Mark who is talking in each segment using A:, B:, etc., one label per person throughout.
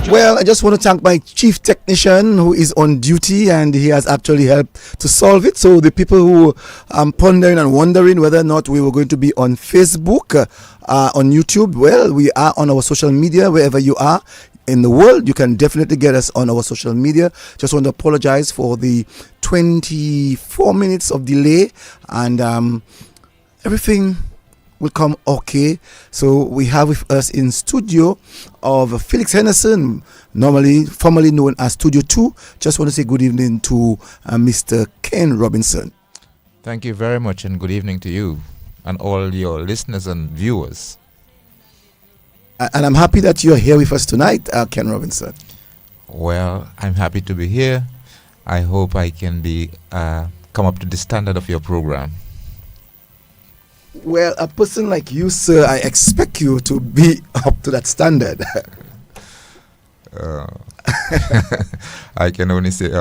A: Well, I just want to thank my chief technician who is on duty and he has actually helped to solve it. So the people who are pondering and wondering whether or not we were going to be on Facebook, on YouTube, well, we are on our social media wherever you are in the world. You can definitely get us on our social media. Just want to apologize for the 24 minutes of delay, and everything will come okay. So we have with us in studio of Felix Henderson, formerly known as Studio 2. Just want to say good evening to Mr. Ken Robinson.
B: Thank you very much, and good evening to you and all your listeners and viewers.
A: And I'm happy that you're here with us tonight, Ken Robinson.
B: Well, I'm happy to be here. I hope I can be come up to the standard of your program.
A: Well, a person like you, sir, I expect you to be up to that standard.
B: I can only say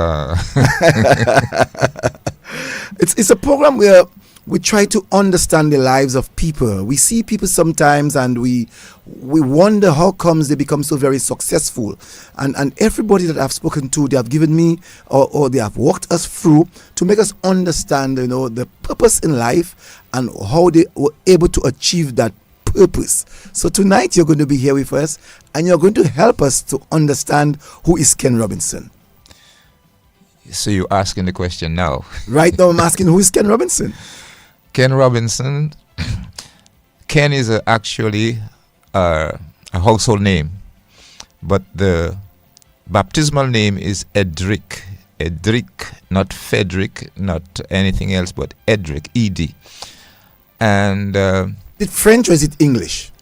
A: It's a program where we try to understand the lives of people. We see people sometimes and we wonder how comes they become so very successful. And everybody that I've spoken to, they have given me or they have walked us through to make us understand, the purpose in life and how they were able to achieve that purpose. So tonight you're going to be here with us and you're going to help us to understand who is Ken Robinson.
B: So you're asking the question now.
A: Right now I'm asking, who is Ken Robinson?
B: Ken Robinson. Ken is actually a household name, but the baptismal name is Edric. Edric, not Frederick, not anything else, but Edric, E-D. And
A: is it French or is it English?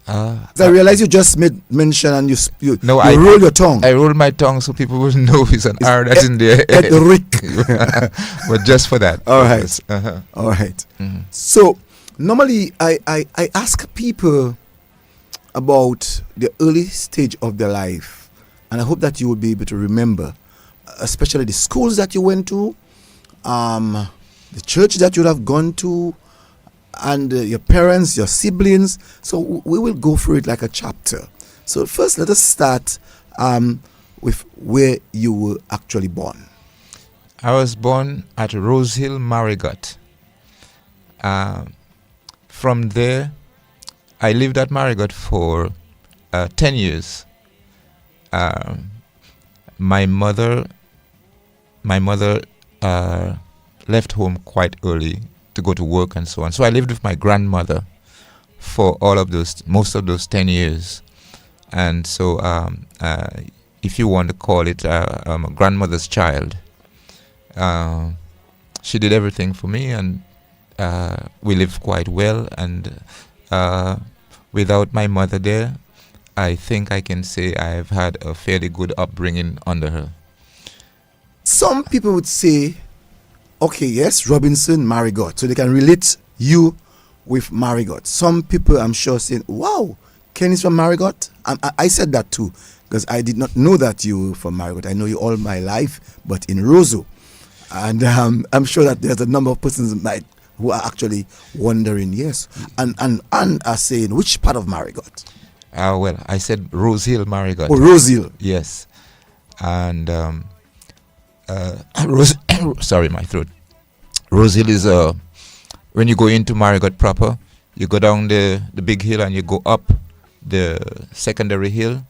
A: I realize you just made mention and you roll your tongue.
B: I roll my tongue so people will know it's an R that's in there.
A: Edric.
B: But just for that.
A: All right. Uh-huh. All right. Mm-hmm. So normally I ask people about the early stage of their life, and I hope that you will be able to remember, especially the schools that you went to, the church that you have gone to, and your parents, your siblings. So we will go through it like a chapter. So first, let us start with where you were actually born.
B: I was born at Rosehill, Marigot. From there, I lived at Marigot for 10 years. My mother left home quite early to go to work and so on. So I lived with my grandmother for most of those 10 years. And so if you want to call it a grandmother's child, she did everything for me, and we lived quite well. And without my mother there, I think I can say I've had a fairly good upbringing under her.
A: Some people would say, okay, yes, Robinson, Marigot. So they can relate you with Marigot. Some people, I'm sure, saying, wow, Ken is from Marigot. I said that too, because I did not know that you were from Marigot. I know you all my life, but in Roso. And I'm sure that there's a number of persons who are actually wondering, yes, and are saying, which part of Marigot?
B: Well, I said Rosehill, Marigot.
A: Oh, Rosehill.
B: Yes. And sorry, my throat. Rosehill is when you go into Marigot proper, you go down the big hill and you go up the secondary hill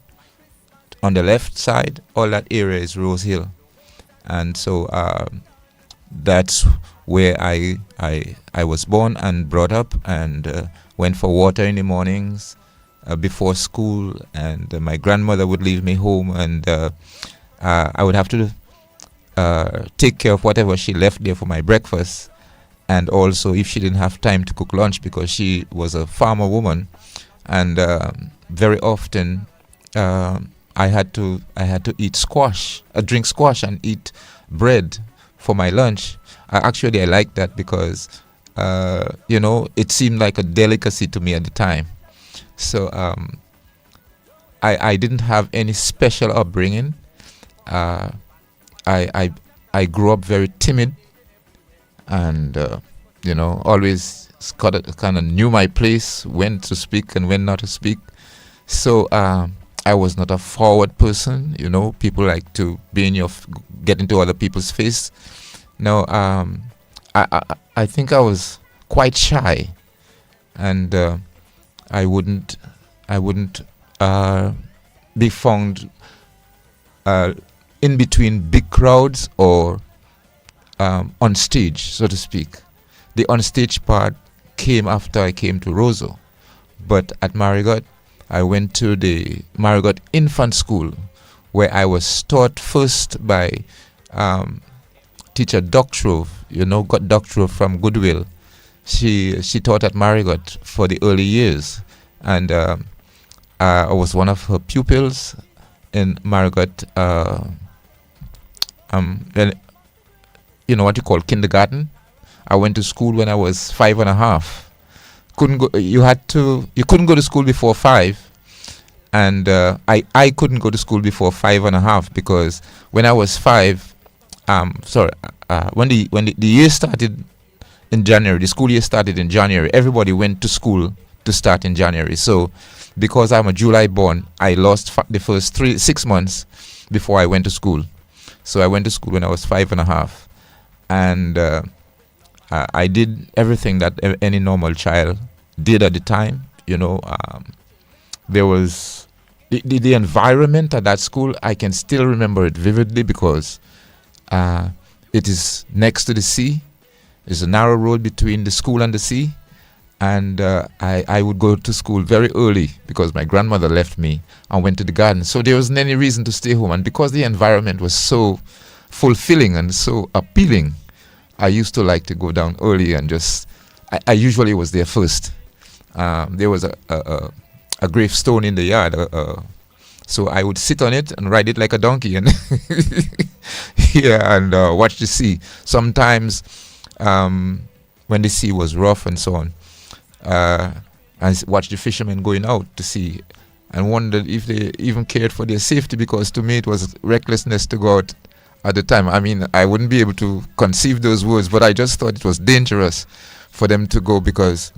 B: on the left side. All that area is Rosehill, and so that's where I was born and brought up, and went for water in the mornings before school, and my grandmother would leave me home, and I would have to take care of whatever she left there for my breakfast, and also if she didn't have time to cook lunch, because she was a farmer woman, and very often I had to eat squash, drink squash and eat bread for my lunch. I liked that because it seemed like a delicacy to me at the time. So I didn't have any special upbringing. I grew up very timid, and always kind of knew my place, when to speak and when not to speak. So I was not a forward person. People like to be in get into other people's face. No, I think I was quite shy, and I wouldn't be found in between big crowds or on stage, so to speak. The on stage part came after I came to Roso, but at Marigot, I went to the Marigot Infant School, where I was taught first by teacher Doctrove. Got Doctrove from Goodwill. She taught at Marigot for the early years, and I was one of her pupils in Marigot. Well, what you call kindergarten. I went to school when I was 5.5. Couldn't go. You couldn't go to school before 5, and I couldn't go to school before 5.5 because when I was 5, when the year started in January, the school year started in January. Everybody went to school to start in January. So because I'm a July born, I lost the first 6 months before I went to school. So I went to school when I was 5.5, and I did everything that any normal child did at the time. There was the environment at that school. I can still remember it vividly because it is next to the sea. There's a narrow road between the school and the sea, and I would go to school very early because my grandmother left me and went to the garden. So there wasn't any reason to stay home, and because the environment was so fulfilling and so appealing, I used to like to go down early and I usually was there first. There was a gravestone in the yard, so I would sit on it and ride it like a donkey and watch the sea. Sometimes when the sea was rough and so on, and watch the fishermen going out to sea and wondered if they even cared for their safety, because to me it was recklessness to go out at the time. I mean, I wouldn't be able to conceive those words, but I just thought it was dangerous for them to go because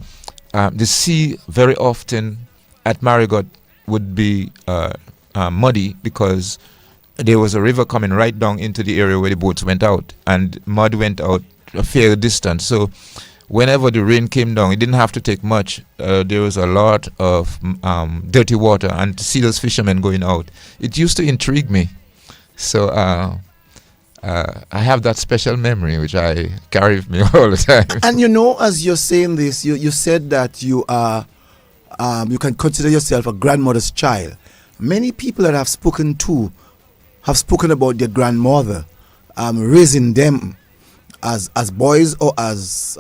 B: the sea very often at Marigot would be muddy because there was a river coming right down into the area where the boats went out, and mud went out a fair distance. So whenever the rain came down, it didn't have to take much. There was a lot of dirty water, and to see those fishermen going out, it used to intrigue me. So I have that special memory which I carry with me all the time.
A: And as you're saying this, you said that you are you can consider yourself a grandmother's child. Many people that I've spoken to have spoken about their grandmother raising them as boys or as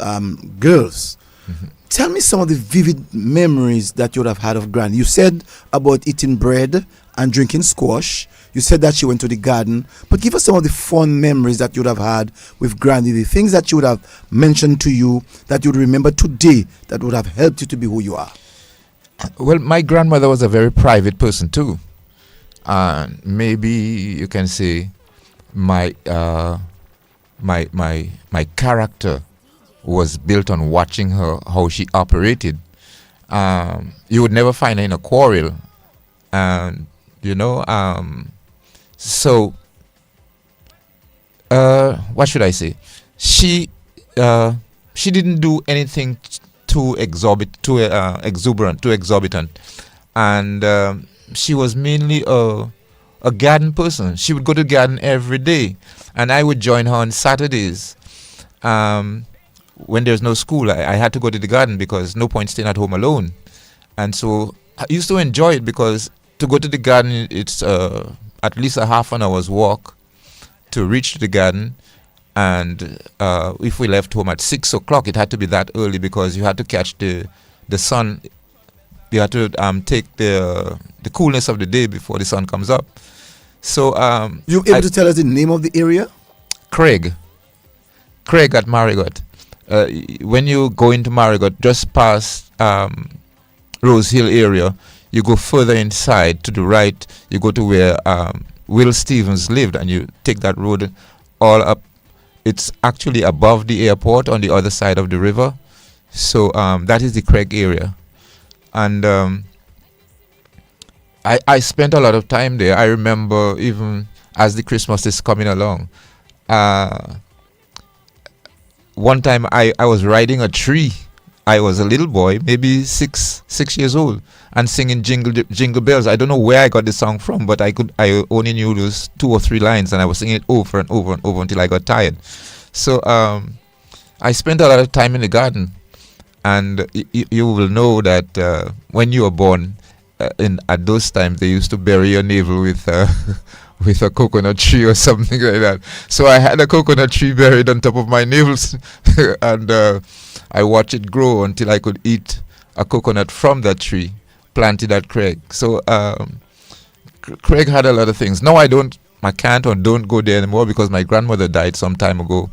A: girls. Mm-hmm. Tell me some of the vivid memories that you would have had of Gran. You said about eating bread and drinking squash. You said that she went to the garden. But give us some of the fun memories that you would have had with Granny, the things that she would have mentioned to you that you would remember today that would have helped you to be who you are.
B: Well, my grandmother was a very private person too. Maybe you can say my character was built on watching her, how she operated. You would never find her in a quarrel, and so what should I say? She didn't do anything too exuberant, too exorbitant, and she was mainly a garden person. She would go to the garden every day, and I would join her on Saturdays. When there's no school, I had to go to the garden because no point staying at home alone. And so I used to enjoy it because to go to the garden, it's at least a half an hour's walk to reach the garden. And if we left home at 6 o'clock, it had to be that early because you had to catch the sun. You had to take the coolness of the day before the sun comes up. So
A: you able to tell us the name of the area?
B: Craig at Marigot. When you go into Marigot, just past Rose Hill area, you go further inside to the right, you go to where Will Stevens lived, and you take that road all up. It's actually above the airport on the other side of the river. So that is the Craig area. And I spent a lot of time there. I remember even as the Christmas is coming along. Uh, One time I was riding a tree. I was a little boy, maybe six years old, and singing jingle bells. I don't know where I got the song from, but I only knew those 2 or 3 lines, and I was singing it over and over and over until I got tired. So I spent a lot of time in the garden, and you will know that when you were born, at those times they used to bury your navel with with a coconut tree or something like that. So I had a coconut tree buried on top of my nails, and I watched it grow until I could eat a coconut from that tree planted at Craig. So Craig had a lot of things. Now I can't or don't go there anymore because my grandmother died some time ago,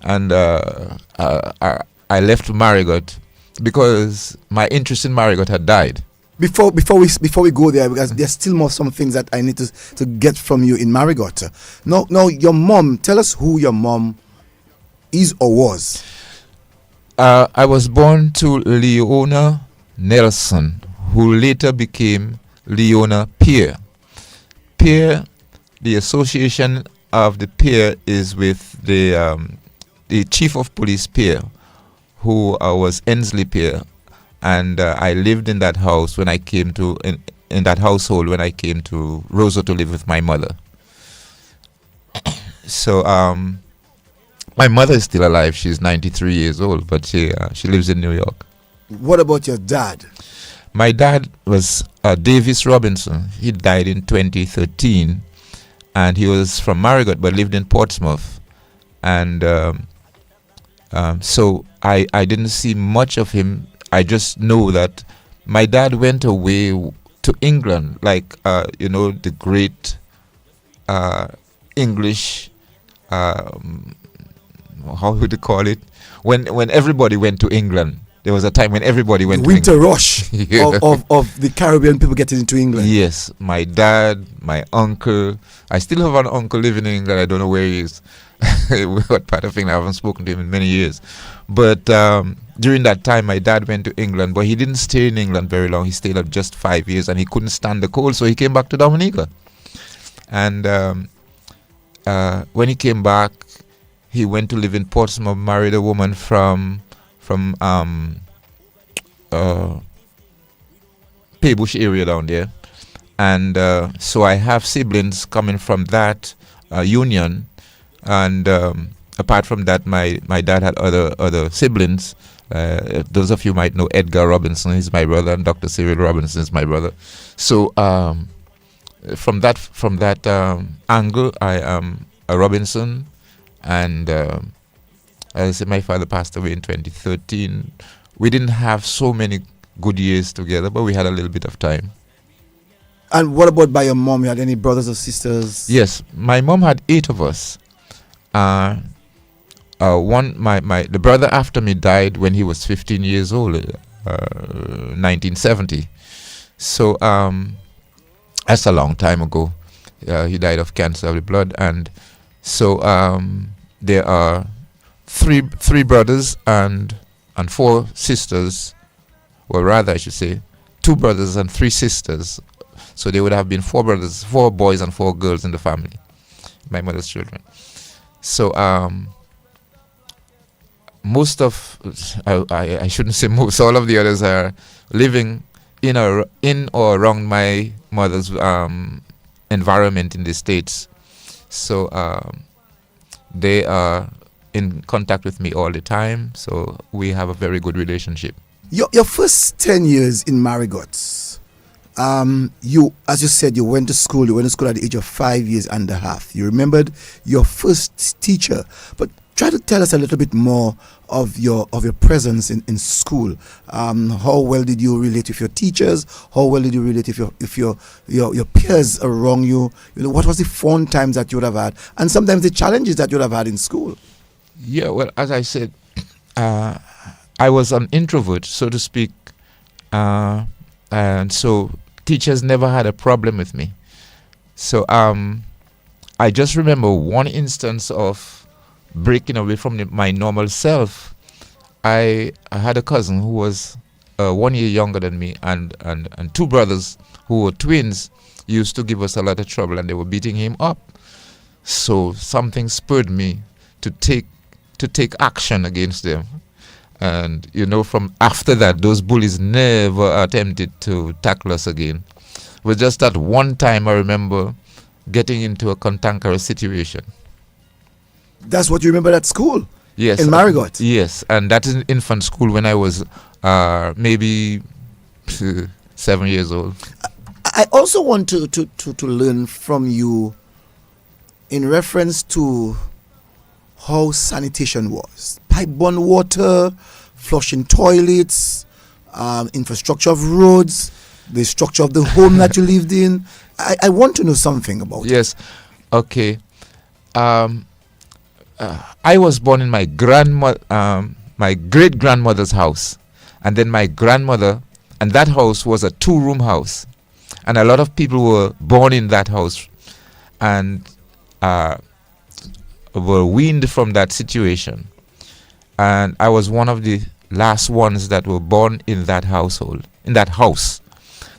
B: and I left Marigot because my interest in Marigot had died.
A: Before we go there, because there's still more some things that I need to get from you in Marigot. Now your mom. Tell us who your mom is or was.
B: I was born to Leona Nelson, who later became Leona Pierre. Pierre, the association of the Pierre is with the chief of police Pierre, who was Ensley Pierre. And I lived in that house when I came to in that household when I came to Roso to live with my mother. So my mother is still alive. She's 93 years old, but she lives in New York.
A: What about your dad?
B: My dad was Davis Robinson. He died in 2013, and he was from Marigot but lived in Portsmouth. And so I didn't see much of him. I just know that my dad went away to England, like the great English. How would you call it? When everybody went to England, there was a time when everybody went.
A: Winter
B: to England.
A: rush
B: Yeah.
A: of the Caribbean people getting into England.
B: Yes, my dad, my uncle. I still have an uncle living in England. I don't know where he is. What part of England? I haven't spoken to him in many years. But during that time, my dad went to England, but he didn't stay in England very long. He stayed up just 5 years, and he couldn't stand the cold, so he came back to Dominica. And when he came back, he went to live in Portsmouth, married a woman from Paybush area down there. And so I have siblings coming from that union. And apart from that, my dad had other siblings. Those of you might know Edgar Robinson, he's my brother, and Dr. Cyril Robinson is my brother. So from that angle, I am a Robinson. And as I said, my father passed away in 2013. We didn't have so many good years together, but we had a little bit of time.
A: And what about by your mom? You had any brothers or sisters?
B: Yes, my mom had 8 of us. The brother after me died when he was 15 years old, 1970. So that's a long time ago. He died of cancer of the blood, and so there are three brothers and 4 sisters. Well, rather I should say 2 brothers and 3 sisters. So there would have been 4 brothers, 4 boys and 4 girls in the family, my mother's children. So most of I shouldn't say most, all of the others are living in or around my mother's environment in the States. So they are in contact with me all the time. So we have a very good relationship.
A: Your first 10 years in Marigot, you, as you said, you went to school. You went to school at the age of 5 years and a half. You remembered your first teacher, but try to tell us a little bit more of your presence in school. How well did you relate with your teachers? How well did you relate with your peers around you? What was the fun times that you would have had, and sometimes the challenges that you would have had in school?
B: Yeah, well, as I said, I was an introvert, so to speak, and so teachers never had a problem with me. So I just remember one instance of breaking away from my normal self. I had a cousin who was 1 year younger than me, and two brothers who were twins used to give us a lot of trouble, and they were beating him up. So something spurred me to take action against them. And from after that, those bullies never attempted to tackle us again. It was just that one time I remember getting into a cantankerous situation.
A: That's what you remember at school?
B: Yes.
A: In Marigot?
B: Yes, and that is in infant school when I was maybe 7 years old.
A: I also want to learn from you in reference to how sanitation was. Pipe-borne water, flushing toilets, infrastructure of roads, the structure of the home that you lived in. I want to know something about it.
B: Yes. Okay. I was born in my great-grandmother's house. And then my grandmother, and that house was a 2-room house. And a lot of people were born in that house and were weaned from that situation. And I was one of the last ones that were born in that household, in that house.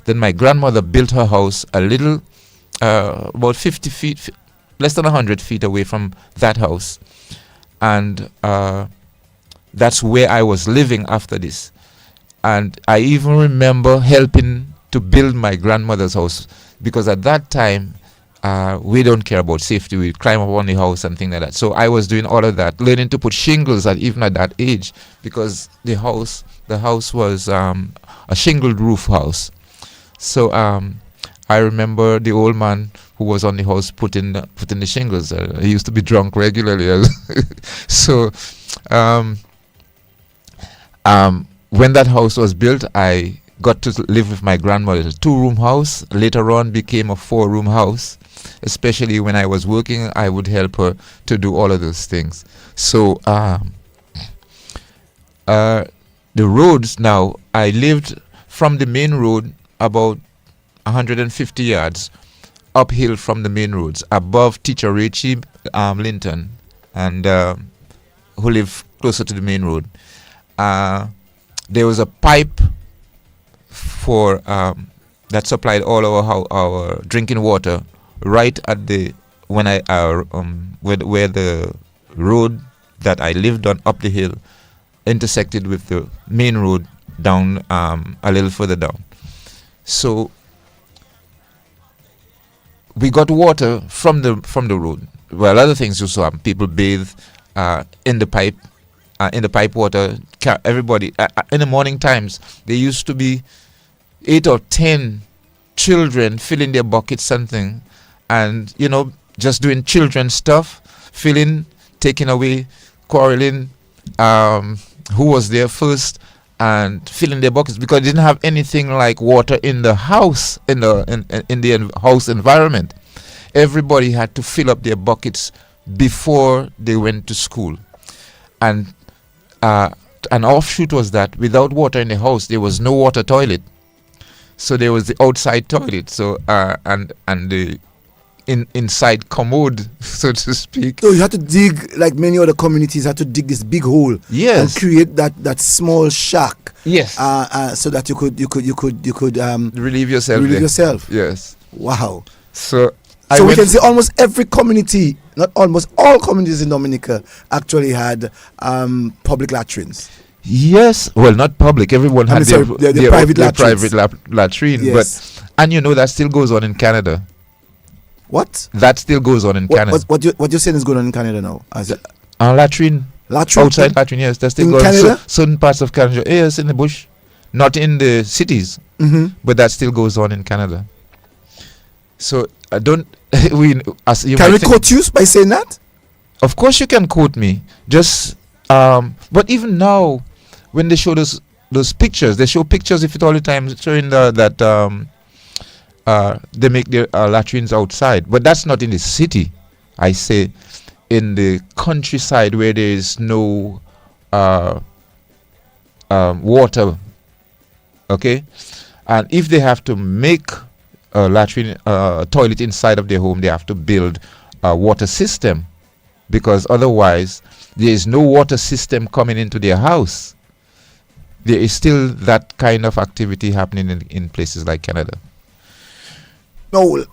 B: Then my grandmother built her house a little, about 50 feet, less than 100 feet away from that house. And that's where I was living after this. And I even remember helping to build my grandmother's house, because at that time, we don't care about safety. We climb up on the house and things like that. So I was doing all of that, learning to put shingles even at that age, because the house was a shingled roof house. So I remember the old man who was on the house putting the shingles. He used to be drunk regularly. So when that house was built, I got to live with my grandmother. A 2-room house later on became a 4-room house. Especially when I was working, I would help her to do all of those things. So the roads now, I lived from the main road about 150 yards uphill from the main roads, above Teacher Rachie Linton, and who lived closer to the main road. There was a pipe for that supplied all our drinking water right at where the road that I lived on up the hill intersected with the main road down a little further down. So we got water from the road. Well, other things you saw, people bathe in the pipe water. Everybody in the morning times, there used to be 8 or 10 children filling their buckets, something, and just doing children stuff, filling, taking away, quarreling, who was there first, and filling their buckets, because they didn't have anything like water in the house, in the house environment. Everybody had to fill up their buckets before they went to school. And an offshoot was that without water in the house, there was no water toilet. So there was the outside toilet. So and the inside commode, so to speak.
A: So you had to dig, like many other communities, had to dig this big hole.
B: Yes.
A: And create that small shack.
B: Yes.
A: So that you could
B: relieve yourself.
A: Relieve yourself.
B: Yes.
A: Wow.
B: So
A: we can say almost every community, not almost all communities in Dominica actually had public latrines.
B: Yes, well, not public. Everyone had their
A: private
B: latrine.
A: Yes.
B: And that still goes on in Canada.
A: What?
B: That still goes on in Canada.
A: What you're saying is going on in Canada now?
B: Latrine. Outside latrine, yes. That still
A: in
B: goes on.
A: Canada?
B: Certain parts of Canada. Yes, in the bush. Not in the cities.
A: Mm-hmm.
B: But that still goes on in Canada. So, can we quote
A: you by saying that?
B: Of course you can quote me. Just, but even now, when they show those pictures, they show pictures if it all the time showing that they make their latrines outside. But that's not in the city. I say in the countryside where there is no water. Okay? And if they have to make a latrine, toilet inside of their home, they have to build a water system, because otherwise there is no water system coming into their house. there is still that kind of activity happening in places like Canada.
A: No,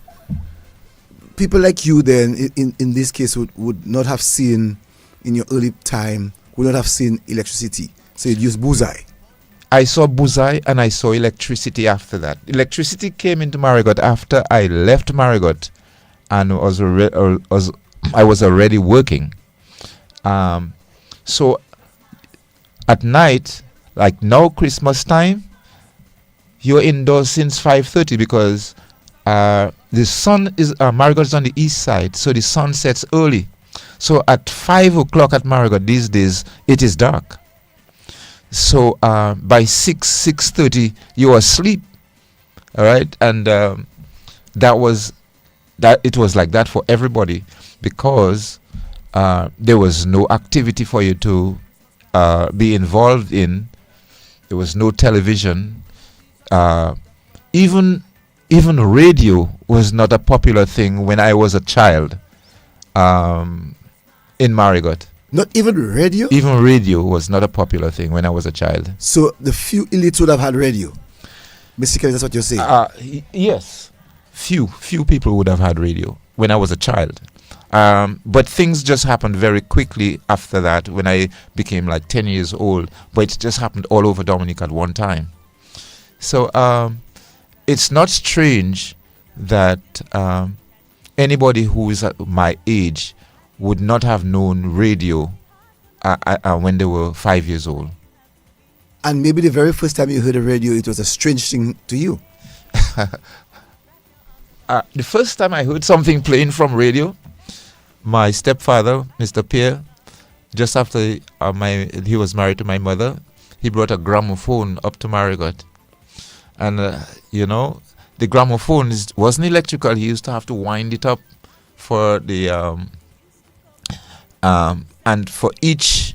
A: people like you then, in this case, would not have seen, in your early time, would not have seen electricity. So you'd use bullseye.
B: I saw bullseye and I saw electricity after that. Electricity came into Marigot after I left Marigot and I was already working. So at night, like now Christmas time, you're indoors since 5:30 because the sun is Marigot is on the east side, so the sun sets early. So at 5 o'clock at Marigot these days, it is dark. So by 6:30 you are asleep. All right, and it was like that for everybody because there was no activity for you to be involved in. There was no television. Even radio was not a popular thing when I was a child in Marigot.
A: Not even radio?
B: Even radio was not a popular thing when I was a child.
A: So the few elites would have had radio. Basically, that's what you're saying.
B: Yes. Few people would have had radio when I was a child. But things just happened very quickly after that when I became like 10 years old. But it just happened all over Dominica at one time. So it's not strange that anybody who is at my age would not have known radio when they were 5 years old.
A: And maybe the very first time you heard the radio, it was a strange thing to you.
B: The first time I heard something playing from radio, my stepfather, Mr. Pierre, just after he was married to my mother, he brought a gramophone up to Marigot. And, the gramophone wasn't electrical. He used to have to wind it up for the... and for each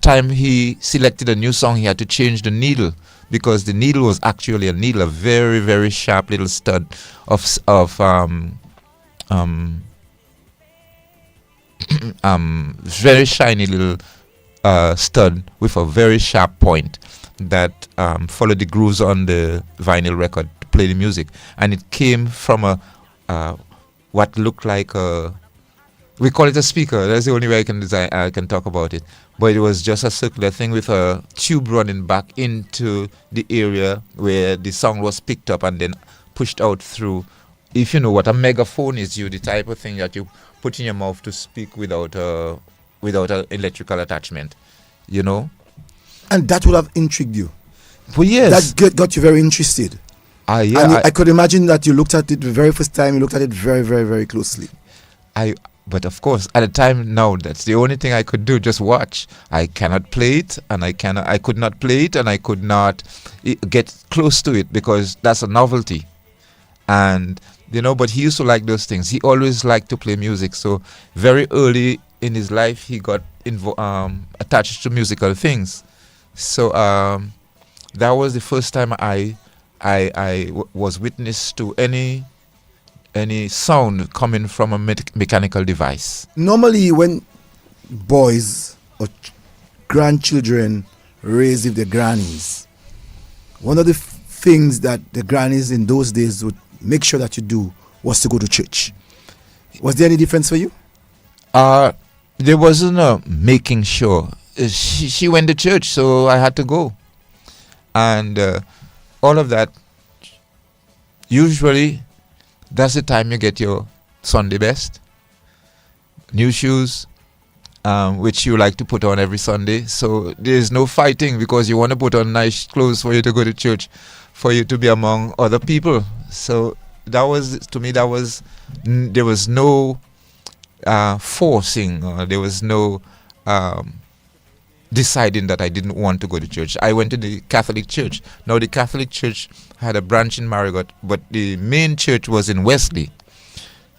B: time he selected a new song, he had to change the needle because the needle was actually a needle, a very, very sharp little stud of very shiny little stud with a very sharp point that followed the grooves on the vinyl record to play the music, and it came from what looked like a... We call it a speaker. That's the only way I can talk about it. But it was just a circular thing with a tube running back into the area where the song was picked up and then pushed out through. If you know what a megaphone is, the type of thing that you put in your mouth to speak without an electrical attachment,
A: And that would have intrigued you.
B: But yes.
A: That got you very interested.
B: Yeah.
A: And I could imagine that you looked at it the very first time, you looked at it very, very, very closely.
B: But of course, at the time now, that's the only thing I could do, just watch. I cannot play it, and I could not play it, and I could not get close to it because that's a novelty. And, but he used to like those things. He always liked to play music. So very early in his life, he got attached to musical things. So that was the first time I was witness to any sound coming from a mechanical device.
A: Normally, when boys or grandchildren raised with their grannies, one of the things that the grannies in those days would make sure that you do was to go to church. Was there any difference for you?
B: There wasn't a making sure. She went to church, so I had to go. And all of that, usually... That's the time you get your Sunday best, new shoes, which you like to put on every Sunday. So there's no fighting because you want to put on nice clothes for you to go to church, for you to be among other people. So that was, to me, there was no forcing, or there was no deciding that I didn't want to go to church. I went to the Catholic Church. Now the Catholic Church had a branch in Marigot, but the main church was in Wesley.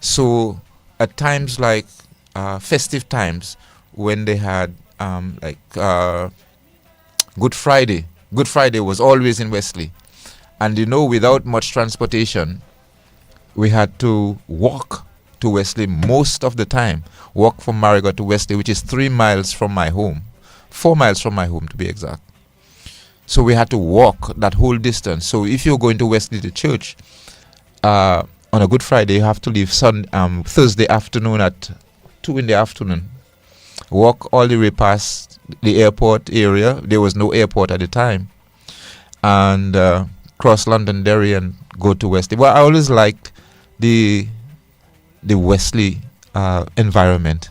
B: So at times like festive times, when they had Good Friday was always in Wesley. And without much transportation, we had to walk to Wesley most of the time. Walk from Marigot to Wesley, which is 3 miles from my home. 4 miles from my home, to be exact. So we had to walk that whole distance. So if you're going to Wesley to church, on a Good Friday, you have to leave Thursday afternoon at 2 in the afternoon. Walk all the way past the airport area. There was no airport at the time. And cross Londonderry and go to Wesley. Well, I always liked the Wesley environment.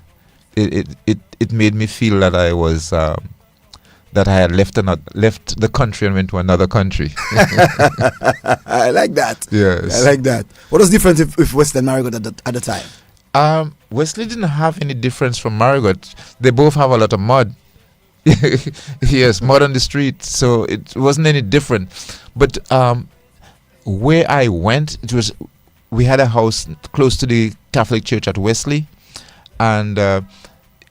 B: It made me feel that I was that I had left the country and went to another country.
A: I like that.
B: Yes,
A: I like that. What was different if Wesley and Marigot at the time?
B: Wesley didn't have any difference from Marigot. They both have a lot of mud. Yes, mud on the street, so it wasn't any different. But where I went, we had a house close to the Catholic Church at Wesley, and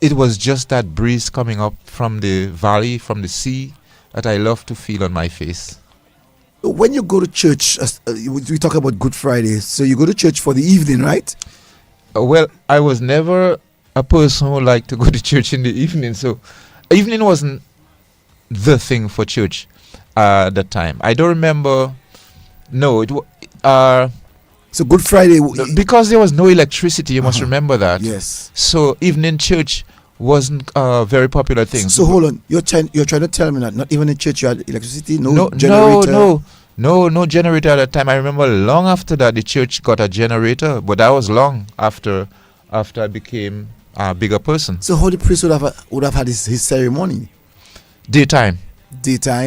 B: it was just that breeze coming up from the valley, from the sea, that I love to feel on my face.
A: When you go to church, we talk about Good Friday, so you go to church for the evening, right?
B: Well, I was never a person who liked to go to church in the evening, so evening wasn't the thing for church at that time. I don't remember. No,
A: so Good Friday,
B: because there was no electricity. You must remember that.
A: Yes.
B: So evening church wasn't a very popular thing.
A: So hold on, you're trying to tell me that not even in church you had electricity, no generator.
B: No generator at that time. I remember long after that the church got a generator, but that was long after I became a bigger person.
A: So how the priest would have had his ceremony?
B: Daytime,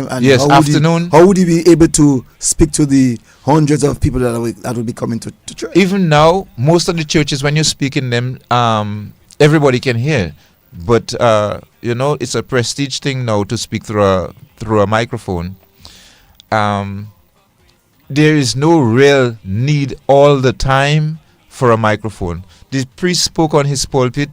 A: and
B: yes, afternoon.
A: How would he be able to speak to the hundreds of people that would be coming to church?
B: Even now, most of the churches, when you speak in them, everybody can hear. But it's a prestige thing now to speak through a microphone. There is no real need all the time for a microphone. The priest spoke on his pulpit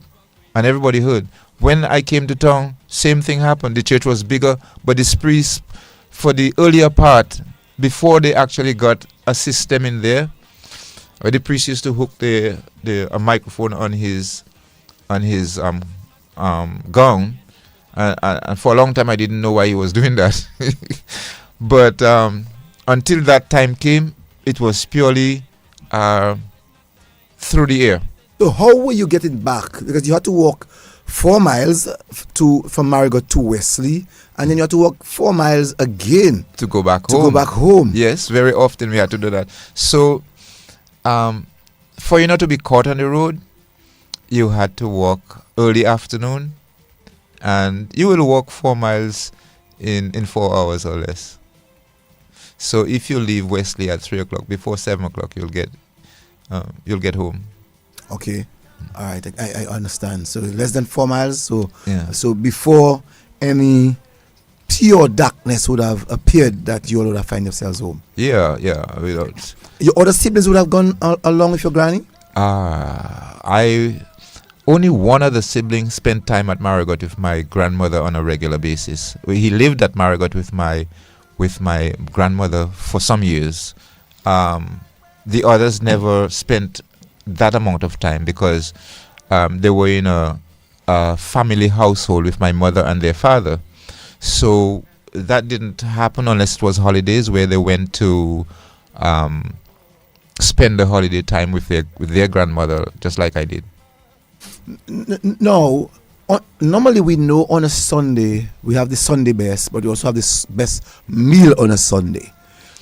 B: and everybody heard. When I came to town, same thing happened. The church was bigger, but this priest, for the earlier part, before they actually got a system in there, where the priest used to hook a microphone on his gown, and for a long time I didn't know why he was doing that. But until that time came, it was purely through the air.
A: So how were you getting back? Because you had to walk 4 miles from Marigot to Wesley, and then you had to walk 4 miles again
B: to go back home. Yes, very often we had to do that. So for you not to be caught on the road, you had to walk early afternoon, and you will walk 4 miles in 4 hours or less. So if you leave Wesley at 3 o'clock, before 7 o'clock, you'll get home.
A: Okay, all right, I understand. So less than 4 miles. So
B: yeah.
A: So before any pure darkness would have appeared, that you all would have found yourselves home.
B: Yeah. Without
A: your other siblings would have gone along with your granny.
B: Only one of the siblings spent time at Marigot with my grandmother on a regular basis. He lived at Marigot with my grandmother for some years. The others never spent that amount of time because they were in a family household with my mother and their father. So that didn't happen unless it was holidays where they went to spend the holiday time with their grandmother, just like I did.
A: No, normally we know on a Sunday we have the Sunday best, but we also have the best meal on a Sunday.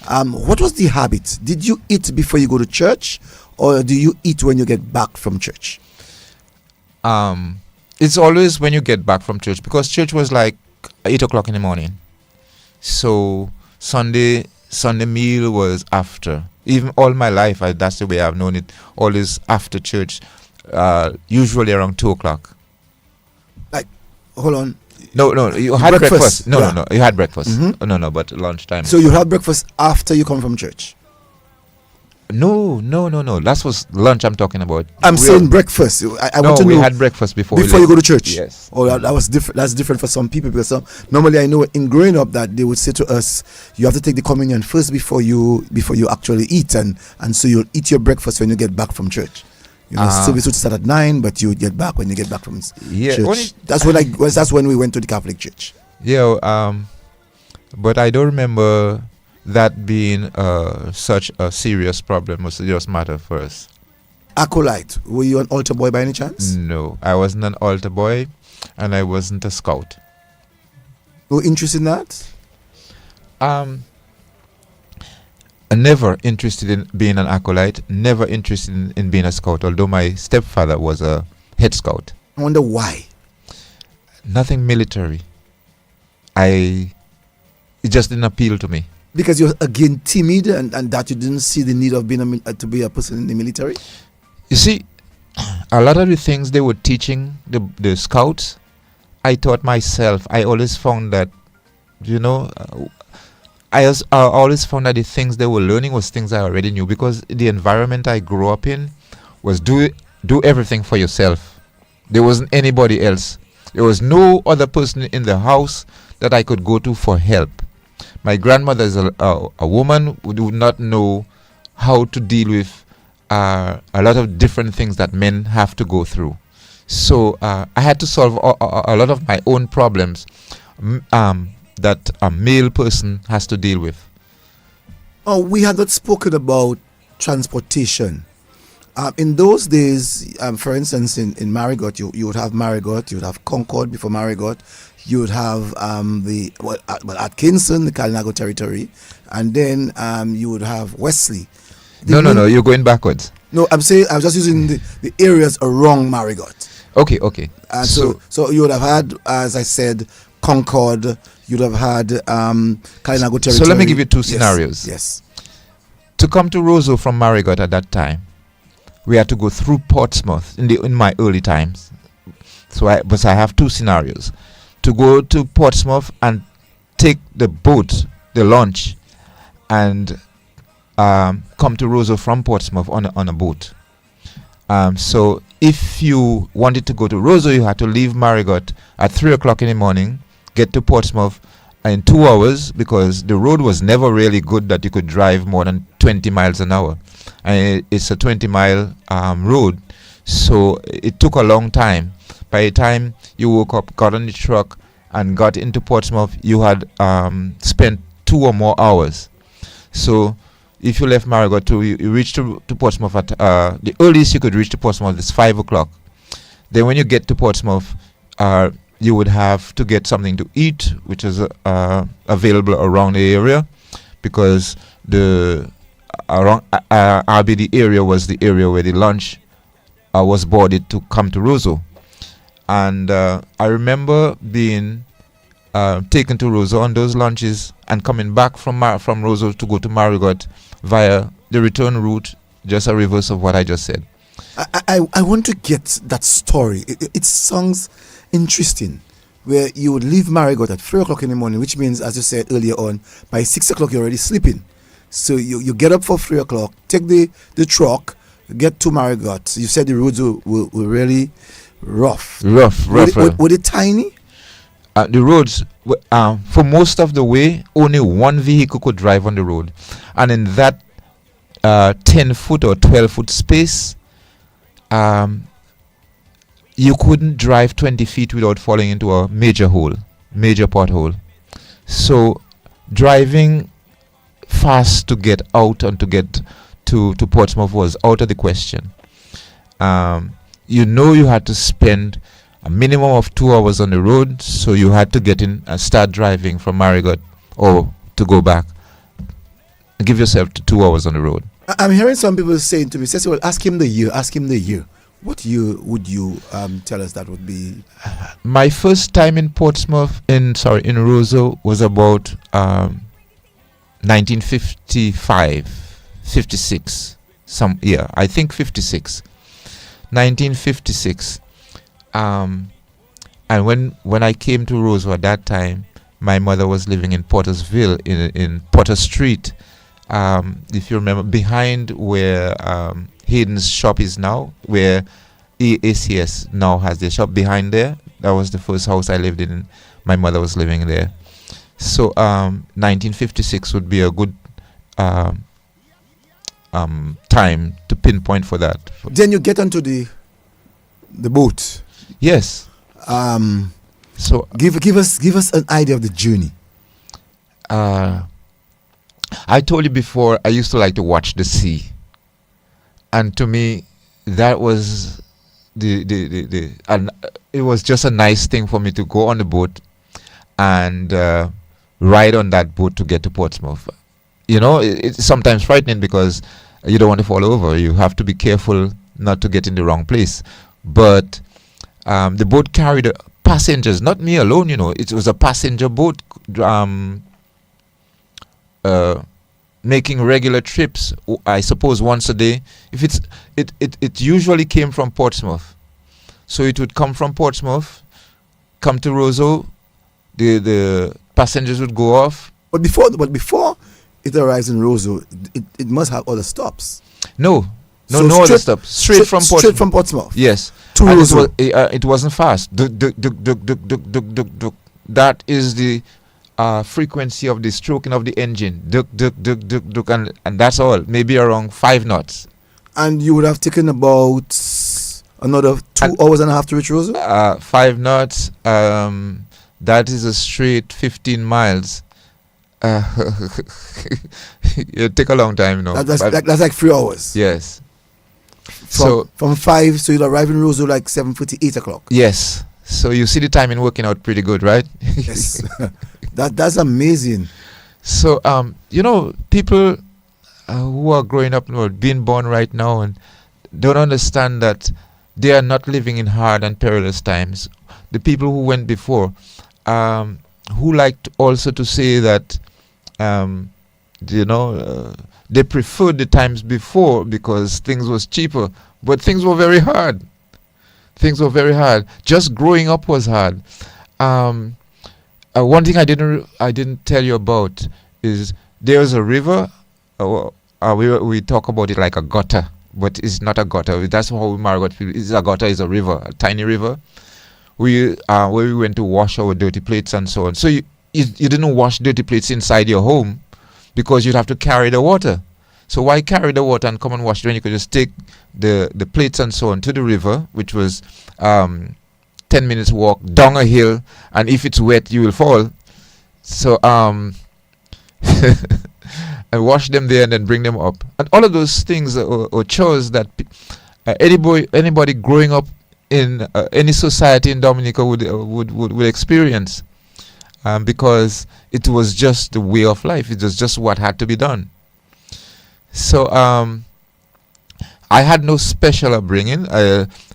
A: What was the habit? Did you eat before you go to church, or do you eat when you get back from church?
B: It's always when you get back from church, because church was like 8 o'clock in the morning. So Sunday meal was after. Even all my life, that's the way I've known it. Always after church. Usually around 2 o'clock.
A: Like, hold on.
B: No, you had breakfast. No, you had breakfast.
A: Mm-hmm.
B: No, but lunchtime.
A: So you had breakfast after you come from church?
B: No. That was lunch I'm talking about.
A: I'm saying breakfast. I want to know.
B: We had breakfast before
A: you go to church.
B: Yes.
A: Oh, that was different. That's different for some people, because normally I know in growing up that they would say to us, you have to take the communion first before you actually eat, and so you'll eat your breakfast when you get back from church. Service would start at 9, but you would get back when you get back from church. That's when we went to the Catholic Church.
B: Yeah. but I don't remember that being such a serious problem or serious matter for us.
A: Acolyte, were you an altar boy by any chance?
B: No, I wasn't an altar boy, and I wasn't a scout.
A: No interest in that?
B: Never interested in being an acolyte, never interested in being a scout, although my stepfather was a head scout.
A: I wonder why.
B: Nothing military. It just didn't appeal to me.
A: Because you're again timid and that you didn't see the need of being to be a person in the military?
B: You see, a lot of the things they were teaching the scouts, I taught myself. I always found that, I always found that the things they were learning was things I already knew, because the environment I grew up in was do everything for yourself. There wasn't anybody else. There was no other person in the house that I could go to for help. My grandmother is a woman who do not know how to deal with a lot of different things that men have to go through. So I had to solve a lot of my own problems that a male person has to deal with.
A: Oh, we had not spoken about transportation. In those days, for instance, in Marigot, you would have Marigot, you would have Concord before Marigot, you would have at Kingston, the Kalinago territory, and then you would have Wesley.
B: No, you're going backwards.
A: No, I'm saying I was just using the areas around Marigot.
B: Okay.
A: So you would have had, as I said, Concord. You'd have had Kalinago territory.
B: So let me give you two scenarios.
A: Yes.
B: To come to Roso from Marigot at that time, we had to go through Portsmouth in my early times. But I have two scenarios: to go to Portsmouth and take the boat, the launch, and come to Roso from Portsmouth on a boat. So if you wanted to go to Roso, you had to leave Marigot at 3 o'clock in the morning, get to Portsmouth in 2 hours, because the road was never really good that you could drive more than 20 miles an hour. And it's a 20-mile road, so it took a long time. By the time you woke up, got on the truck, and got into Portsmouth, you had spent 2 or more hours. So if you left Marigot, you reached to Portsmouth at the earliest you could reach to Portsmouth is 5 o'clock. Then when you get to Portsmouth, you would have to get something to eat, which is available around the area, because the RBD area was the area where the lunch was boarded to come to Roso. And I remember being taken to Roso on those lunches and coming back from Roso to go to Marigot via the return route, just a reverse of what I just said.
A: I want to get that story. It sounds interesting, where you would leave Marigot at 3 o'clock in the morning, which means, as you said earlier on, by 6 o'clock you're already sleeping. So you get up for 3 o'clock, take the truck, get to Marigot. You said the roads were really rough.
B: Were
A: they tiny?
B: The roads, for most of the way, only one vehicle could drive on the road. And in that 10-foot or 12-foot space, you couldn't drive 20 feet without falling into a major pothole. So driving fast to get out and to get to Portsmouth was out of the question. You had to spend a minimum of 2 hours on the road, so you had to get in and start driving from Marigot or to go back. Give yourself to 2 hours on the road.
A: I'm hearing some people saying to me, well, ask him the year. What year would you tell us that would be?
B: My first time in Portsmouth, in Roso, was about 1955, 56. I think 56. 1956. And when I came to Roso at that time, my mother was living in Pottersville, in Potter Street. If you remember, behind where Hayden's shop is now, where ACS now has their shop, behind there, that was the first house I lived in. My mother was living there. So 1956 would be a good time to pinpoint for that.
A: Then you get onto the boat.
B: Yes.
A: So give us an idea of the journey.
B: uh, I told you before, I used to like to watch the sea, and to me, that was and it was just a nice thing for me to go on the boat and ride on that boat to get to Portsmouth. You know, it's sometimes frightening because you don't want to fall over. You have to be careful not to get in the wrong place. But the boat carried passengers, not me alone. You know, it was a passenger boat. Making regular trips, I suppose once a day. If it usually came from Portsmouth, so it would come from Portsmouth, come to Roso, the passengers would go off.
A: But before it arrives in Roso, it must have other stops.
B: No
A: So
B: other stops. Straight from Portsmouth.
A: Straight from Portsmouth.
B: Yes,
A: To
B: and
A: Roso.
B: it wasn't fast. That is the frequency of the stroking of the engine. And that's all. Maybe around 5 knots.
A: And you would have taken about another 2 hours and a half to reach Roso?
B: 5 knots. That is a straight 15 miles. It'll take a long time, you know.
A: That's like 3 hours.
B: Yes.
A: From 5, so you'll arrive in Roso like 7:30, 8 o'clock.
B: Yes. So you see the timing working out pretty good, right?
A: Yes. That's amazing.
B: So you know, people who are growing up or being born right now and don't understand that they are not living in hard and perilous times. The people who went before, who liked also to say that they preferred the times before because things was cheaper, but things were very hard. Things were very hard. Just growing up was hard. One thing I didn't tell you about is there's a river. We talk about it like a gutter, but it's not a gutter. That's how Margot feels. It's a gutter. It's a river, a tiny river. Where we went to wash our dirty plates and so on. So you didn't wash dirty plates inside your home because you'd have to carry the water. So why carry the water and come and wash it when you could just take the plates and so on to the river, which was 10 minutes walk down a hill, and if it's wet you will fall. So and wash them there and then bring them up. And all of those things or chores that anybody growing up in any society in Dominica would experience, because it was just the way of life. It was just what had to be done. So I had no special upbringing,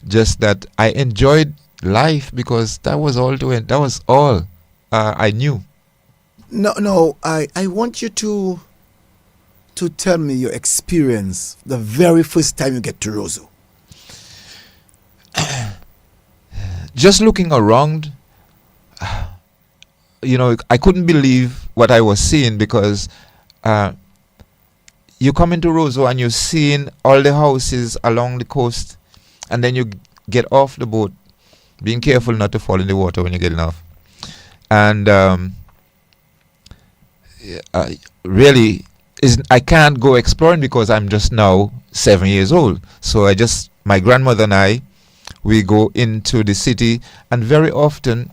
B: just that I enjoyed life because that was all that was all I knew.
A: No, I want you to tell me your experience the very first time you get to Roso.
B: Just looking around, I couldn't believe what I was seeing because you come into Roso and you're seeing all the houses along the coast, and then you get off the boat, being careful not to fall in the water when you're getting off. And really, I can't go exploring because I'm just now 7 years old. So my grandmother and I, we go into the city, and very often,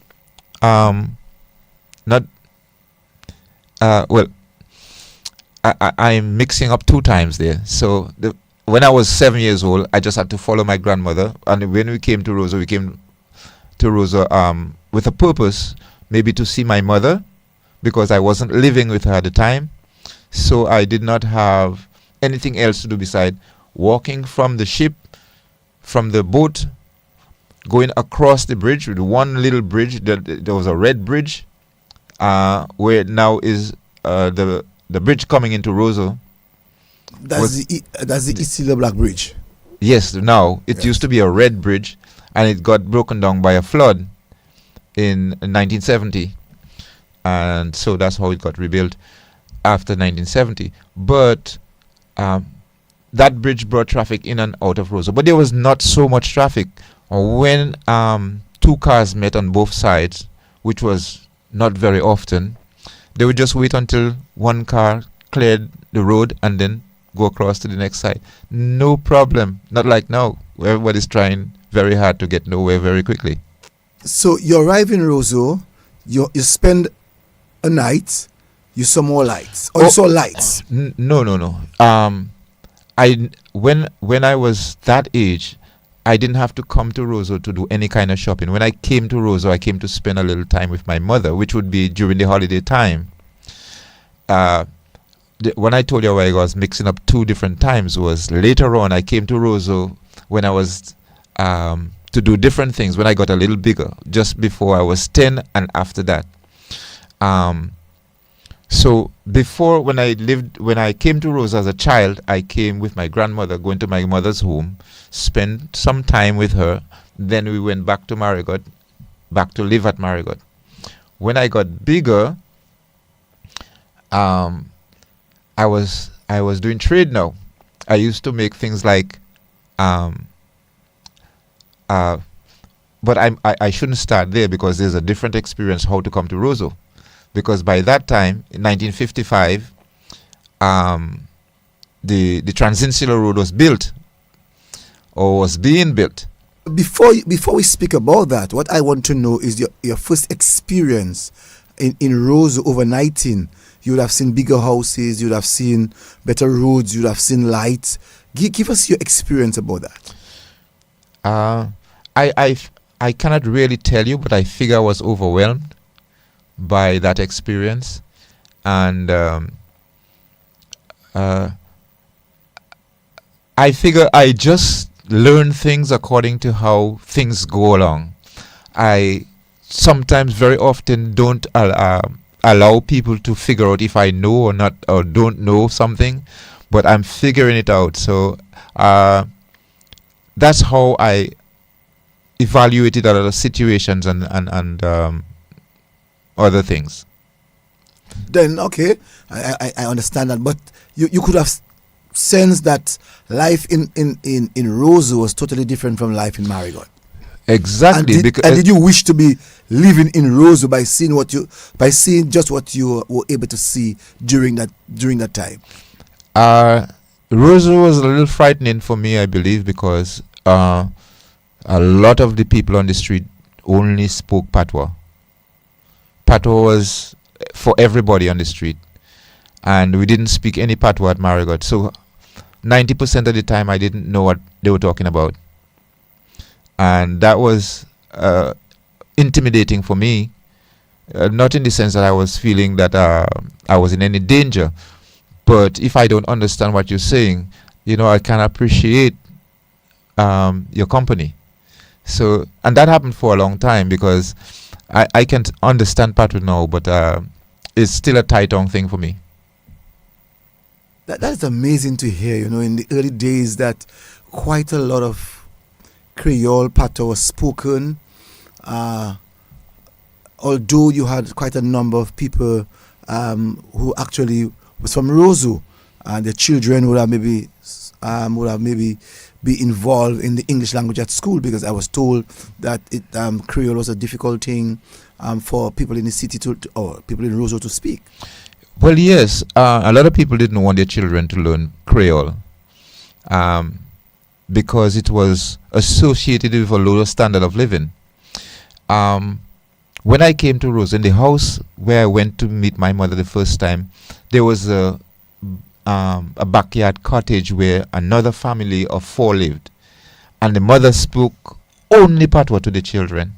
B: I'm mixing up 2 times there. So when I was 7 years old, I just had to follow my grandmother, and when we came to Roso, with a purpose, maybe to see my mother, because I wasn't living with her at the time. So I did not have anything else to do beside walking from the ship, from the boat, going across the bridge with one little bridge. There was a red bridge, where now is the bridge coming into Roso.
A: That's the Insula Black Bridge.
B: Yes, now it used to be a red bridge, and it got broken down by a flood in 1970, and so that's how it got rebuilt after 1970. But that bridge brought traffic in and out of Roso, but there was not so much traffic. When 2 cars met on both sides, which was not very often, they would just wait until one car cleared the road and then go across to the next side. No problem. Not like now, where everybody's trying very hard to get nowhere very quickly.
A: So you arrive in Roso, you spend a night, You saw more lights, or you saw lights.
B: No. I when I was that age, I didn't have to come to Roso to do any kind of shopping. When I came to Roso, I came to spend a little time with my mother, which would be during the holiday time. When I told you I was mixing up two different times, was later on I came to Roso when I was to do different things when I got a little bigger, just before I was 10 and after that. So before, when I came to Roso as a child, I came with my grandmother, going to my mother's home, spent some time with her. Then we went back to Marigot, back to live at Marigot. When I got bigger, I was doing trade now. I used to make things like, but I shouldn't start there because there's a different experience how to come to Roso. Because by that time, in 1955, the Insula Road was built, or was being built.
A: Before we speak about that, what I want to know is your first experience in Roso overnighting. You would have seen bigger houses, you would have seen better roads, you would have seen lights. Give us your experience about that.
B: I cannot really tell you, but I figure I was overwhelmed by that experience, and I figure I just learn things according to how things go along. I sometimes, very often, don't allow people to figure out if I know or not, or don't know something, but I'm figuring it out. So that's how I evaluated a lot of situations and other things.
A: Then okay, I understand that, but you could have sensed that life in Roso was totally different from life in Marigot.
B: Exactly.
A: And did you wish to be living in Roso by seeing just what you were able to see during that time?
B: Roso was a little frightening for me, I believe, because a lot of the people on the street only spoke Patois. Patois was for everybody on the street, and we didn't speak any Patois at Marigot. So 90% of the time I didn't know what they were talking about, and that was intimidating for me, not in the sense that I was feeling that I was in any danger, but if I don't understand what you're saying, I can appreciate your company. So, and that happened for a long time, because I can understand Patois now, but it's still a tight tongue thing for me.
A: That is amazing to hear. In the early days, that quite a lot of Creole Patois was spoken. Although you had quite a number of people who actually was from Roso, and their children would have maybe be involved in the English language at school, because I was told that Creole was a difficult thing for people in the city or people in Roso to speak.
B: Well, yes, a lot of people didn't want their children to learn Creole because it was associated with a lower standard of living. When I came to Roso, in the house where I went to meet my mother the first time, there was a backyard cottage where another family of 4 lived, and the mother spoke only Patois to the children.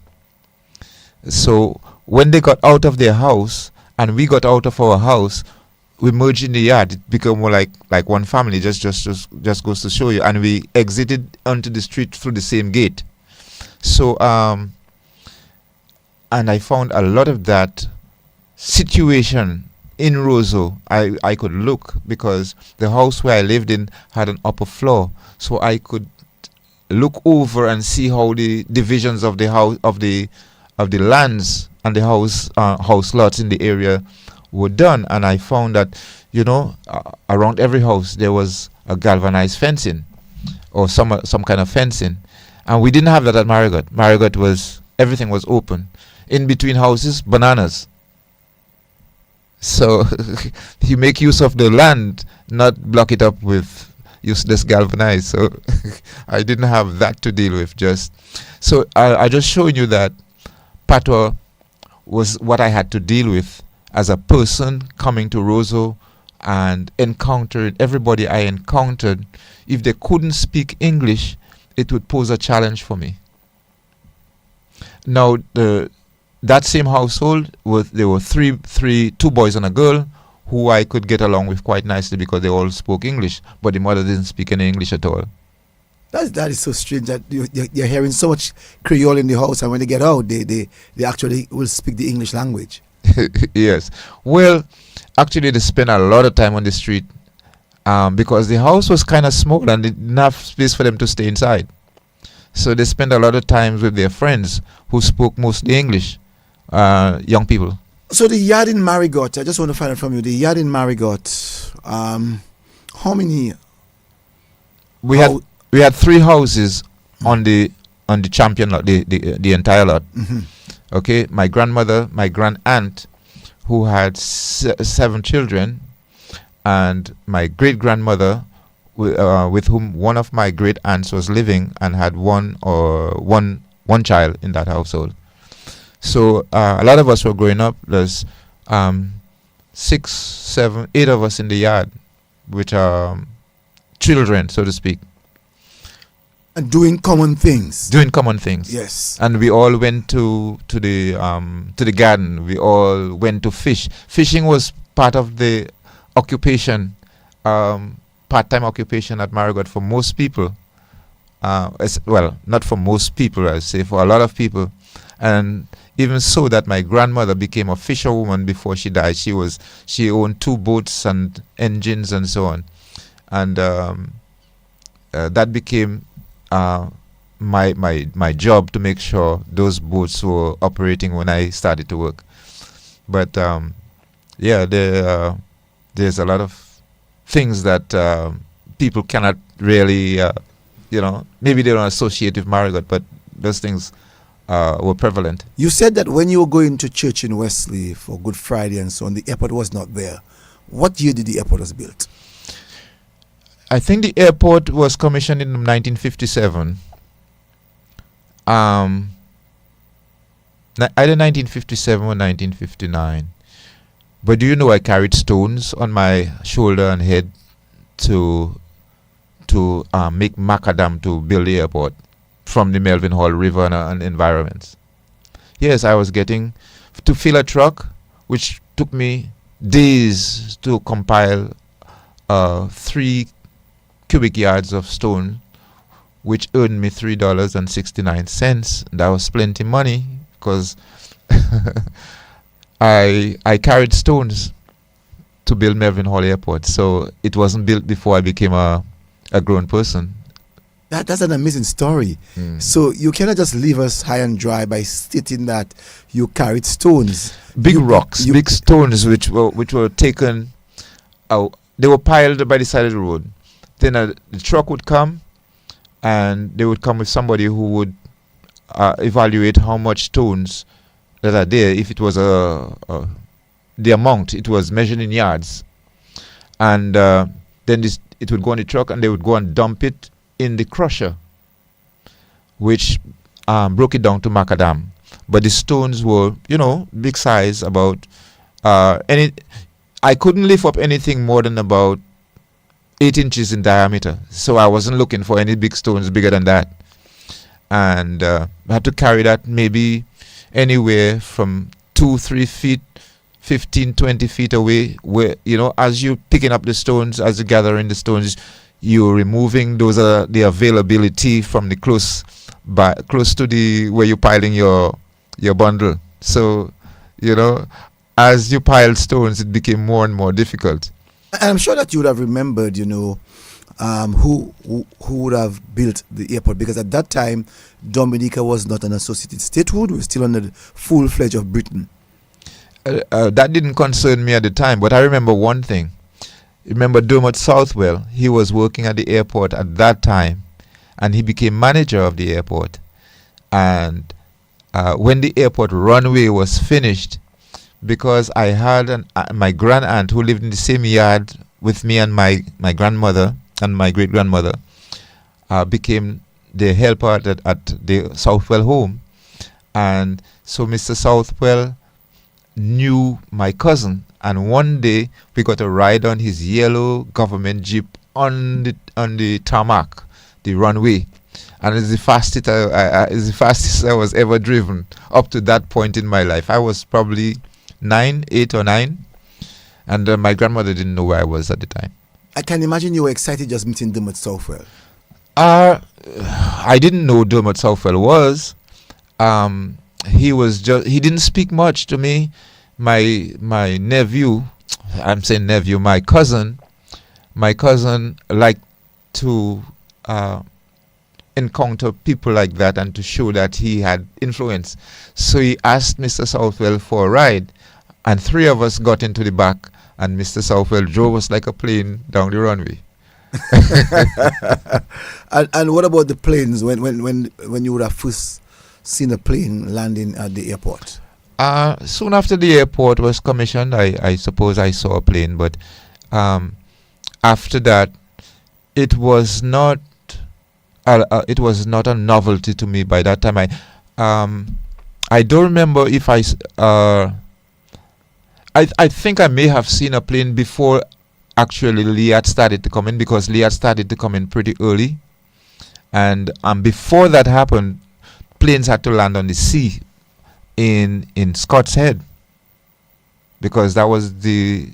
B: So when they got out of their house and we got out of our house, we merged in the yard. It became more like one family. Just goes to show you. And we exited onto the street through the same gate. So and I found a lot of that situation in Roso. I could look, because the house where I lived in had an upper floor, so I could look over and see how the divisions of the house of the lands and the house lots in the area were done. And I found that around every house there was a galvanized fencing or some kind of fencing, and we didn't have that at Marigot. Marigot was, everything was open. In between houses, bananas. So you make use of the land, not block it up with useless galvanized. So I didn't have that to deal with. I just showing you that Patois was what I had to deal with, as a person coming to Roso and encountering everybody I encountered, if they couldn't speak English, it would pose a challenge for me. Now, that same household, there were two boys and a girl who I could get along with quite nicely because they all spoke English, but the mother didn't speak any English at all.
A: That is so strange that you're hearing so much Creole in the house, and when they get out, they actually will speak the English language.
B: Yes. Well, actually, they spent a lot of time on the street because the house was kind of small and didn't have space for them to stay inside. So they spent a lot of time with their friends who spoke mostly English, young people.
A: So the yard in Marigot, I just want to find out from you, the yard in Marigot, how many?
B: We had 3 houses on the champion lot, the entire lot.
A: Mm-hmm.
B: Okay, my grandmother, my grand aunt, who had 7 children, and my great grandmother, with whom one of my great aunts was living and had one child in that household. So a lot of us were growing up. There's 6, 7, 8 of us in the yard, which are children, so to speak.
A: And doing common things.
B: Doing common things.
A: Yes.
B: And we all went to the garden. We all went to fish. Fishing was part of the occupation, part-time occupation at Marigot for most people. Well, not for most people, I say for a lot of people. And even so that my grandmother became a fisherwoman before she died. She owned 2 boats and engines and so on. And that became my job to make sure those boats were operating when I started to work. But there's a lot of things that people cannot really, maybe they don't associate with Marigot, but those things were prevalent.
A: You said that when you were going to church in Wesley for Good Friday and so on, the airport was not there. What year did the airport was built?
B: I think the airport was commissioned in 1957. Either 1957 or 1959. But do you know I carried stones on my shoulder and head to make macadam to build the airport from the Melvin Hall River and environments. Yes, I was getting to fill a truck, which took me days to compile 3 cubic yards of stone, which earned me $3.69. That was plenty money because I carried stones to build Melvin Hall Airport. So it wasn't built before I became a grown person.
A: That's an amazing story. So you cannot just leave us high and dry by stating that you carried stones.
B: Big rocks, big stones which were taken out. They were piled by the side of the road. Then the truck would come, and they would come with somebody who would evaluate how much stones that are there. If it was the amount, it was measured in yards, and then it would go on the truck, and they would go and dump it in the crusher, which broke it down to macadam. But the stones were, big size. About I couldn't lift up anything more than about 8 inches in diameter, so I wasn't looking for any big stones bigger than that. And I had to carry that maybe anywhere from 2-3 feet, 15, 20 feet away, where, as you're picking up the stones, as you're gathering the stones, you're removing the availability from the close to the where you're piling your bundle. So, as you piled stones, it became more and more difficult.
A: And I'm sure that you would have remembered, who would have built the airport, because at that time, Dominica was not an associated statehood. We were still under the full-fledged of Britain.
B: That didn't concern me at the time, but I remember one thing. Remember Dermot Southwell? He was working at the airport at that time, and he became manager of the airport. And when the airport runway was finished, because I had my grand aunt who lived in the same yard with me and my grandmother and my great grandmother, became the helper at the Southwell home. And so Mr. Southwell knew my cousin, and one day we got a ride on his yellow government jeep on the tarmac, the runway, and it's the fastest I was ever driven up to that point in my life. I was probably 8 or 9, and my grandmother didn't know where I was at the time.
A: I can imagine you were excited just meeting Dermot Southwell.
B: I didn't know Dermot Southwell was. He didn't speak much to me. My nephew, I'm saying nephew, my cousin liked to encounter people like that and to show that he had influence. So he asked Mr. Southwell for a ride, and 3 of us got into the back, and Mr. Southwell drove us like a plane down the runway.
A: And what about the planes? When you would have first seen a plane landing at the airport?
B: Soon after the airport was commissioned, I suppose I saw a plane, but after that, it was not a novelty to me. By that time, I don't remember if I think I may have seen a plane before actually Liat started to come in, because Liat started to come in pretty early, and before that happened, planes had to land on the sea in Scott's Head, because that was the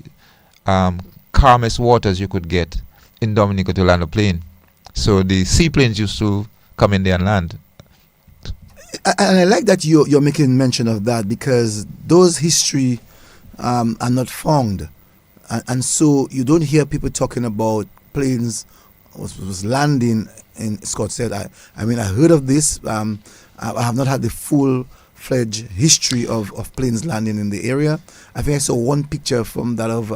B: calmest waters you could get in Dominica to land a plane. So the seaplanes used to come in there and land.
A: And I like that you're making mention of that, because those history are not found, and so you don't hear people talking about planes was landing in Scott's Head. I mean, I heard of this. I have not had the full-fledged history of planes landing in the area. I think I saw one picture from that of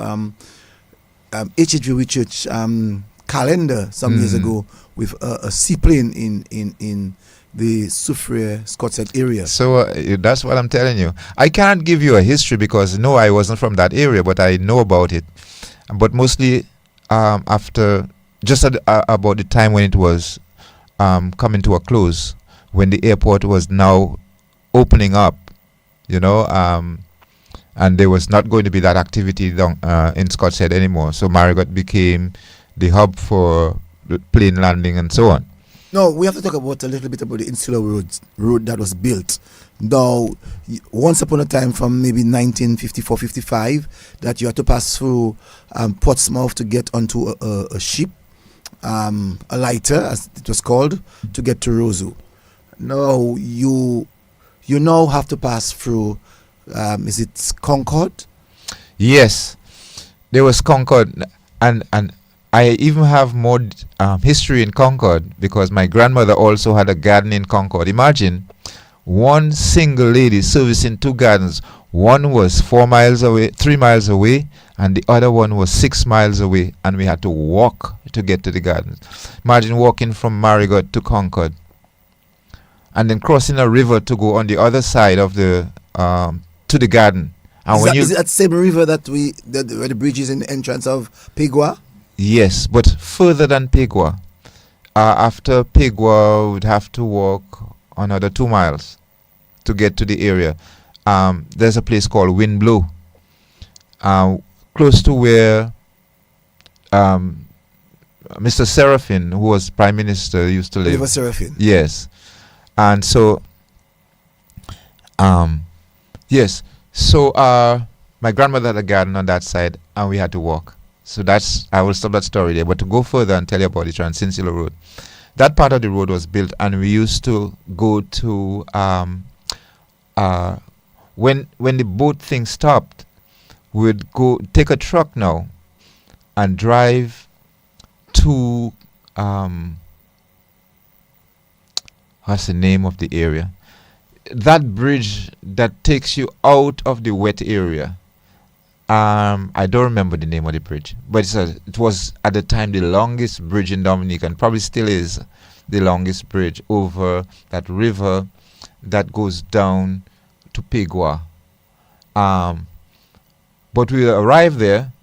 A: H.H.V. Richards calendar some years ago with a seaplane in the Soufriere Scott's Head area.
B: So that's what I'm telling you. I can't give you a history because no, I wasn't from that area, but I know about it. But mostly after just about the time when it was coming to a close, when the airport was now opening up, and there was not going to be that activity in Scott's Head anymore. So Marigot became the hub for plane landing and so on.
A: No, we have to talk about a little bit about the Insula Road that was built. Now, once upon a time, from maybe 1954-55, that you had to pass through Portsmouth to get onto a ship, a lighter, as it was called, to get to Roso. Now, you now have to pass through, is it Concord?
B: Yes, there was Concord, and I even have more history in Concord, because my grandmother also had a garden in Concord. Imagine one single lady servicing 2 gardens. One was 3 miles away, and the other one was 6 miles away, and we had to walk to get to the gardens. Imagine walking from Marigot to Concord, and then crossing a river to go on the other side of the to the garden. And
A: Is it that same river where the bridge is in the entrance of Pigua?
B: Yes, but further than Pigua. After Pigua, we'd have to walk another 2 miles to get to the area. There's a place called Windblow, close to where Mr. Seraphin, who was Prime Minister, used to live.
A: River Seraphin.
B: Yes. And so, yes. So, my grandmother had a garden on that side, and we had to walk. So I will stop that story there. But to go further and tell you about the Insula Road, that part of the road was built, and we used to go to when the boat thing stopped, we'd go take a truck now and drive to what's the name of the area? That bridge that takes you out of the wet area. I don't remember the name of the bridge, but it was at the time the longest bridge in Dominica, and probably still is the longest bridge over that river that goes down to Pigua. But we arrived there,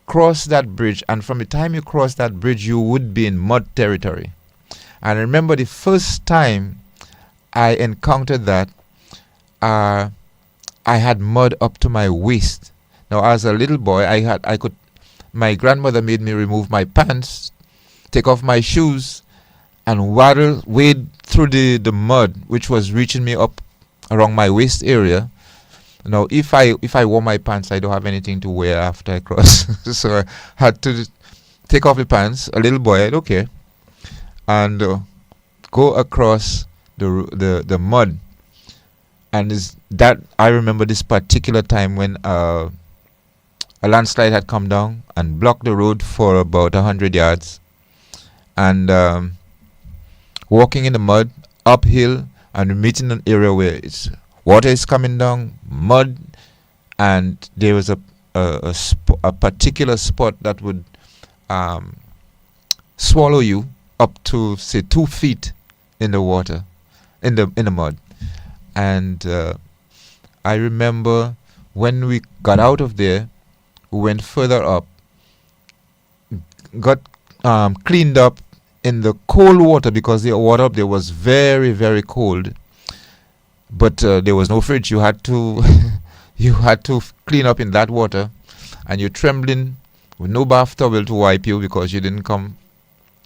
B: crossed that bridge, and from the time you cross that bridge, you would be in mud territory. And I remember the first time I encountered that, I had mud up to my waist. Now, as a little boy, my grandmother made me remove my pants, take off my shoes, and wade through the mud, which was reaching me up around my waist area. Now, if I wore my pants, I don't have anything to wear after I cross. So I had to take off the pants. A little boy, I don't care, and go across the mud. And that I remember this particular time when a landslide had come down and blocked the road for about 100 yards, and walking in the mud uphill and meeting an area where water is coming down, mud, and there was a particular spot that would swallow you up to, say, 2 feet in the water, in the mud. And I remember when we got out of there, we went further up, got cleaned up in the cold water, because the water up there was very, very cold. But there was no fridge. You had to you had to clean up in that water, and you're trembling with no bath towel to wipe you because you didn't come.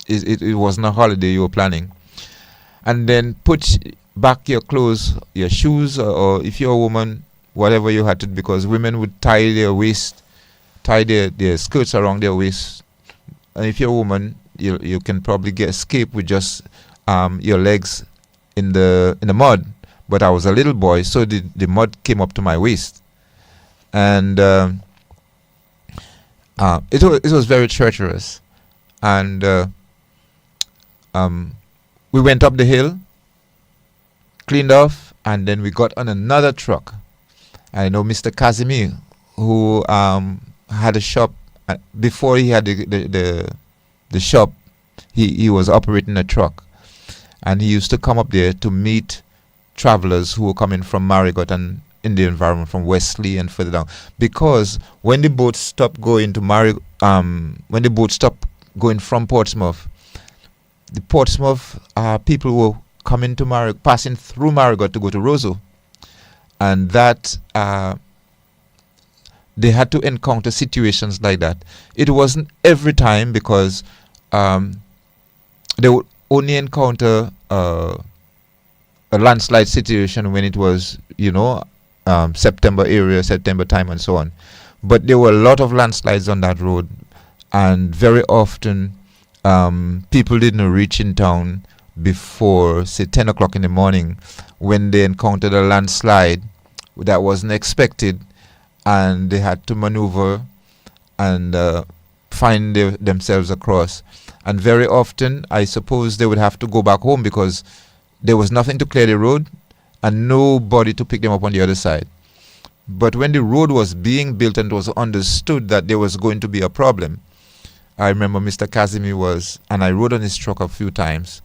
B: It wasn't a holiday you were planning. And then put back your clothes, your shoes, or if you're a woman, whatever you had to, because women would tie their skirts around their waist. And if you're a woman, you can probably escape with just your legs in the mud. But I was a little boy, so the mud came up to my waist, and it was very treacherous. And we went up the hill, cleaned off, and then we got on another truck. I know Mr. Casimir, who had a shop before he had the shop. He was operating a truck, and he used to come up there to meet travelers who were coming from Marigot and in the environment from Wesley and further down. Because when the boats stopped going to when the boats stopped going from Portsmouth, the Portsmouth people were coming to passing through Marigot to go to Roso, and that they had to encounter situations like that. It wasn't every time, because they would only encounter a landslide situation when it was, September time and so on. But there were a lot of landslides on that road, and very often people didn't reach in town before, say, 10 o'clock in the morning, when they encountered a landslide that wasn't expected, and they had to maneuver and find themselves across. And very often, I suppose, they would have to go back home because there was nothing to clear the road and nobody to pick them up on the other side. But when the road was being built and it was understood that there was going to be a problem, I remember Mr. Casimir and I rode on his truck a few times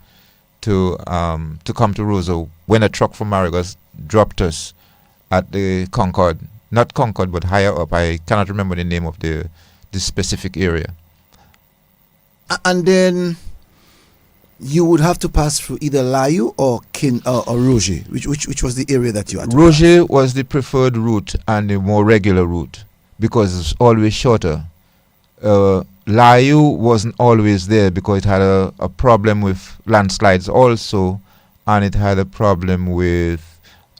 B: to come to Roso, when a truck from Marigot dropped us at the Concord. Not Concord, but higher up. I cannot remember the name of the specific area.
A: And then you would have to pass through either Layu or Roger, which was the area that you had to
B: Roger was the preferred route and the more regular route, because it's always shorter. Layu wasn't always there because it had a problem with landslides also, and it had a problem with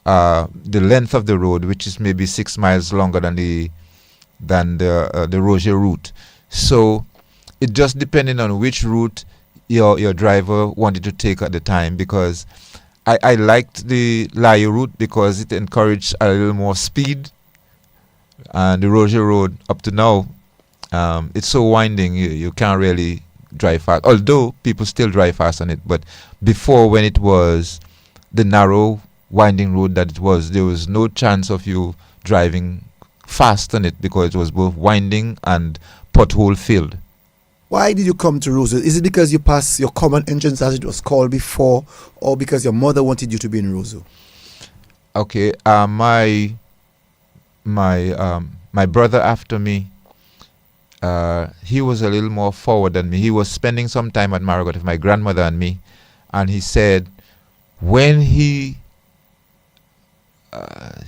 B: the length of the road, which is maybe 6 miles longer than the Roger route. So it just depended on which route your driver wanted to take at the time, because I liked the Layu route because it encouraged a little more speed, and the Roger road up to now, it's so winding, you can't really drive fast, although people still drive fast on it. But before, when it was the narrow winding road that it was, there was no chance of you driving fast on it because it was both winding and pothole filled.
A: Why did you come to Roso? Is it because you passed your common entrance, as it was called before, or because your mother wanted you to be in Roso?
B: Okay, my brother after me, he was a little more forward than me. He was spending some time at Marigot with my grandmother and me, and he said when he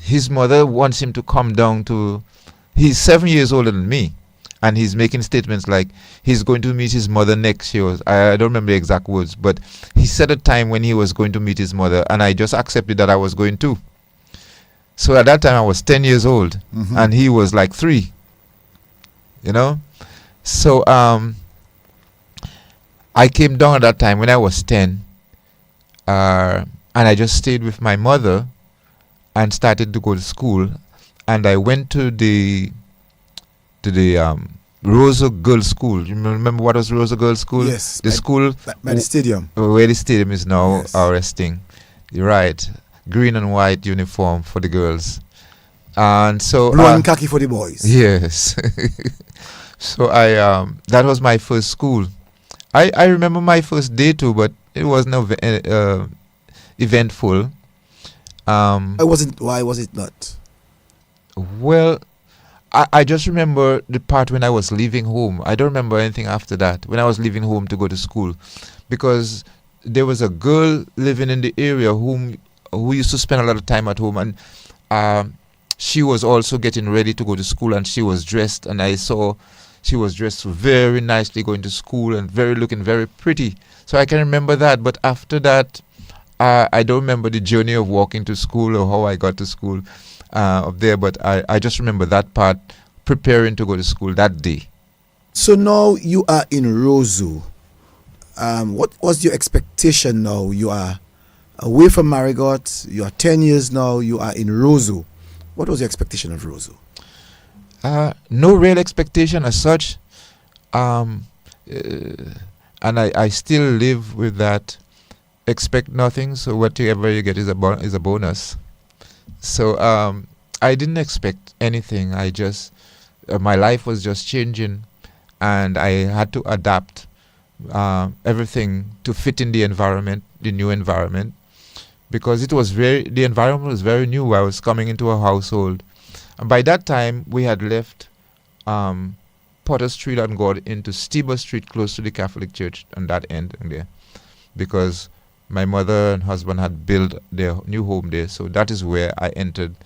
B: his mother wants him to come down to. He's 7 years older than me, and he's making statements like he's going to meet his mother next year. I don't remember the exact words, but he said a time when he was going to meet his mother, and I just accepted that I was going to. So at that time I was 10 years old, and he was like 3. You know, so I came down at that time when I was 10, and I just stayed with my mother and started to go to school. And I went to the Roso Girls School. You remember what was Roso Girls School?
A: Yes.
B: The school
A: by the stadium.
B: where the stadium is now,
A: Yes.
B: resting. You're right. Green and white uniform for the girls. And so
A: Blue and khaki for the boys.
B: yes. So that was my first school. I remember my first day too, but it wasn't eventful.
A: Why was it not?
B: Well, I just remember the part when I was leaving home. I don't remember anything after that, when I was leaving home to go to school. Because there was a girl living in the area who used to spend a lot of time at home. And she was also getting ready to go to school, and she was dressed. And I saw she was dressed very nicely going to school and looking very pretty. So I can remember that. But after that, I don't remember the journey of walking to school or how I got to school. Up there, but I just remember that part, preparing to go to school that day.
A: So now you are in Roso. What was your expectation now? You are away from Marigot. You are 10 years now. You are in Roso. What was your expectation of Roso?
B: No real expectation as such. And I still live with that. Expect nothing. So whatever you get is a bonus. So I didn't expect anything. I just my life was just changing, and I had to adapt everything to fit in the environment, the new environment, because the environment was very new. I was coming into a household, and by that time we had left Potter Street and got into Stieber Street, close to the Catholic Church on that end there, because my mother and husband had built their new home there. So that is where I entered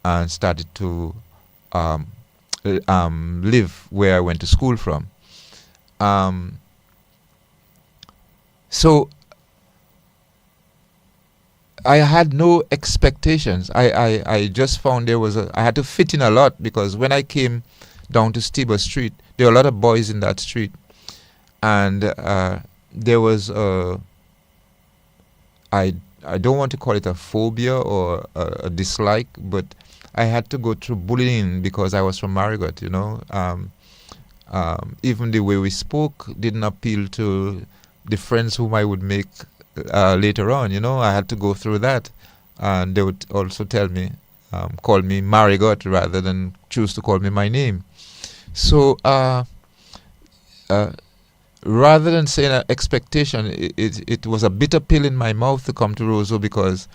B: and started to live where I went to school from. So I had no expectations. I just found I had to fit in a lot, because when I came down to Stieber Street, there were a lot of boys in that street. And there was I don't want to call it a phobia or a dislike, but I had to go through bullying because I was from Marigot, you know. Even the way we spoke didn't appeal to the friends whom I would make later on, you know. I had to go through that. And they would also call me Marigot rather than choose to call me my name. So rather than saying an expectation, it was a bitter pill in my mouth to come to Roso, because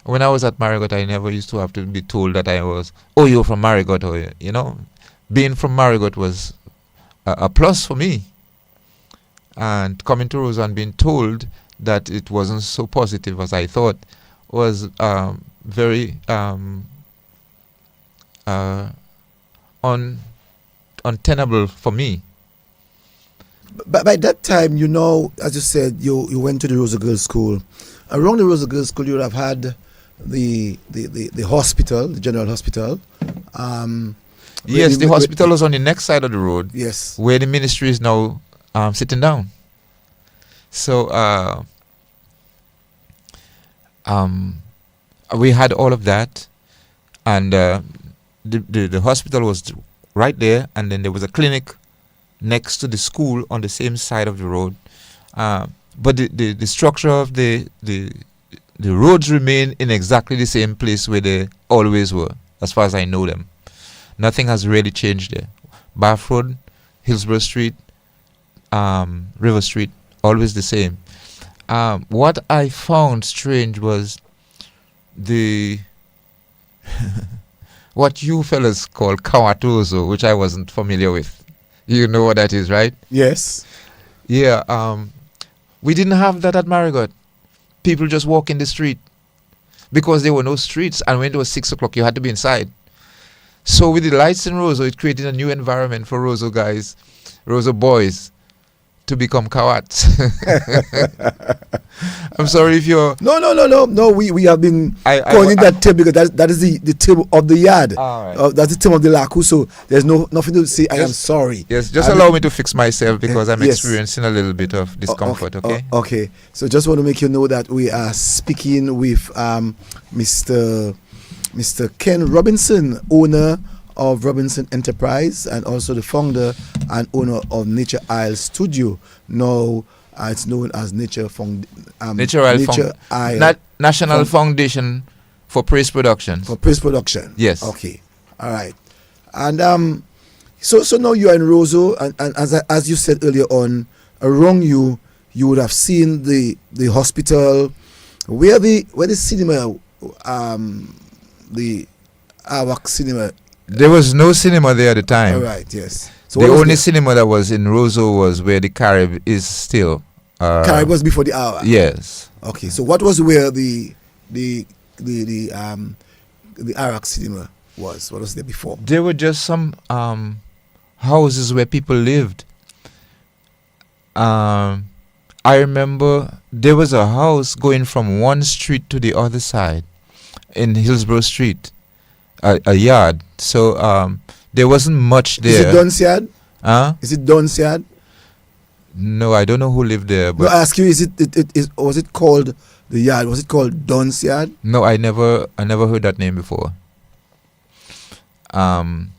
B: when I was at Marigot, I never used to have to be told that you're from Marigot, or, you know. Being from Marigot was a plus for me. And coming to Roso and being told that it wasn't so positive as I thought was very untenable for me.
A: But by that time, you know, as you said, you went to the Roso Girls School. Around the Roso Girls School, you would have had the hospital, the general hospital.
B: Yes, the hospital was on the next side of the road.
A: Yes.
B: Where the ministry is now sitting down. So we had all of that, and the hospital was right there, and then there was a clinic next to the school on the same side of the road. But the structure of the roads remain in exactly the same place where they always were, as far as I know them. Nothing has really changed there. Bath Road, Hillsborough Street, River Street, always the same. What I found strange was what you fellas call Kawatozo, which I wasn't familiar with. You know what that is, right?
A: Yes.
B: Yeah. We didn't have that at Marigot. People just walk in the street. because there were no streets, and when it was 6 o'clock, you had to be inside. So with the lights in Roso, it created a new environment for Roso guys, Roso boys, to become cowards. I'm sorry if you're...
A: No. We have been calling that term because that is the term of the yard.
B: Right.
A: That's the term of the Laku. So there's nothing to say. I am sorry.
B: Yes, just allow me to fix myself because I'm experiencing a little bit of discomfort. Okay.
A: Okay. So just want to make you know that we are speaking with Mr. Ken Robinson, owner of Robinson Enterprise, and also the founder and owner of Nature Isle Studio. Now it's known as Nature Isle
B: National Foundation for Praise Production.
A: For Praise Production.
B: Yes.
A: Okay. All right. And so now you are in Roso, and as you said earlier on, around you would have seen the hospital, where the cinema, the Awak cinema.
B: There was no cinema there at the time.
A: All right, yes. So
B: the only cinema that was in Roso was where the Carib is still.
A: Carib was before the hour.
B: Yes.
A: Okay, so what was where the Arak cinema was? What was there before?
B: There were just some houses where people lived. I remember there was a house going from one street to the other side in Hillsborough Street. A yard. So there wasn't much there.
A: Is it Don's yard?
B: Is
A: it Don's yard?
B: No, I don't know who lived there. But
A: no, I ask you, was it called the yard? Was it called Don's yard?
B: No, I never heard that name before.
A: Where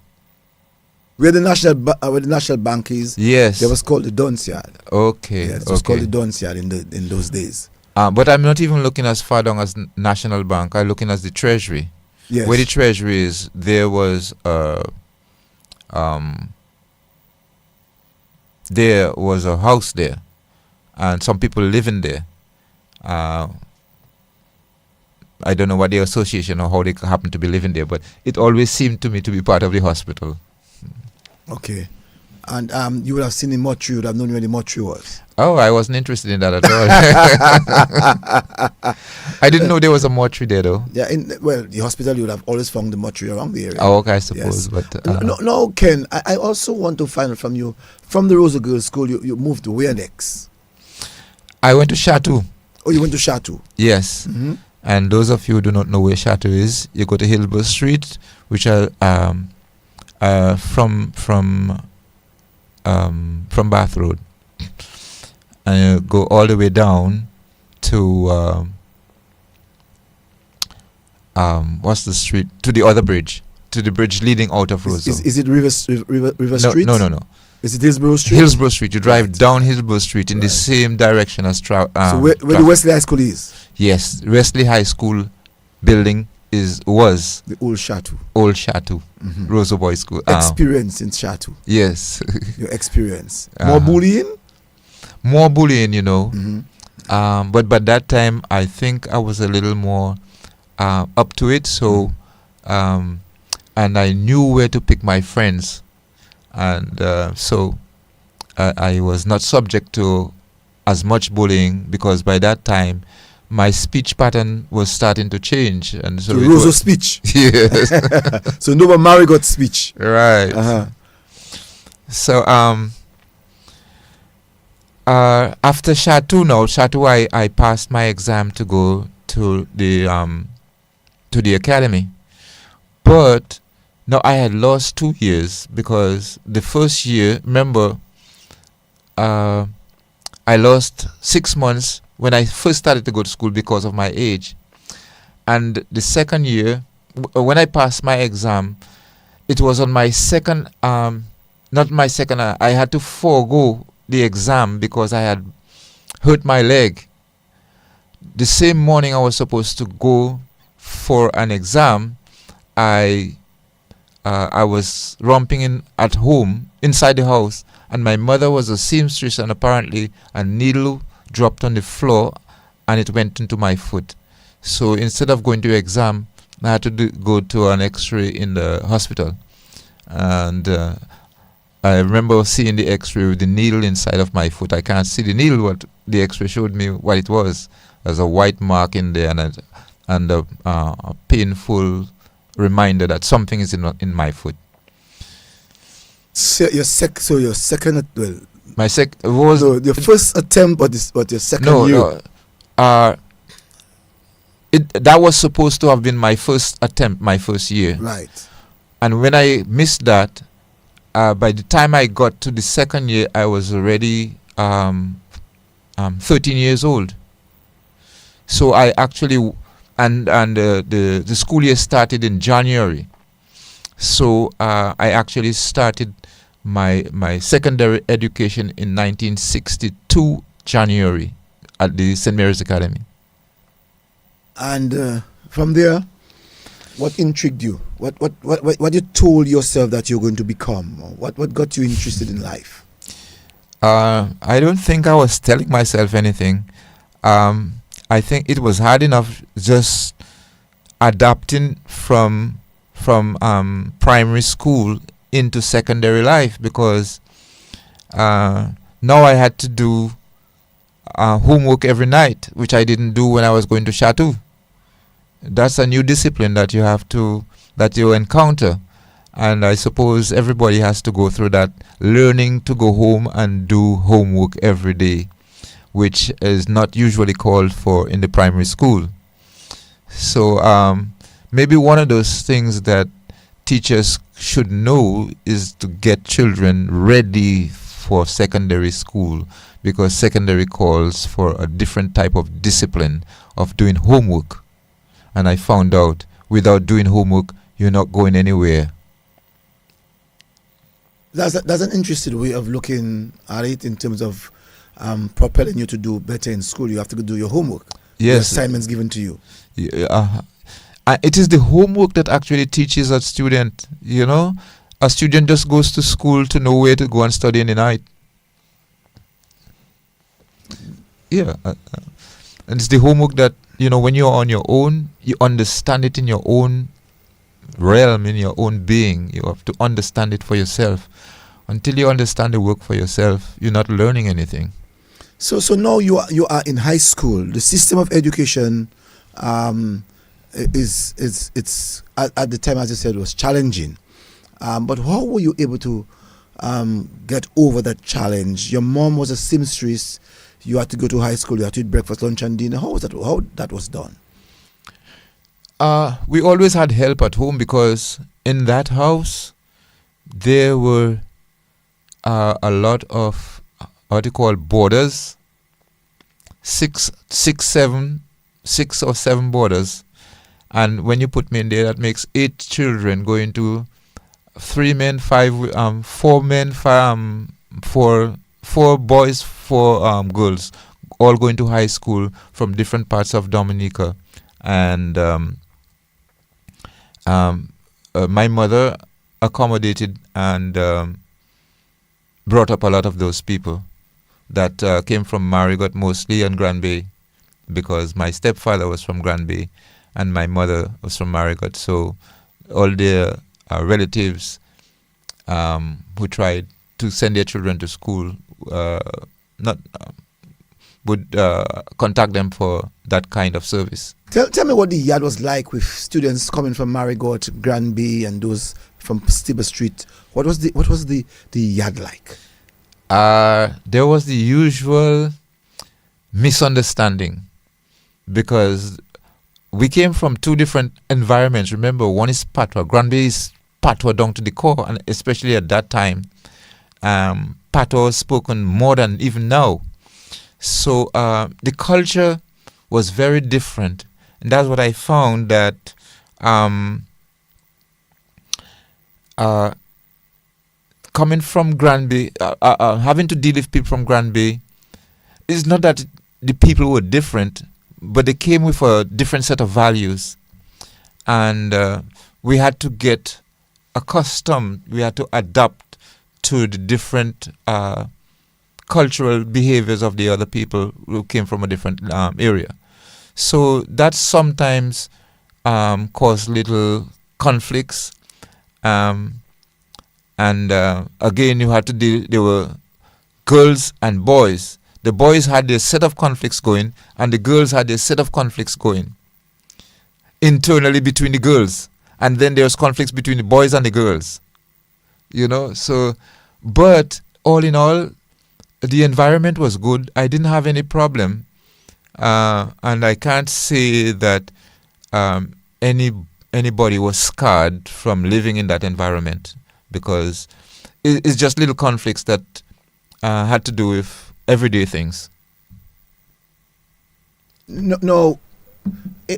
A: the National Bank is,
B: yes,
A: it was called the Don's yard.
B: Okay,
A: yes, it was called the Don's yard in those days.
B: But I'm not even looking as far down as National Bank. I'm looking as the Treasury.
A: Yes.
B: Where the Treasury is, there was a house there, and some people living there. I don't know what the association or how they happen to be living there, but it always seemed to me to be part of the hospital.
A: Okay. And you would have seen the mortuary, you would have known where the mortuary was.
B: Oh, I wasn't interested in that at all. I didn't know there was a mortuary there, though.
A: Yeah, the hospital, you would have always found the mortuary around the area.
B: Oh, okay, I suppose.
A: Yes.
B: But
A: no, Ken, I also want to find out from you, from the Rosa Girls School, you moved to where next?
B: I went to Chateau.
A: Oh, you went to Chateau?
B: Yes. Mm-hmm. And those of you who do not know where Chateau is, you go to Hillsborough Street, which are from Bath Road, and you go all the way down to what's the street, to the other bridge, to the bridge leading out of Roso.
A: Is it River Street?
B: No.
A: Is it Hillsborough Street?
B: Hillsborough Street. You drive down Hillsborough Street in the same direction as
A: so where the Wesley High School is?
B: Yes, Wesley High School building was
A: the old Chateau.
B: Mm-hmm. Roso Boys School.
A: Experience in Chateau.
B: Yes.
A: Your experience. More bullying?
B: More bullying, you know.
A: Mm-hmm.
B: But by that time, I think I was a little more up to it. So, and I knew where to pick my friends. And so I was not subject to as much bullying, because by that time, my speech pattern was starting to change, and so
A: the Roso speech.
B: Yes.
A: So no more Marigot speech.
B: Right.
A: Uh-huh.
B: So after Chateau, I passed my exam to go to the academy, but now I had lost 2 years, because the first year, remember, I lost 6 months when I first started to go to school because of my age. And the second year, when I passed my exam, it was on my second, I had to forego the exam because I had hurt my leg. The same morning I was supposed to go for an exam, I was romping at home, inside the house, and my mother was a seamstress, and apparently a needle dropped on the floor and it went into my foot. So instead of going to exam, I had to go to an x-ray in the hospital. And I remember seeing the x-ray with the needle inside of my foot. I can't see the needle, but the x-ray showed me what it was. There's a white mark in there, and and a painful reminder that something is in my foot.
A: So your second, well,
B: My was
A: no, your first attempt, but your second
B: no,
A: year.
B: that was supposed to have been my first attempt, my first year.
A: Right.
B: And when I missed that, by the time I got to the second year, I was already 13 years old. So I actually, the school year started in January. So I actually started my secondary education in 1962 January at the St. Mary's Academy.
A: And from there, what intrigued you? What you told yourself that you're going to become? What got you interested in life?
B: I don't think I was telling myself anything. I think it was hard enough just adapting from primary school into secondary life, because now I had to do homework every night, which I didn't do when I was going to Chateau. That's a new discipline that you encounter, and I suppose everybody has to go through that, learning to go home and do homework every day, which is not usually called for in the primary school. So maybe one of those things that teachers should know is to get children ready for secondary school, because secondary calls for a different type of discipline of doing homework. And I found out without doing homework, you're not going anywhere.
A: That's an interesting way of looking at it in terms of propelling you to do better in school. You have to do your homework.
B: Yes.
A: The assignments given to you.
B: It is the homework that actually teaches a student. A student just goes to school to know where to go and study in the night. Yeah. And it's the homework that, when you're on your own, you understand it in your own realm, in your own being. You have to understand it for yourself. Until you understand the work for yourself, you're not learning anything.
A: So now you are in high school. The system of education it's at the time, as you said, was challenging. But how were you able to get over that challenge? Your mom was a seamstress. You had to go to high school. You had to eat breakfast, lunch, and dinner. How that was done?
B: We always had help at home, because in that house there were a lot of what you call boarders, six or seven boarders, and when you put me in there, that makes 8 children going to 4 boys, 4 girls, all going to high school from different parts of Dominica. And my mother accommodated and brought up a lot of those people that came from Marigot mostly, and Grand Bay, because my stepfather was from Grand Bay and my mother was from Marigot. So all their relatives who tried to send their children to school would contact them for that kind of service.
A: Tell me what the yard was like with students coming from Marigot, Grand Bay, and those from Stibber Street. What was the yard like?
B: There was the usual misunderstanding, because we came from 2 different environments. Remember, one is patois. Grand Bay is patois down to the core, and especially at that time, patois was spoken more than even now. So the culture was very different, and that's what I found, that coming from Grand Bay, having to deal with people from Grand Bay, it's not that the people were different, but they came with a different set of values, and we had to get accustomed, we had to adapt to the different cultural behaviors of the other people who came from a different area. So that sometimes caused little conflicts, and again, you had to deal. There were girls and boys. The boys had their set of conflicts going, and the girls had their set of conflicts going. internally between the girls, and then there's conflicts between the boys and the girls. So, but all in all, the environment was good. I didn't have any problem, and I can't say that anybody was scarred from living in that environment, because it's just little conflicts that had to do with everyday things.
A: No,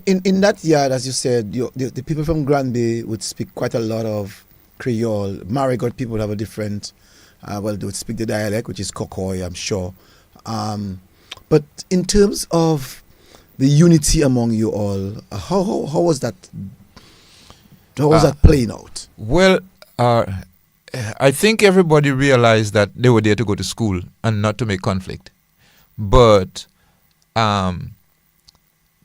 A: in that yard, as you said, the people from Granby would speak quite a lot of Creole. Marigot people have a different, they would speak the dialect, which is Kokoy, I'm sure. But in terms of the unity among you all, how was that? How was that playing out?
B: Well, I think everybody realized that they were there to go to school and not to make conflict. But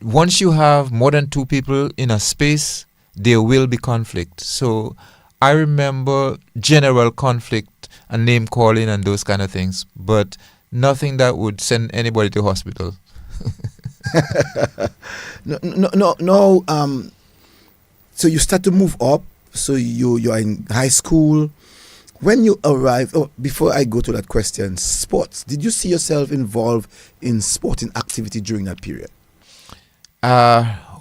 B: once you have more than two people in a space, there will be conflict. So I remember general conflict and name calling and those kind of things, but nothing that would send anybody to hospital.
A: No. So you start to move up. So you're in high school. When you arrive, before I go to that question, sports. Did you see yourself involved in sporting activity during that period?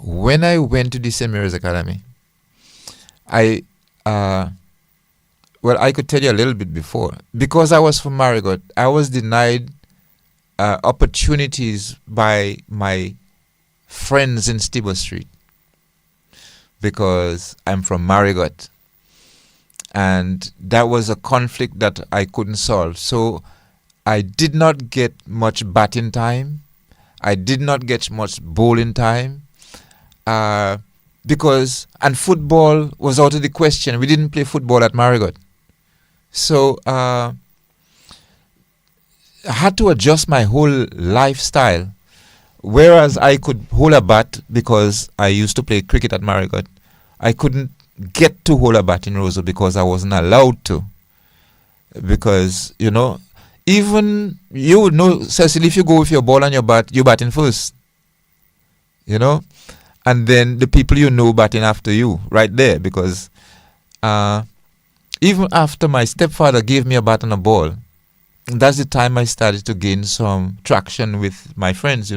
B: When I went to the St. Mary's Academy, I could tell you a little bit before. Because I was from Marigot, I was denied opportunities by my friends in Stable Street, because I'm from Marigot. And that was a conflict that I couldn't solve. So I did not get much batting time. I did not get much bowling time. And football was out of the question. We didn't play football at Marigot. So I had to adjust my whole lifestyle. Whereas I could hold a bat because I used to play cricket at Marigot, I couldn't get to hold a bat in Roso because I wasn't allowed to. Because, even you would know, Cecil, if you go with your ball and your bat, you're batting first. And then the people you know batting after you, right there. Because even after my stepfather gave me a bat and a ball, that's the time I started to gain some traction with my friends,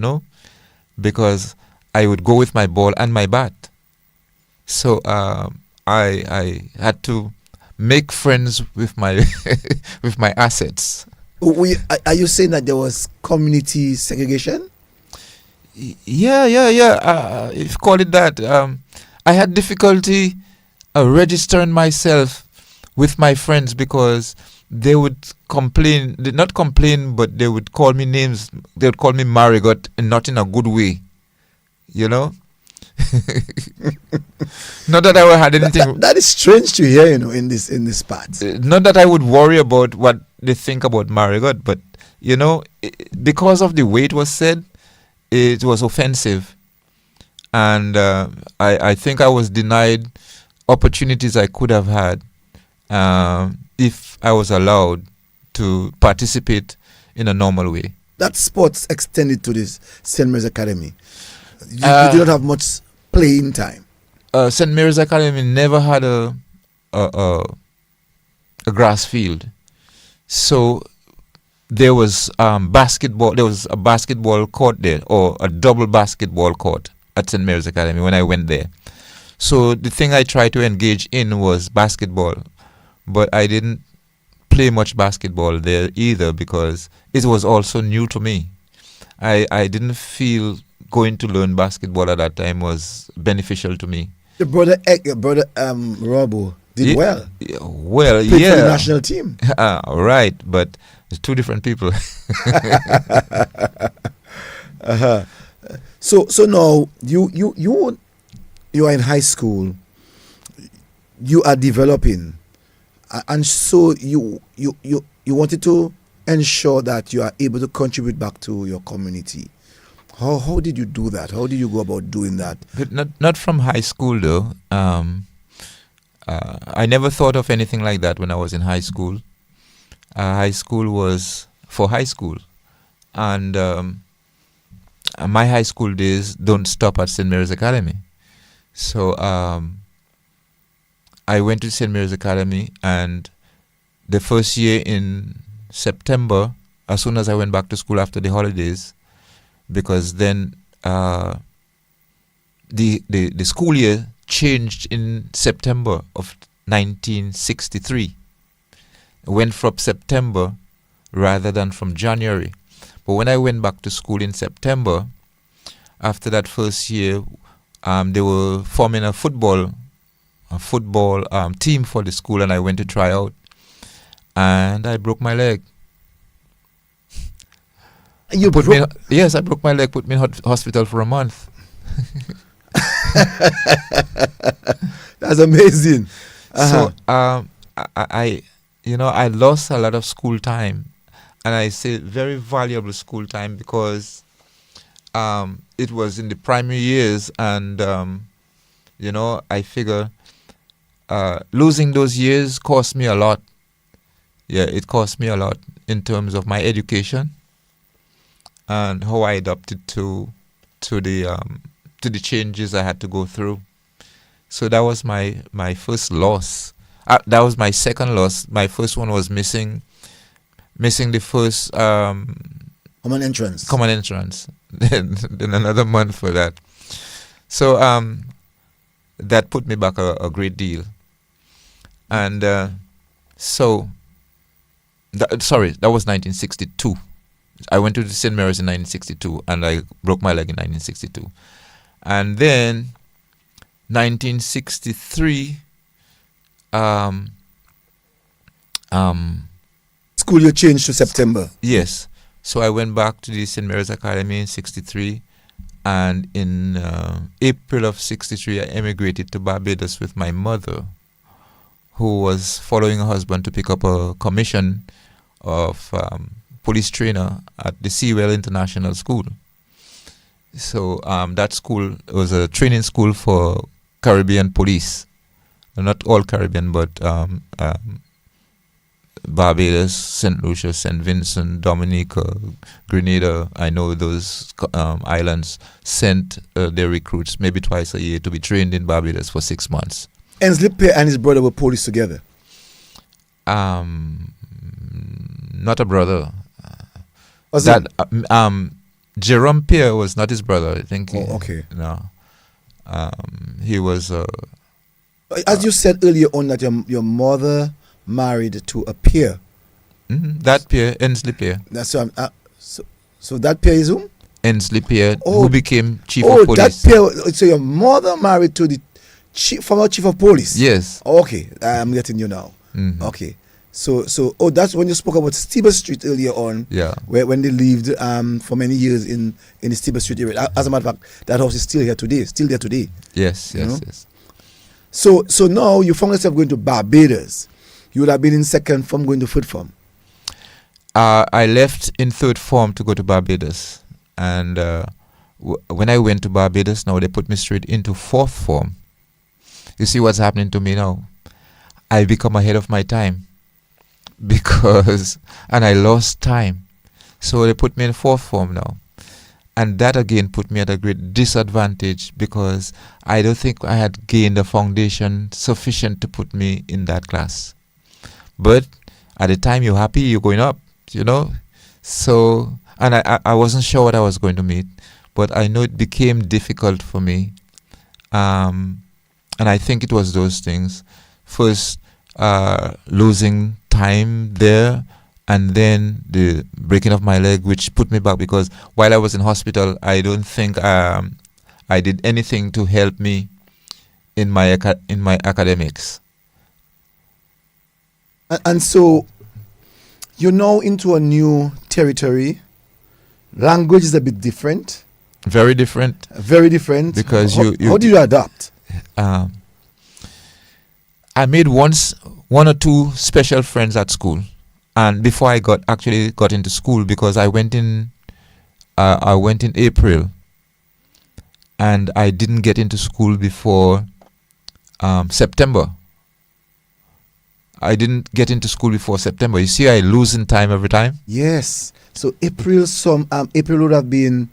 B: because I would go with my ball and my bat. So I had to make friends with my with my assets.
A: Are you saying that there was community segregation?
B: Yeah. If you call it that. I had difficulty registering myself with my friends because they would complain. They not complain, but they would call me names. They would call me Marigot, and not in a good way. Not that I had anything.
A: That is strange to hear, in this part.
B: Not that I would worry about what they think about Marigot, but because of the way it was said, it was offensive, and I think I was denied opportunities I could have had if I was allowed to participate in a normal way.
A: That sports extended to this St. Mary's Academy. You did not have much playing time.
B: St. Mary's Academy never had a grass field, so there was basketball. There was a basketball court there, or a double basketball court at St. Mary's Academy when I went there. So the thing I tried to engage in was basketball, but I didn't play much basketball there either because it was also new to me. I didn't feel going to learn basketball at that time was beneficial to me.
A: Your brother Robo did well.
B: Well,
A: played
B: yeah.
A: for the national team.
B: Right, but it's two different people.
A: Uh-huh. So now you are in high school. You are developing, and so you wanted to ensure that you are able to contribute back to your community. How did you do that? How did you go about doing that?
B: But not from high school though. I never thought of anything like that when I was in high school. High school was for high school, and my high school days don't stop at St. Mary's Academy. So I went to St. Mary's Academy, and the first year in September, as soon as I went back to school after the holidays, because then the school year changed in September of 1963. It went from September rather than from January. But when I went back to school in September, after that first year, they were forming a football team for the school, and I went to try out, and I broke my leg. Yes, I broke my leg. Put me in hospital for a month.
A: That's amazing.
B: So I lost a lot of school time, and I say very valuable school time, because it was in the primary years, and I figure losing those years cost me a lot. Yeah, it cost me a lot in terms of my education and how I adapted to the changes I had to go through. So that was my first loss. That was my second loss. My first one was missing the first
A: common entrance.
B: Then another month for that. So that put me back a great deal. And that was 1962. I went to St. Mary's in 1962, and I broke my leg in 1962. And then 1963,
A: school year changed to September.
B: Yes. So I went back to the St. Mary's Academy in 63, and in April of 63, I emigrated to Barbados with my mother, who was following her husband to pick up a commission of police trainer at the Sewell International School. So that school was a training school for Caribbean police. Not all Caribbean, but Barbados, St. Lucia, St. Vincent, Dominica, Grenada. I know those islands sent their recruits maybe twice a year to be trained in Barbados for 6 months.
A: Ensley Pierre and his brother were police together?
B: Not a brother.
A: Was
B: that Jerome Pierre was not his brother. I think.
A: Okay.
B: No. He was.
A: As you said earlier on, that your mother married to a peer.
B: Mm-hmm. That Pierre, Ensley Pierre.
A: That's so that peer is whom?
B: Ensley Pierre, who became chief of police.
A: That peer. So your mother married to the former chief of police.
B: Yes.
A: Okay, I'm getting you now.
B: Mm-hmm.
A: Okay. So that's when you spoke about Stieber Street earlier on.
B: Yeah.
A: When they lived for many years in the Stieber Street area. As a matter of fact, that house is still there today.
B: Yes.
A: Yes. So now you found yourself going to Barbados. You would have been in second form going to third form.
B: I left in third form to go to Barbados, and when I went to Barbados, now they put me straight into fourth form. You see what's happening to me now? I become ahead of my time. And I lost time. So they put me in fourth form now. And that again put me at a great disadvantage, because I don't think I had gained a foundation sufficient to put me in that class. But at the time you're happy, you're going up, So, and I wasn't sure what I was going to meet, but I know it became difficult for me. And I think it was those things. First, losing time there, and then the breaking of my leg, which put me back, because while I was in hospital, I don't think I did anything to help me in my academics.
A: And so you're now into a new territory. Language is a bit different.
B: Very different.
A: Very different.
B: Because
A: how do you adapt?
B: I made one or two special friends at school, and before I got into school, because I went in April, and I didn't get into school before September. I didn't get into school before September. You see, I lose in time every time.
A: Yes. So April would have been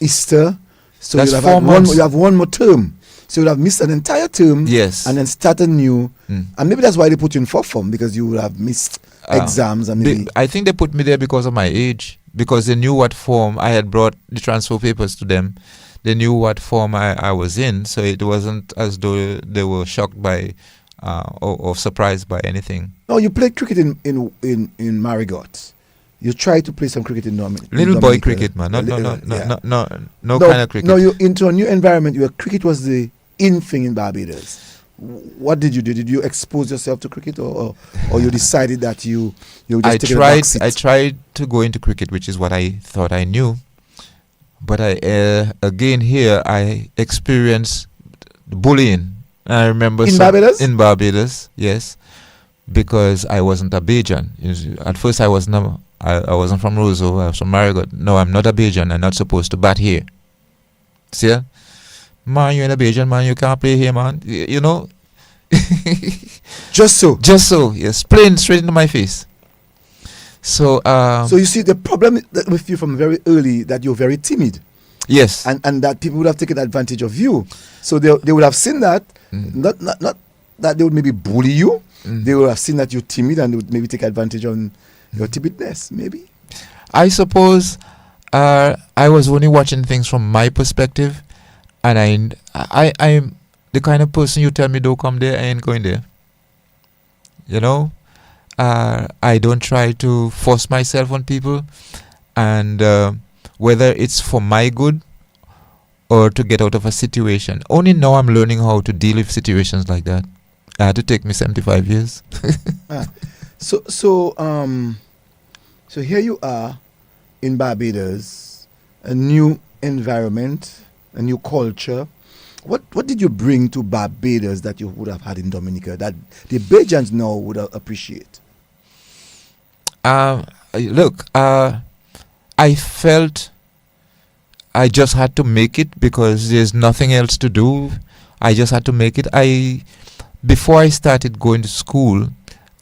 A: Easter. So
B: That's
A: you'd have
B: 4
A: had
B: months.
A: you have one more term. So you'd have missed an entire term.
B: Yes.
A: And then start anew.
B: Mm.
A: And maybe that's why they put you in fourth form, because you would have missed exams and maybe.
B: I think they put me there because of my age, because they knew what form I had brought the transfer papers to them. They knew what form I was in, so it wasn't as though they were shocked by or surprised by anything.
A: No, you played cricket in Marigot. You tried to play some cricket in Dominica.
B: Little boy cricket, man. No kind of cricket.
A: No, you into a new environment where cricket was the in thing in Barbados. What did you do? Did you expose yourself to cricket, or you decided that you just
B: I
A: take a back seat?
B: tried to go into cricket, which is what I thought I knew. But again here I experienced bullying. I remember
A: In Barbados?
B: In Barbados, yes, because I wasn't a Bajan. At first I wasn't from Roso. I was from Marigot. No, I'm not a Bajan. I'm not supposed to bat here. See ya? Man, you're in a Bajan, man. You can't play here, man. You know.
A: Just so.
B: Yes, plain straight into my face. So
A: So you see, the problem with you from very early, that you're very timid,
B: yes,
A: and that people would have taken advantage of you. So they would have seen that, not that they would maybe bully you. They would have seen that you're timid and they would maybe take advantage on your timidness, maybe.
B: I suppose I was only watching things from my perspective, and I'm the kind of person you tell me don't come there, I ain't going there. You know, I don't try to force myself on people, and whether it's for my good or to get out of a situation. Only now I'm learning how to deal with situations like that. It had to take me 75 years.
A: So here you are in Barbados, a new environment, a new culture. What did you bring to Barbados that you would have had in Dominica that the Bajans now would appreciate?
B: Look, I felt I just had to make it because there's nothing else to do. I just had to make it. Before I started going to school,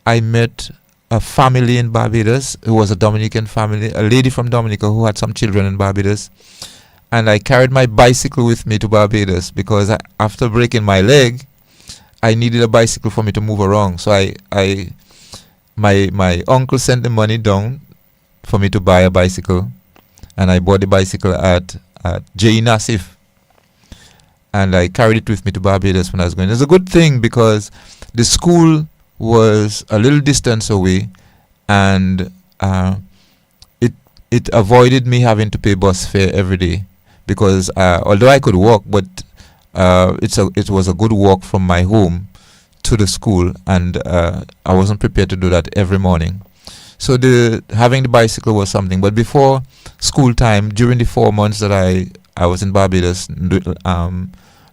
B: I met a family in Barbados. It was a Dominican family, a lady from Dominica who had some children in Barbados. And I carried my bicycle with me to Barbados because after breaking my leg, I needed a bicycle for me to move around. So my uncle sent the money down for me to buy a bicycle, and I bought the bicycle at J. Nassif, and I carried it with me to Barbados when I was going. It's a good thing because the school was a little distance away, and it avoided me having to pay bus fare every day, because although I could walk, but it was a good walk from my home to the school, and I wasn't prepared to do that every morning. So having the bicycle was something. But before school time, during the 4 months that I was in Barbados,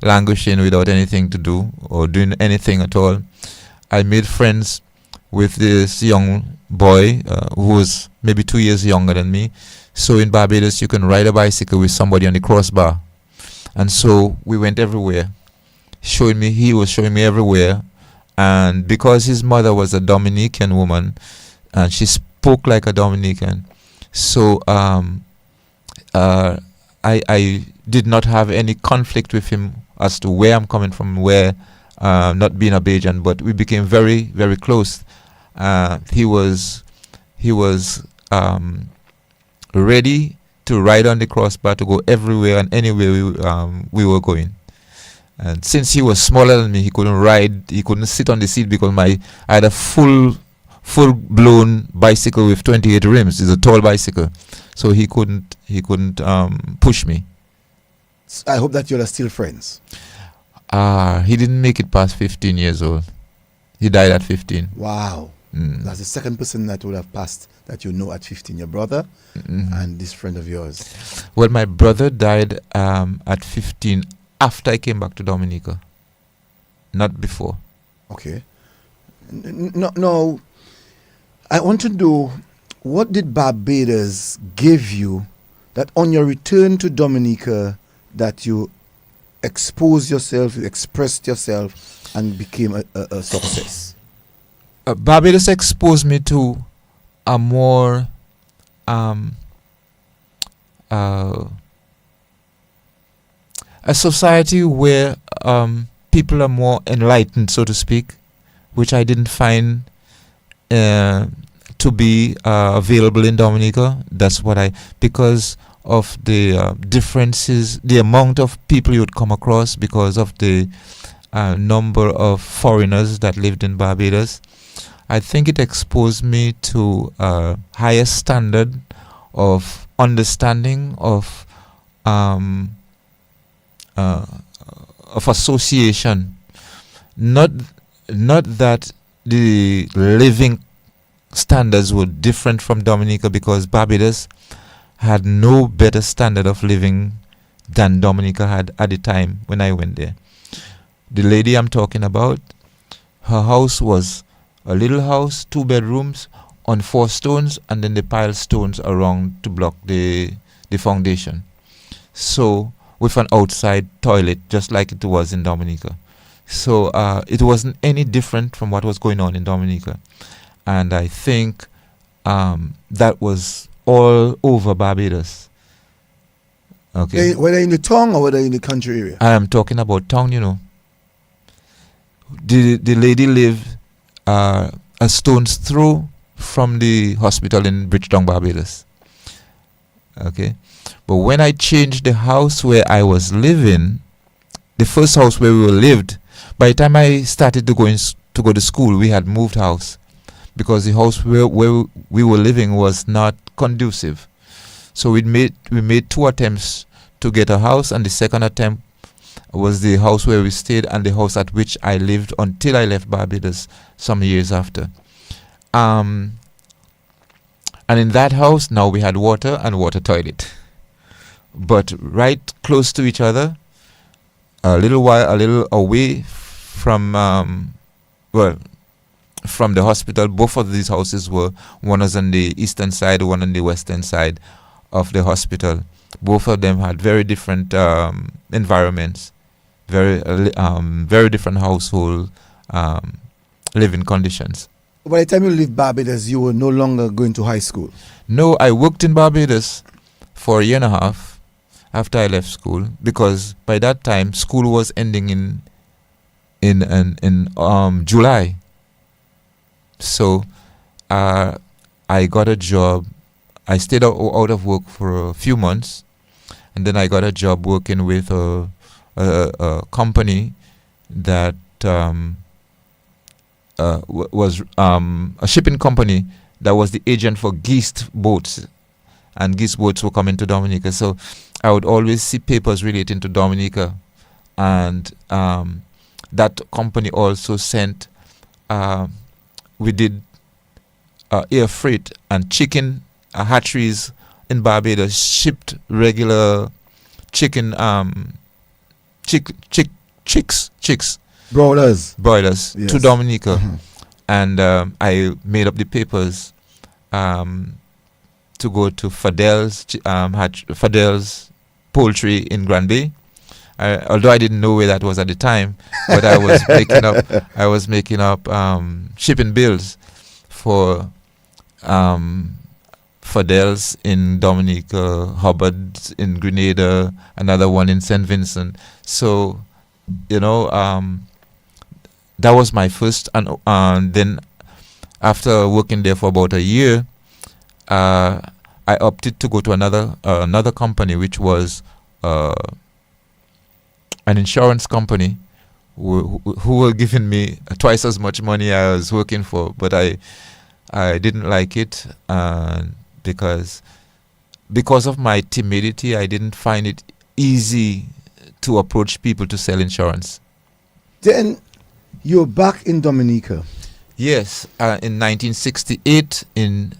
B: languishing without anything to do or doing anything at all, I made friends with this young boy who was maybe 2 years younger than me. So in Barbados, you can ride a bicycle with somebody on the crossbar. And so we went everywhere. He was showing me everywhere. And because his mother was a Dominican woman, and she spoke like a Dominican, so I did not have any conflict with him as to where I'm coming from, where not being a Bajan, but we became very, very close. He was ready to ride on the crossbar to go everywhere and anywhere we were going. And since he was smaller than me, he couldn't sit on the seat because I had a full-blown bicycle with 28 rims. It's a tall bicycle, so he couldn't push me.
A: I hope that you're still friends.
B: He didn't make it past 15 years old. He died at 15.
A: Wow. That's the second person that would have passed that you know at 15. Your brother and this friend of yours.
B: Well, my brother died at 15 after I came back to Dominica, not before.
A: Okay. No. I want to know, what did Barbados give you that on your return to Dominica that you exposed yourself, you expressed yourself, and became a success?
B: Barbados exposed me to a more a society where people are more enlightened, so to speak, which I didn't find to be available in Dominica. That's what because of the differences, the amount of people you would come across, because of the number of foreigners that lived in Barbados. I think it exposed me to a higher standard of understanding of association. Not that the living standards were different from Dominica, because Barbados had no better standard of living than Dominica had at the time when I went there. The lady I'm talking about, her house was a little house, 2 bedrooms on 4 stones, and then they piled stones around to block the foundation. So with an outside toilet, just like it was in Dominica. So it wasn't any different from what was going on in Dominica. And I think that was all over Barbados. Okay.
A: Whether in the town or whether in the country area?
B: I am talking about town, you know. The lady lived a stone's throw from the hospital in Bridgetown, Barbados. Okay. But when I changed the house where I was living, the first house where we lived, by the time I started to go to school, we had moved house, because the house where we were living was not conducive. So we made 2 attempts to get a house, and the second attempt was the house where we stayed and the house at which I lived until I left Barbados some years after. And in that house, now we had water and water toilet. But right close to each other, a little away from from the hospital. Both of these houses were, one was on the eastern side, one on the western side of the hospital. Both of them had very different environments, very different household living conditions.
A: By the time you left Barbados, you were no longer going to high school?
B: No, I worked in Barbados for a year and a half after I left school, because by that time school was ending in July. So I got a job. I stayed out of work for a few months, and then I got a job working with a company that was a shipping company that was the agent for Geest boats, and Geest boats were coming to Dominica. So I would always see papers relating to Dominica, and that company also sent. We did air freight and chicken hatcheries in Barbados, shipped regular chicken chicks
A: broilers
B: yes, to Dominica.
A: Mm-hmm.
B: And I made up the papers to go to Fidel's poultry in Grand Bay. Although I didn't know where that was at the time, but I was making up shipping bills for Fidel's in Dominica, Hubbard's in Grenada, another one in St. Vincent. So, that was my first, and then after working there for about a year, I opted to go to another company, which was an insurance company who were giving me twice as much money I was working for, but I didn't like it, because of my timidity, I didn't find it easy to approach people to sell insurance.
A: Then you're back in Dominica.
B: Yes, in 1968, in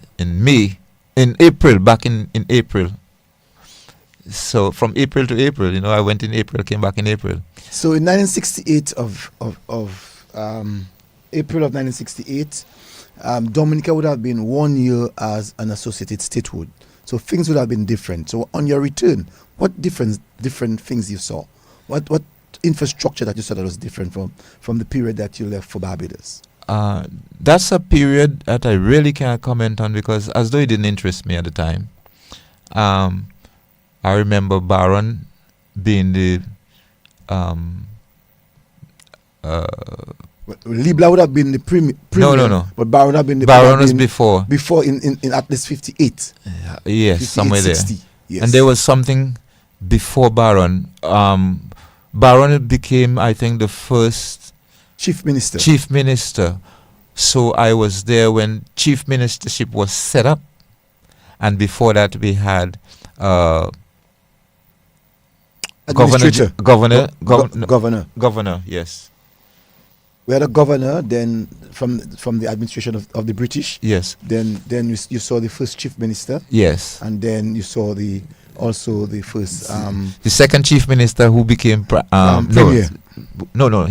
B: April, back in April. So from April to April, I went in April, came back in April.
A: So in 1968 April of 1968, Dominica would have been 1 year as an associated statehood. So things would have been different. So on your return, what different things you saw? What infrastructure that you saw that was different from the period that you left for Barbados?
B: That's a period that I really can't comment on, because as though it didn't interest me at the time. I remember Baron being
A: Libla would have been the premier.
B: No.
A: But Baron have been the
B: Baron was before.
A: Before in at least 58.
B: Yes, somewhere
A: 60.
B: there.
A: Yes.
B: And there was something before Baron. Baron became, I think, the first
A: Chief Minister.
B: Chief Minister. So I was there when Chief Ministership was set up. And before that, we had Governor, yes.
A: We had a governor, then from the administration of the British.
B: Yes.
A: Then you saw the first Chief Minister.
B: Yes.
A: And then you saw the first
B: the second Chief Minister who became
A: Premier.
B: No.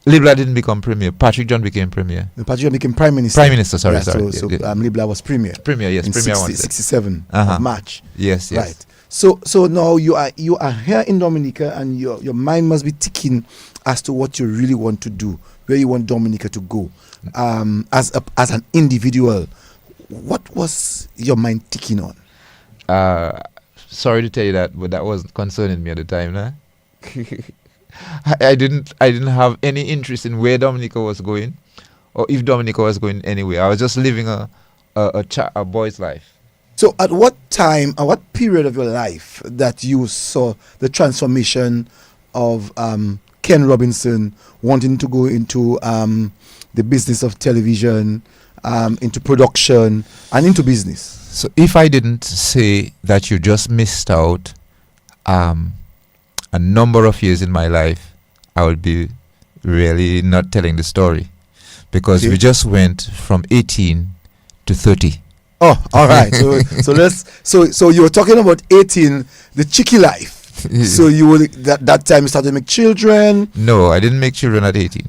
B: Libla didn't become Premier. Patrick John became Premier.
A: Patrick John became Prime Minister.
B: Prime Minister, sorry.
A: Libla was Premier.
B: Premier, yes.
A: In
B: Premier
A: 67 of March.
B: Yes.
A: Right. So now you are here in Dominica, and your mind must be ticking as to what you really want to do, where you want Dominica to go. As an individual, what was your mind ticking on?
B: Sorry to tell you that, but that wasn't concerning me at the time, nah? I didn't have any interest in where Dominica was going, or if Dominica was going anywhere. I was just living a boy's life.
A: So at what time, at what period of your life that you saw the transformation of Ken Robinson wanting to go into the business of television, into production, and into business?
B: So if I didn't say that you just missed out a number of years in my life, I would be really not telling the story, because we just went from 18 to 30.
A: Oh, all right. So you were talking about 18, the cheeky life. So you were that time you started to make children?
B: No, I didn't make children at 18.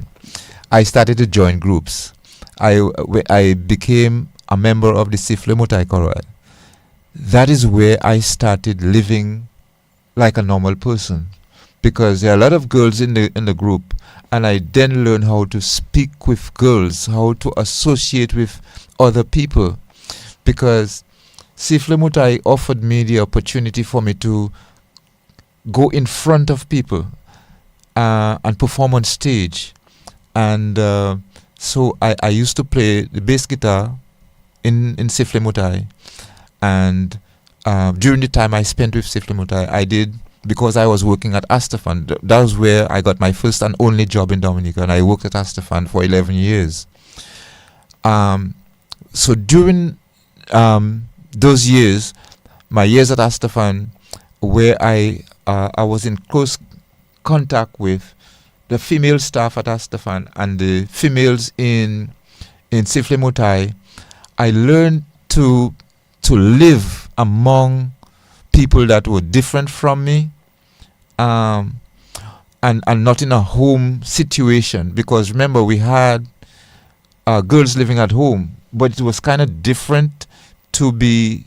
B: I started to join groups. I became a member of the Sifle Mutai Chorale. That is where I started living like a normal person, because there are a lot of girls in the group, and I then learned how to speak with girls, how to associate with other people, because Sifle Mutai offered me the opportunity for me to go in front of people and perform on stage. And so I used to play the bass guitar in Sifle Mutai. And during the time I spent with Sifle Mutai, I did, because I was working at Astafan. That was where I got my first and only job in Dominica, and I worked at Astafan for 11 years. So during those years, my years at Astafan, where I was in close contact with the female staff at Astafan and the females in Sifle Mutai, I learned to live among people that were different from me, and not in a home situation, because remember, we had girls living at home, but it was kind of different to be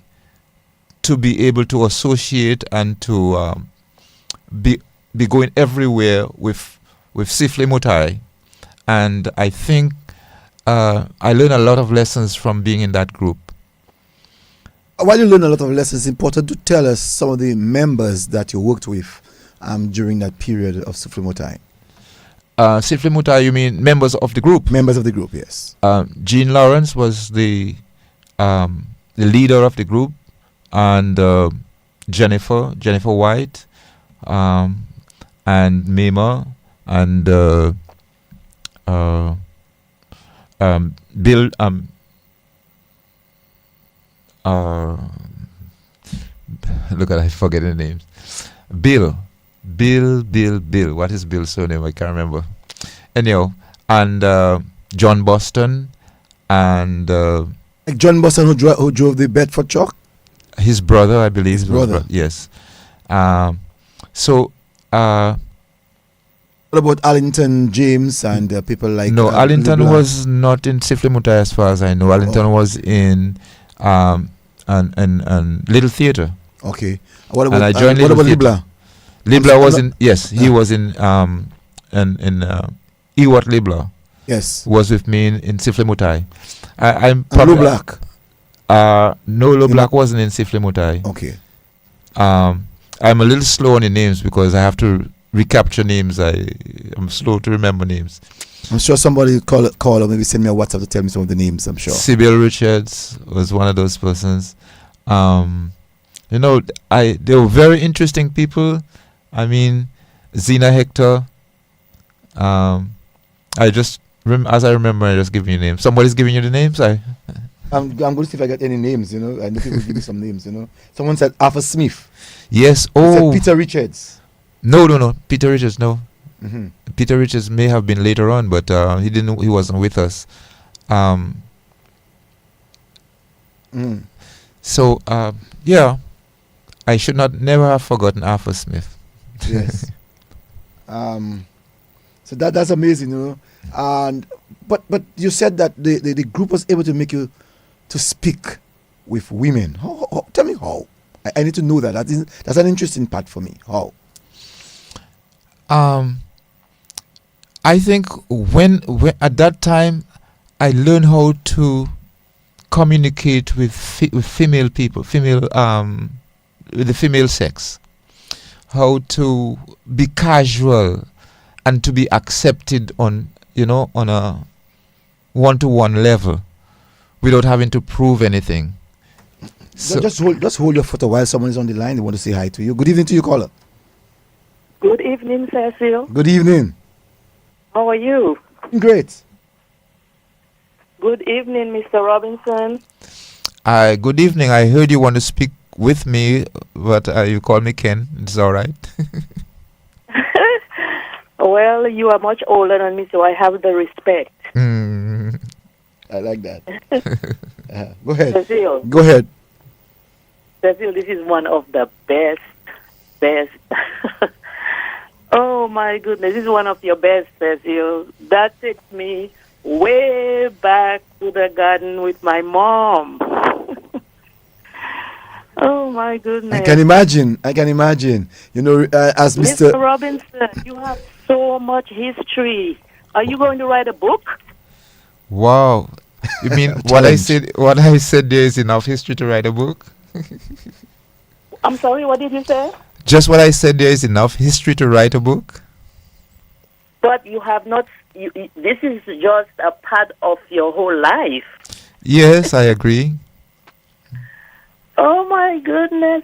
B: able to associate and to be going everywhere with Sifle Mutai. And I think I learned a lot of lessons from being in that group.
A: While you learn a lot of lessons, it's important to tell us some of the members that you worked with during that period of Sifle Mutai.
B: Sifle Mutai, you mean members of the group?
A: Members of the group, yes.
B: Jean Lawrence was the leader of the group, and Jennifer White, and Mima, and Bill. Look at, I forget the names. Bill. What is Bill's surname? I can't remember. Anyhow, and John Boston, and
A: like John Boston, who drove the Bedford truck.
B: His brother, I believe.
A: His brother.
B: Yes. So.
A: What about Allington James and people like?
B: No, Allington was not in Sifle Mutai as far as I know. Allington was in Little Theatre.
A: Okay. What about,
B: and I joined
A: what about
B: Libla? Libla was in, yes, he was in Ewart Libla.
A: Yes.
B: Was with me in Sifle Mutai. I'm
A: Low Black.
B: No, Low Black wasn't in Sifle Mutai.
A: Okay.
B: I'm a little slow on the names because I have to recapture names. I'm slow to remember names.
A: I'm sure somebody call or maybe send me a WhatsApp to tell me some of the names. I'm sure.
B: Sybil Richards was one of those persons. You know, they were very interesting people. I mean, Zena Hector. I just as I remember, I just give you names. Somebody's giving you the names.
A: I'm going to see if I get any names. You know, I know people give me some names. You know, someone said Arthur Smith.
B: Yes.
A: He said
B: Oh,
A: Peter Richards.
B: no. Peter Richards, no.
A: Mm-hmm.
B: Peter Richards may have been later on, but he didn't. He wasn't with us. So yeah, I should never have forgotten Arthur Smith.
A: Yes. So that's amazing, you know. And but you said that the group was able to make you to speak with women. How, tell me how. I need to know that. That's an interesting part for me. How?
B: I think when at that time I learned how to communicate with female people, with the female sex, how to be casual and to be accepted on a one-to-one level without having to prove anything. So
A: just hold your photo while someone is on the line. They want to say hi to you. Good evening to you, caller.
C: Good evening, Cecil.
A: Good evening.
C: How are you?
A: Great.
C: Good evening, Mr. Robinson.
B: good evening. I heard you want to speak with me, but you call me Ken. It's all right.
C: Well, you are much older than me, so I have the respect.
A: I like that. Go ahead.
C: Cecil.
A: Go ahead.
C: Cecil, this is one of the best. Oh, my goodness. This is one of your best, Cecil. That takes me way back to the garden with my mom. Oh, my goodness.
A: I can imagine. You know, as
C: Mr. Robinson, you have so much history. Are you going to write a book?
B: Wow. You mean what I said there is enough history to write a book?
C: I'm sorry, what did you say?
B: Just what I said there is enough history to write a book?
C: But you have not, this is just a part of your whole life.
B: Yes, I agree.
C: Oh, my goodness.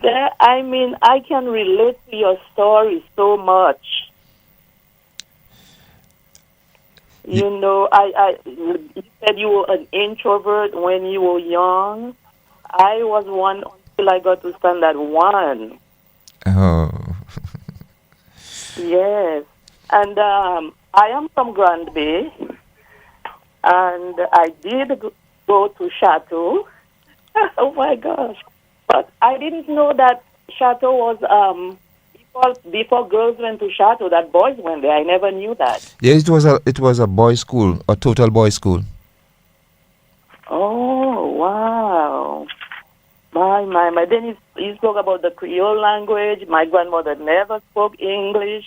C: I can relate to your story so much. You know, you said you were an introvert when you were young. I was one until I got to standard 1.
B: Oh.
C: Yes. And I am from Grand Bay. And I did go to Chateau. Oh, my gosh. But I didn't know that Chateau was, before girls went to Chateau, that boys went there. I never knew that.
B: Yeah, it was a boys' school, a total boys' school.
C: Oh, wow. My. Then he spoke about the Creole language. My grandmother never spoke English.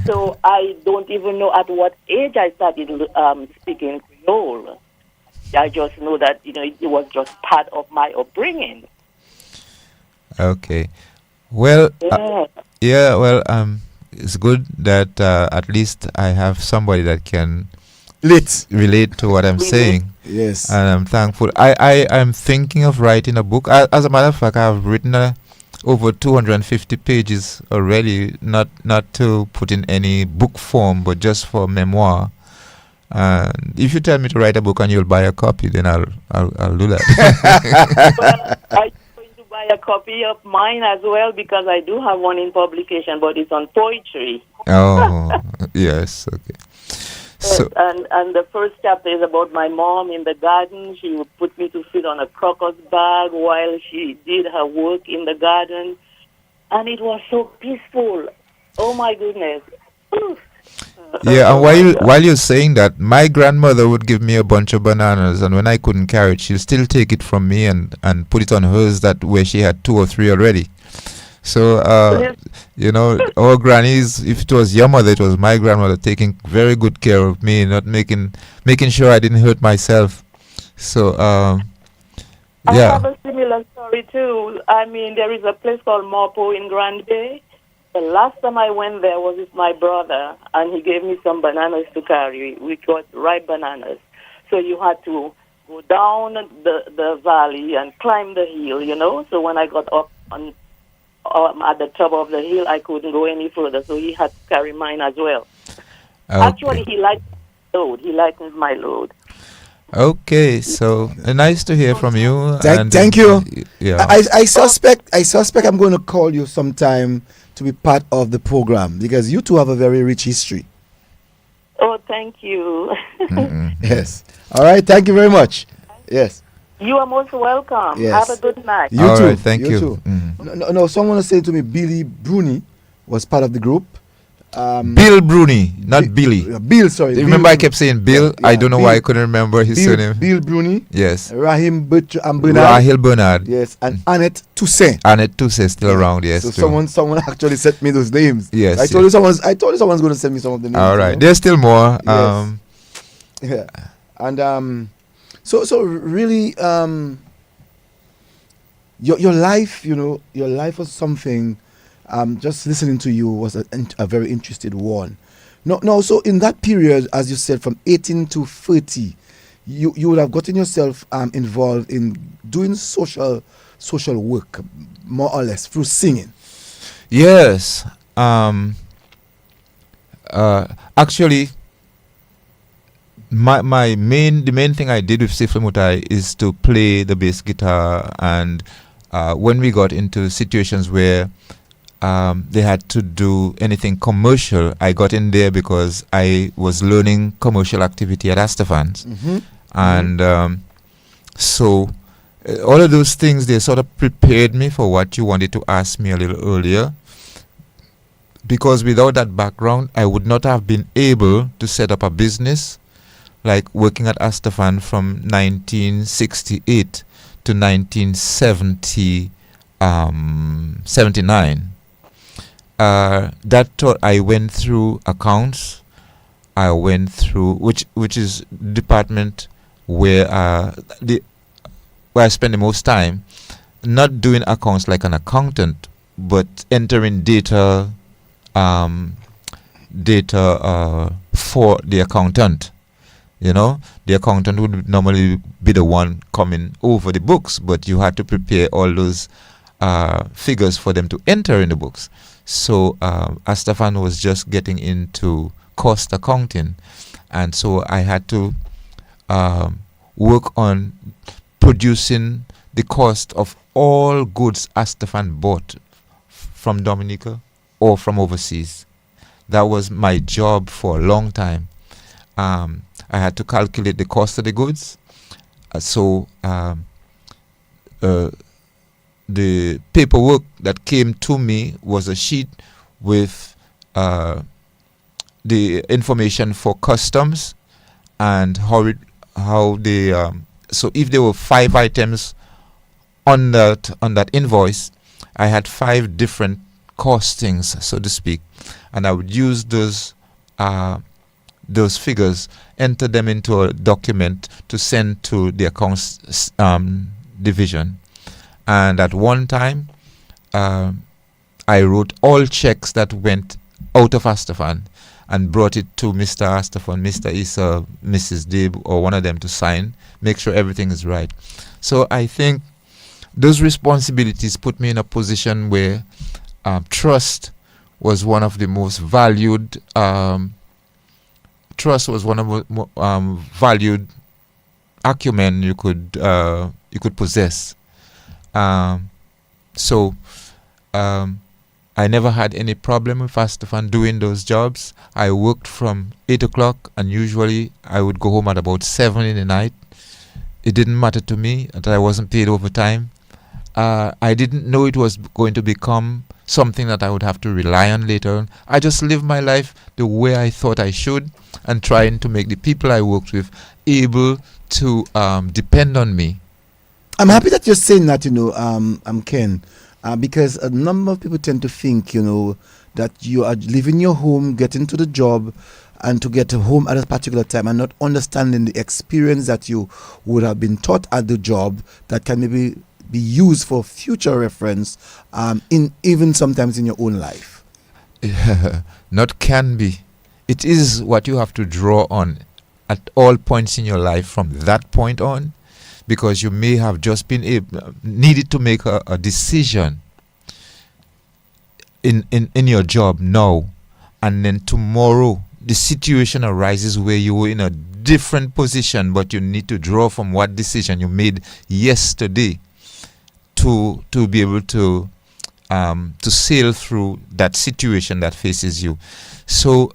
C: So I don't even know at what age I started speaking Creole. I just know that, it was just part of my upbringing.
B: Okay. Well,
C: Yeah.
B: it's good that at least I have somebody that can
A: relate
B: to what I'm saying.
A: Yes.
B: And I'm thankful. I am thinking of writing a book. As a matter of fact, I've written over 250 pages already, not to put in any book form, but just for memoir. And if you tell me to write a book and you'll buy a copy, then I'll do that.
C: Well, I'm going to buy a copy of mine as well because I do have one in publication, but it's on poetry.
B: Oh, yes, okay. So,
C: and the first chapter is about my mom in the garden. She would put me to sit on a crocus bag while she did her work in the garden. And it was so peaceful. Oh, my goodness.
B: Yeah, and while you're saying that, my grandmother would give me a bunch of bananas, and when I couldn't carry it, she'll still take it from me and put it on hers where she had 2 or 3 already. So, our grannies, if it was your mother, it was my grandmother taking very good care of me, not making sure I didn't hurt myself. So,
C: I have a similar story too. I mean, there is a place called Mopo in Grand Bay, The last time I went there was with my brother, and he gave me some bananas to carry. We got ripe bananas. So you had to go down the valley and climb the hill, you know. So when I got up at the top of the hill, I couldn't go any further. So he had to carry mine as well.
B: Okay.
C: Actually, he liked my load. He lightens my load.
B: Okay, so nice to hear from you.
A: Thank you.
B: Yeah.
A: I suspect I'm going to call you sometime to be part of the program because you two have a very rich history.
C: Oh, thank you.
A: Yes. All right. Thank you very much. Yes.
C: You are most welcome.
A: Yes.
C: Have a good night.
A: You
B: All
A: too.
B: right, thank you.
A: Too. No, someone was saying to me, Billy Bruni was part of the group.
B: Bill Bruni, not Billy.
A: Bill, sorry.
B: Remember,
A: Bill,
B: I kept saying Bill.
A: Yeah,
B: I don't know why I
A: Bill.
B: couldn't remember his surname.
A: Bill Bruni.
B: Yes.
A: Rahim Bernard.
B: Rahil Bernard.
A: Yes, and Annette Toussaint.
B: Annette Toussaint still around. Yes.
A: So
B: too.
A: someone actually sent me those names.
B: Yes,
A: I told you someone's going to send me some of the names.
B: All right.
A: You know?
B: There's still more.
A: Yes. Yeah. And so really your life, you know, your life was something. Just listening to you was a very interesting one. No. So in that period, as you said, from 18 to 30, you would have gotten yourself involved in doing social work, more or less through singing.
B: Yes. Actually, the main thing I did with Sifle Mutai is to play the bass guitar, and when we got into situations where they had to do anything commercial, I got in there because I was learning commercial activity at Astafans. And so all of those things, they sort of prepared me for what you wanted to ask me a little earlier, because without that background, I would not have been able to set up a business like working at Astafan from 1968 to 1979. That taught I went through accounts. I went through which is department where where I spend the most time, not doing accounts like an accountant, but entering data for the accountant. You know, the accountant would normally be the one coming over the books, but you had to prepare all those figures for them to enter in the books. So Astafan was just getting into cost accounting, and so I had to work on producing the cost of all goods Astafan bought from Dominica or from overseas. That was my job for a long time. I had to calculate the cost of the goods. The paperwork that came to me was a sheet with the information for customs and so if there were 5 items on that invoice, I had 5 different costings, so to speak, and I would use those figures, enter them into a document to send to the accounts division. And at one time, I wrote all checks that went out of Astafan and brought it to Mr. Astafan, Mr. Issa, Mrs. Dib, or one of them to sign, make sure everything is right. So I think those responsibilities put me in a position where trust was one of the most valued. Trust was one of the valued acumen you could possess. So I never had any problem with Astafan doing those jobs. I worked from 8 o'clock, and usually I would go home at about 7 in the night. It didn't matter to me that I wasn't paid overtime. I didn't know it was going to become something that I would have to rely on later on. I just lived my life the way I thought I should, and trying to make the people I worked with able to depend on me.
A: I'm happy that you're saying that, I'm Ken, because a number of people tend to think, that you are leaving your home, getting to the job, and to get home at a particular time, and not understanding the experience that you would have been taught at the job that can maybe be used for future reference, in even sometimes in your own life.
B: not can be. It is what you have to draw on at all points in your life from that point on, because you may have just been needed to make a decision in your job now, and then tomorrow the situation arises where you were in a different position, but you need to draw from what decision you made yesterday to be able to sail through that situation that faces you. So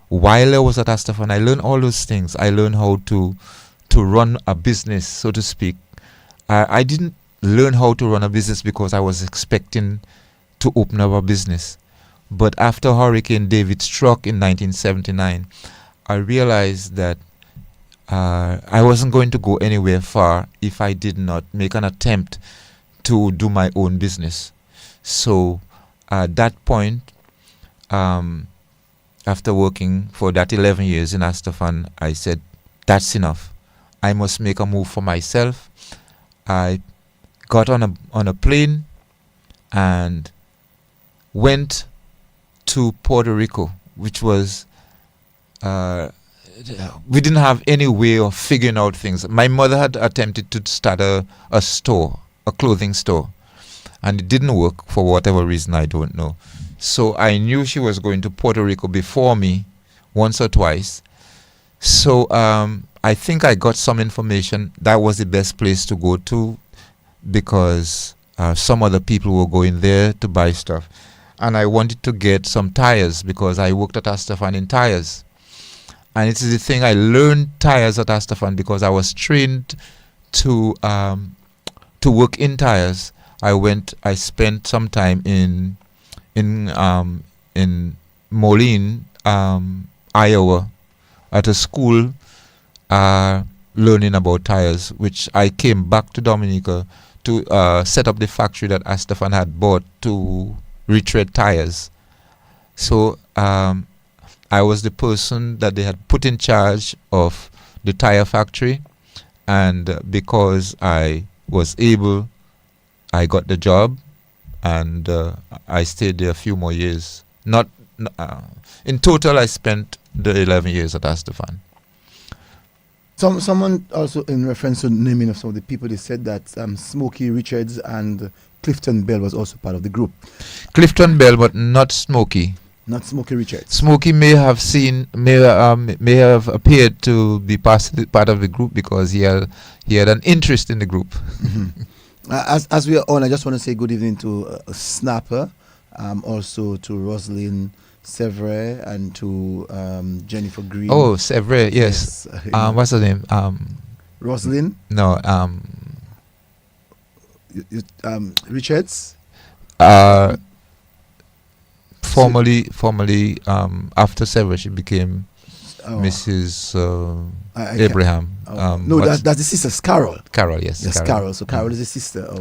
B: while I was at Astafan, I learned all those things. I learned how to run a business, so to speak. I didn't learn how to run a business because I was expecting to open up a business. But after Hurricane David struck in 1979, I realized that I wasn't going to go anywhere far if I did not make an attempt to do my own business. So at that point, after working for that 11 years in Astafan, I said, that's enough. I must make a move for myself. I got on a plane and went to Puerto Rico, which was we didn't have any way of figuring out things. My mother had attempted to start a store, a clothing store, and it didn't work for whatever reason, I don't know. So I knew she was going to Puerto Rico before me, once or twice. So I think I got some information that was the best place to go to, because some other people were going there to buy stuff. And I wanted to get some tires because I worked at Astafan in tires. And it is the thing, I learned tires at Astafan because I was trained to work in tires. I spent some time in Moline, Iowa, at a school learning about tires, which I came back to Dominica to set up the factory that Astafan had bought to retread tires. So I was the person that they had put in charge of the tire factory, and because I was able, I got the job, and I stayed there a few more years. In total, I spent the 11 years at Astafan.
A: Someone also, in reference to naming of some of the people, they said that Smokey Richards and Clifton Bell was also part of the group.
B: Clifton Bell, but not Smokey.
A: Not Smokey Richards.
B: Smokey may have appeared to be part of the group because he had an interest in the group.
A: Mm-hmm. As we are on, I just want to say good evening to Snapper, also to Rosalind Sevre, and to Jennifer Green.
B: Oh, Sevre, yes. What's her name?
A: Rosalind?
B: No.
A: Richards?
B: Formerly, after Sevre, she became Mrs. Abraham.
A: No, that's the sister, Carol.
B: Carol, yes.
A: Yes, Carol. So Carol is the sister of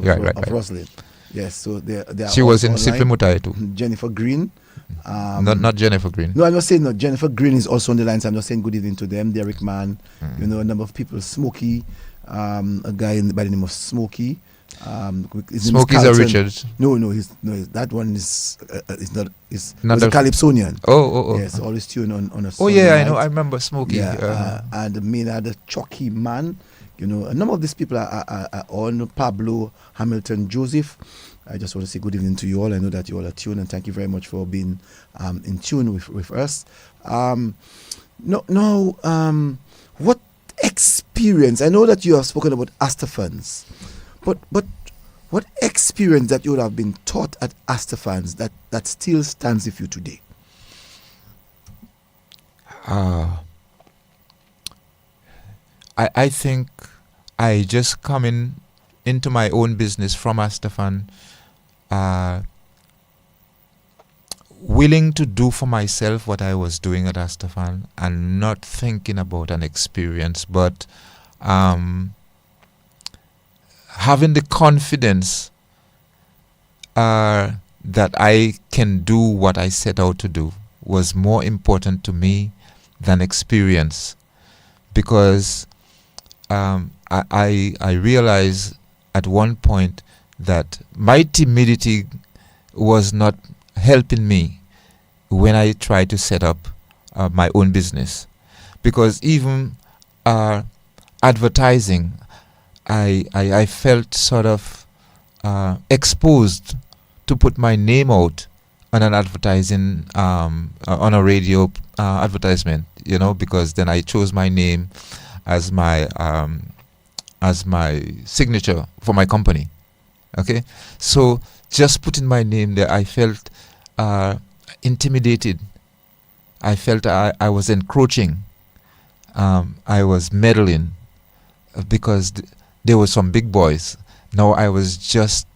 A: Rosalind. Yes, so they are.
B: She was in Sipi Mutai too.
A: Jennifer Green.
B: Not Jennifer Green.
A: No, I'm not saying no. Jennifer Green is also on the line, so I'm just saying good evening to them. Derek Mann, a number of people. Smokey, a guy by the name of Smokey.
B: Smokey's a Richards.
A: No, that one is not. Is a Calypsonian.
B: Oh.
A: Yes, always tune on a.
B: Oh yeah, I know. I remember Smokey.
A: Yeah, and Maynard Chucky Man. A number of these people are on. Pablo Hamilton Joseph. I just want to say good evening to you all. I know that you all are tuned, and thank you very much for being in tune with us. What experience? I know that you have spoken about Astafans, but what experience that you would have been taught at Astafans that still stands with you today?
B: I think I just come into my own business from Astafan, willing to do for myself what I was doing at Astafan, and not thinking about an experience, but having the confidence that I can do what I set out to do was more important to me than experience, because I realized at one point that my timidity was not helping me when I tried to set up my own business, because even advertising, I felt sort of exposed to put my name out on an advertising on a radio advertisement, because then I chose my name as my signature for my company. Okay, so just putting my name there, I felt intimidated. I felt I was encroaching. I was meddling because there were some big boys. Now I was just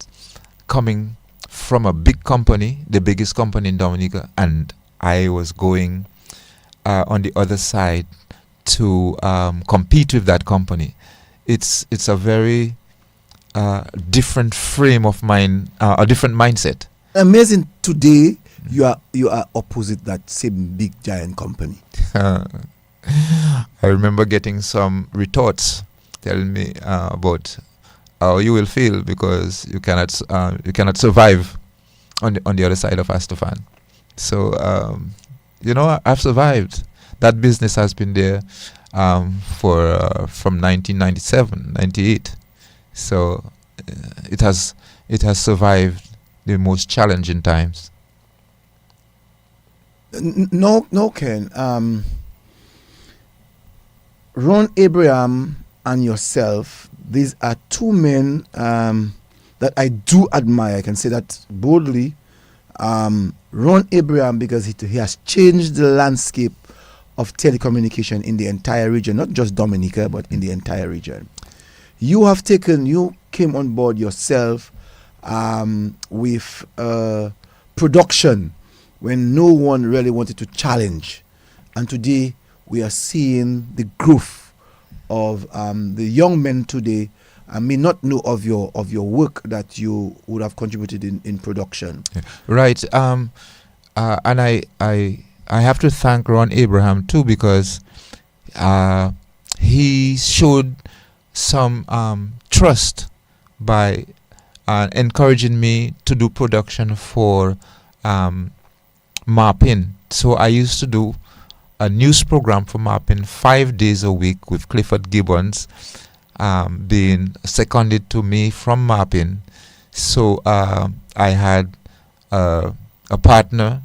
B: coming from a big company, the biggest company in Dominica, and I was going on the other side to compete with that company. It's a very different frame of mind, a different mindset.
A: Amazing. Today you are opposite that same big giant company.
B: I remember getting some retorts telling me about how you will feel because you cannot survive on the other side of Astafan. So I've survived. That business has been there from 1997, 98. So it has survived the most challenging times.
A: No, Ken. Ron Abraham and yourself, these are two men that I do admire. I can say that boldly. Ron Abraham, because he has changed the landscape of telecommunication in the entire region, not just Dominica, but in the entire region. You came on board yourself with production when no one really wanted to challenge. And today we are seeing the growth of the young men today. I may not know of your work that you would have contributed in production.
B: Right. And I have to thank Ron Abraham too, because he showed some trust by encouraging me to do production for MAPIN. So I used to do a news program for MAPIN 5 days a week with Clifford Gibbons being seconded to me from MAPIN. So I had a partner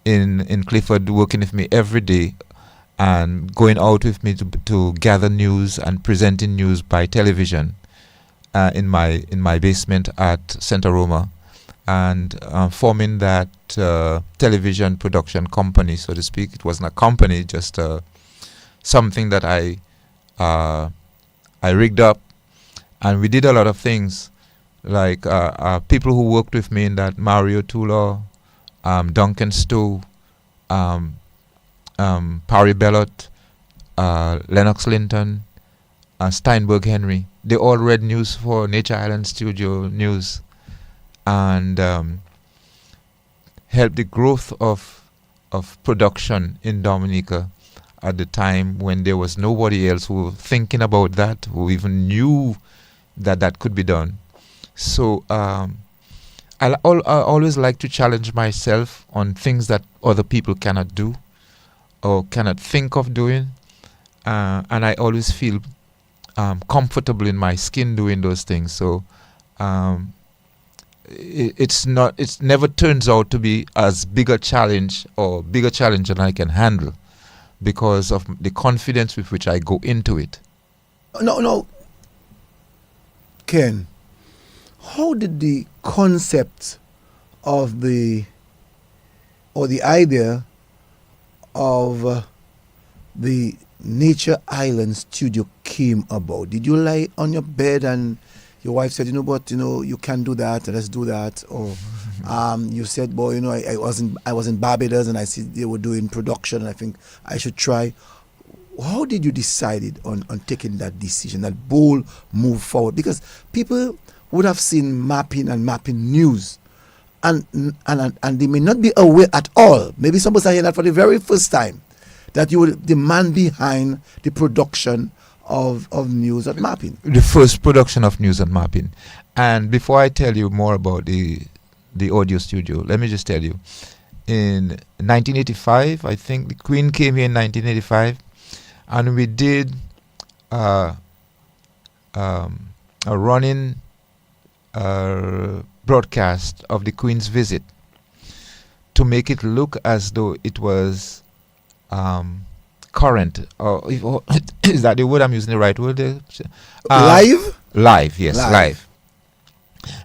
B: in Clifford working with me every day and going out with me to gather news and presenting news by television in my basement at Santa Roma, and forming that television production company, so to speak. It wasn't a company, just something that I rigged up, and we did a lot of things, like people who worked with me in that: Mario Tula, Duncan Stowe, Parry Bellot, Lennox Linton, Steinberg Henry. They all read news for Nature Island Studio News, and helped the growth of production in Dominica at the time when there was nobody else who was thinking about that, who even knew that could be done. So I always like to challenge myself on things that other people cannot do or cannot think of doing, and I always feel comfortable in my skin doing those things. So it never turns out to be as big a challenge or bigger challenge than I can handle, because of the confidence with which I go into it.
A: No, Ken, how did the concept of the idea of the Nature Island studio came about? Did you lie on your bed and your wife said, you can't do that, let's do that? Or you said, boy, I was in Barbados and I see they were doing production and I think I should try. How did you decide on taking that decision, that bold move forward? Because people would have seen mapping news, and they may not be aware at all. Maybe somebody's hearing that for the very first time, that you would the man behind the production of news at mapping.
B: The first production of news at mapping. And before I tell you more about the the audio studio. Let me just tell you. In 1985, I think the Queen came here in 1985, and we did a running broadcast of the Queen's visit to make it look as though it was current. Is that the word I'm using? The right word?
A: Live?
B: Live, yes, live.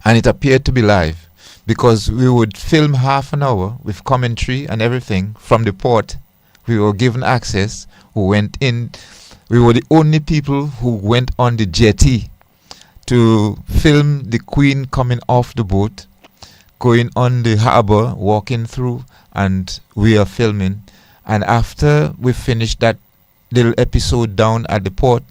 B: And it appeared to be live, because we would film half an hour with commentary and everything from the port. We were given access. We went in. We were the only people who went on the jetty to film the Queen coming off the boat, going on the harbor, walking through, and we are filming. And after we finished that little episode down at the port,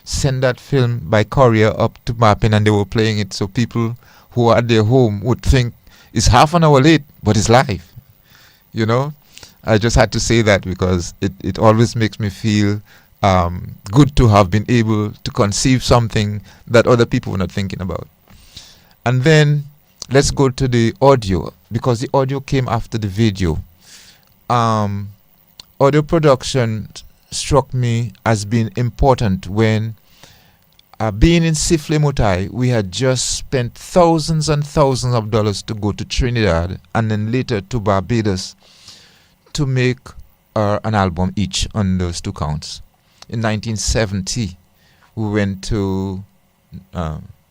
B: send that film by courier up to Mappin, and they were playing it, so people who are at their home would think it's half an hour late, but it's live. You know, I just had to say that because it always makes me feel good to have been able to conceive something that other people were not thinking about. And then let's go to the audio, because the audio came after the video. Audio production struck me as being important when being in Sifle Mutai, we had just spent thousands and thousands of dollars to go to Trinidad and then later to Barbados to make an album each on those two counts. In 1970, we went to,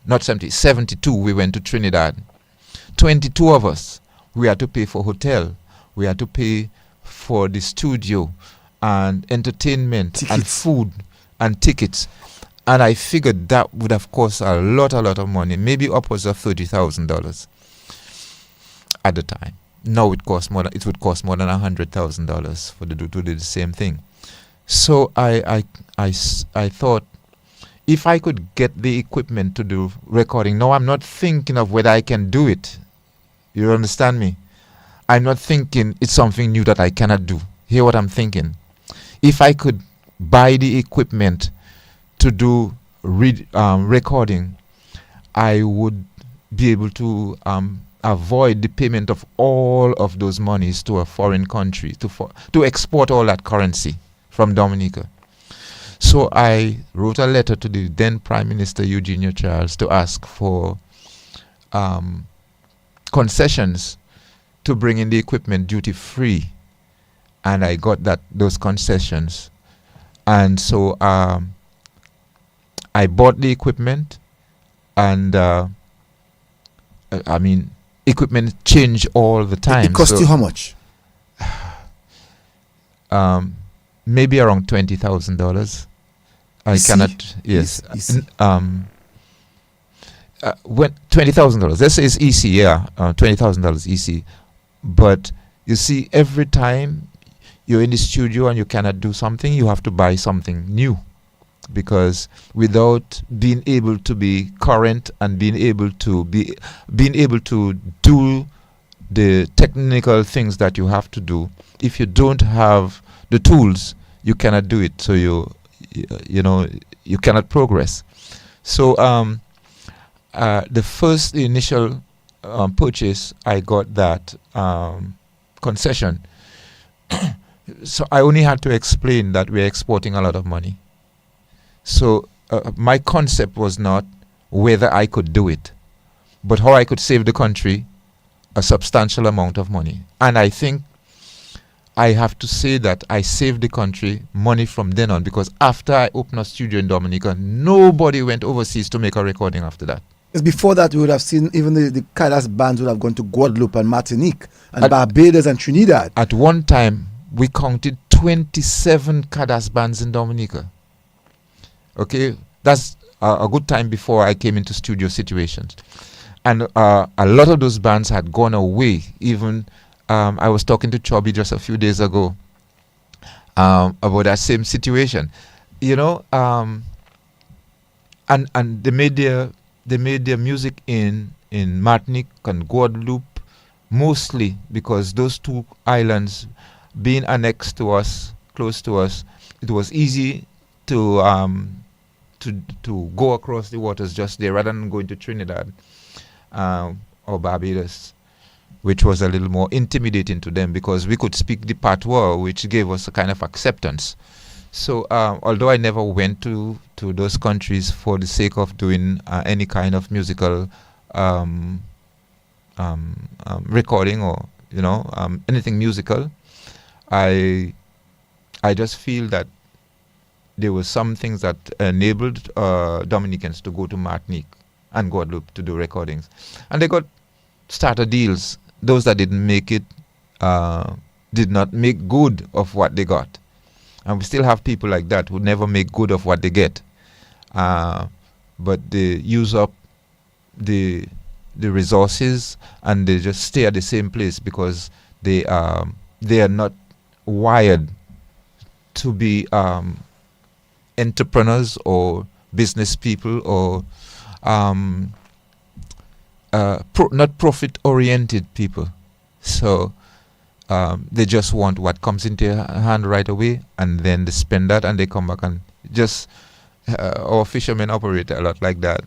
B: 72, we went to Trinidad. 22 of us, we had to pay for hotel, we had to pay for the studio and entertainment and food and tickets. And I figured that would have cost a lot of money, maybe upwards of $30,000 at the time. Now it would cost more than $100,000 for to do the same thing. So I thought, if I could get the equipment to do recording, now I'm not thinking of whether I can do it. You understand me? I'm not thinking it's something new that I cannot do. Hear what I'm thinking. If I could buy the equipment to do recording, I would be able to avoid the payment of all of those monies to a foreign country, to export all that currency from Dominica. So I wrote a letter to the then Prime Minister Eugenio Charles to ask for concessions to bring in the equipment duty free, and I got those concessions. And so I bought the equipment, and equipment change all the time.
A: It cost you how much?
B: Maybe around $20,000. I cannot. Yes. When $20,000. Let's say it's EC. Yeah, $20,000 EC. But you see, every time you're in the studio and you cannot do something, you have to buy something new, because without being able to be current and being able to do the technical things that you have to do, if you don't have the tools, you cannot do it. So you cannot progress. So the initial purchase, I got that concession. So I only had to explain that we're exporting a lot of money. So my concept was not whether I could do it, but how I could save the country a substantial amount of money. And I think I have to say that I saved the country money from then on, because after I opened a studio in Dominica, nobody went overseas to make a recording after that.
A: Because before that, we would have seen even the Kailas bands would have gone to Guadeloupe and Martinique and Barbados and Trinidad.
B: At one time, we counted 27 Kadas bands in Dominica. Okay, that's a good time before I came into studio situations. And a lot of those bands had gone away. Even I was talking to Chubby just a few days ago about that same situation. And they made their music in Martinique and Guadeloupe, mostly because those two islands being annexed to us, close to us, it was easy to go across the waters just there rather than going to Trinidad or Barbados. which was a little more intimidating to them because we could speak the patois, which gave us a kind of acceptance. So although I never went to those countries for the sake of doing any kind of musical recording or anything musical, I just feel that there were some things that enabled Dominicans to go to Martinique and Guadeloupe to do recordings, and they got starter deals. Those that didn't make it did not make good of what they got, and we still have people like that who never make good of what they get, but they use up the resources and they just stay at the same place because they are not wired to be entrepreneurs or business people or not profit-oriented people. So they just want what comes into your hand right away, and then they spend that and they come back and just our fishermen operate a lot like that.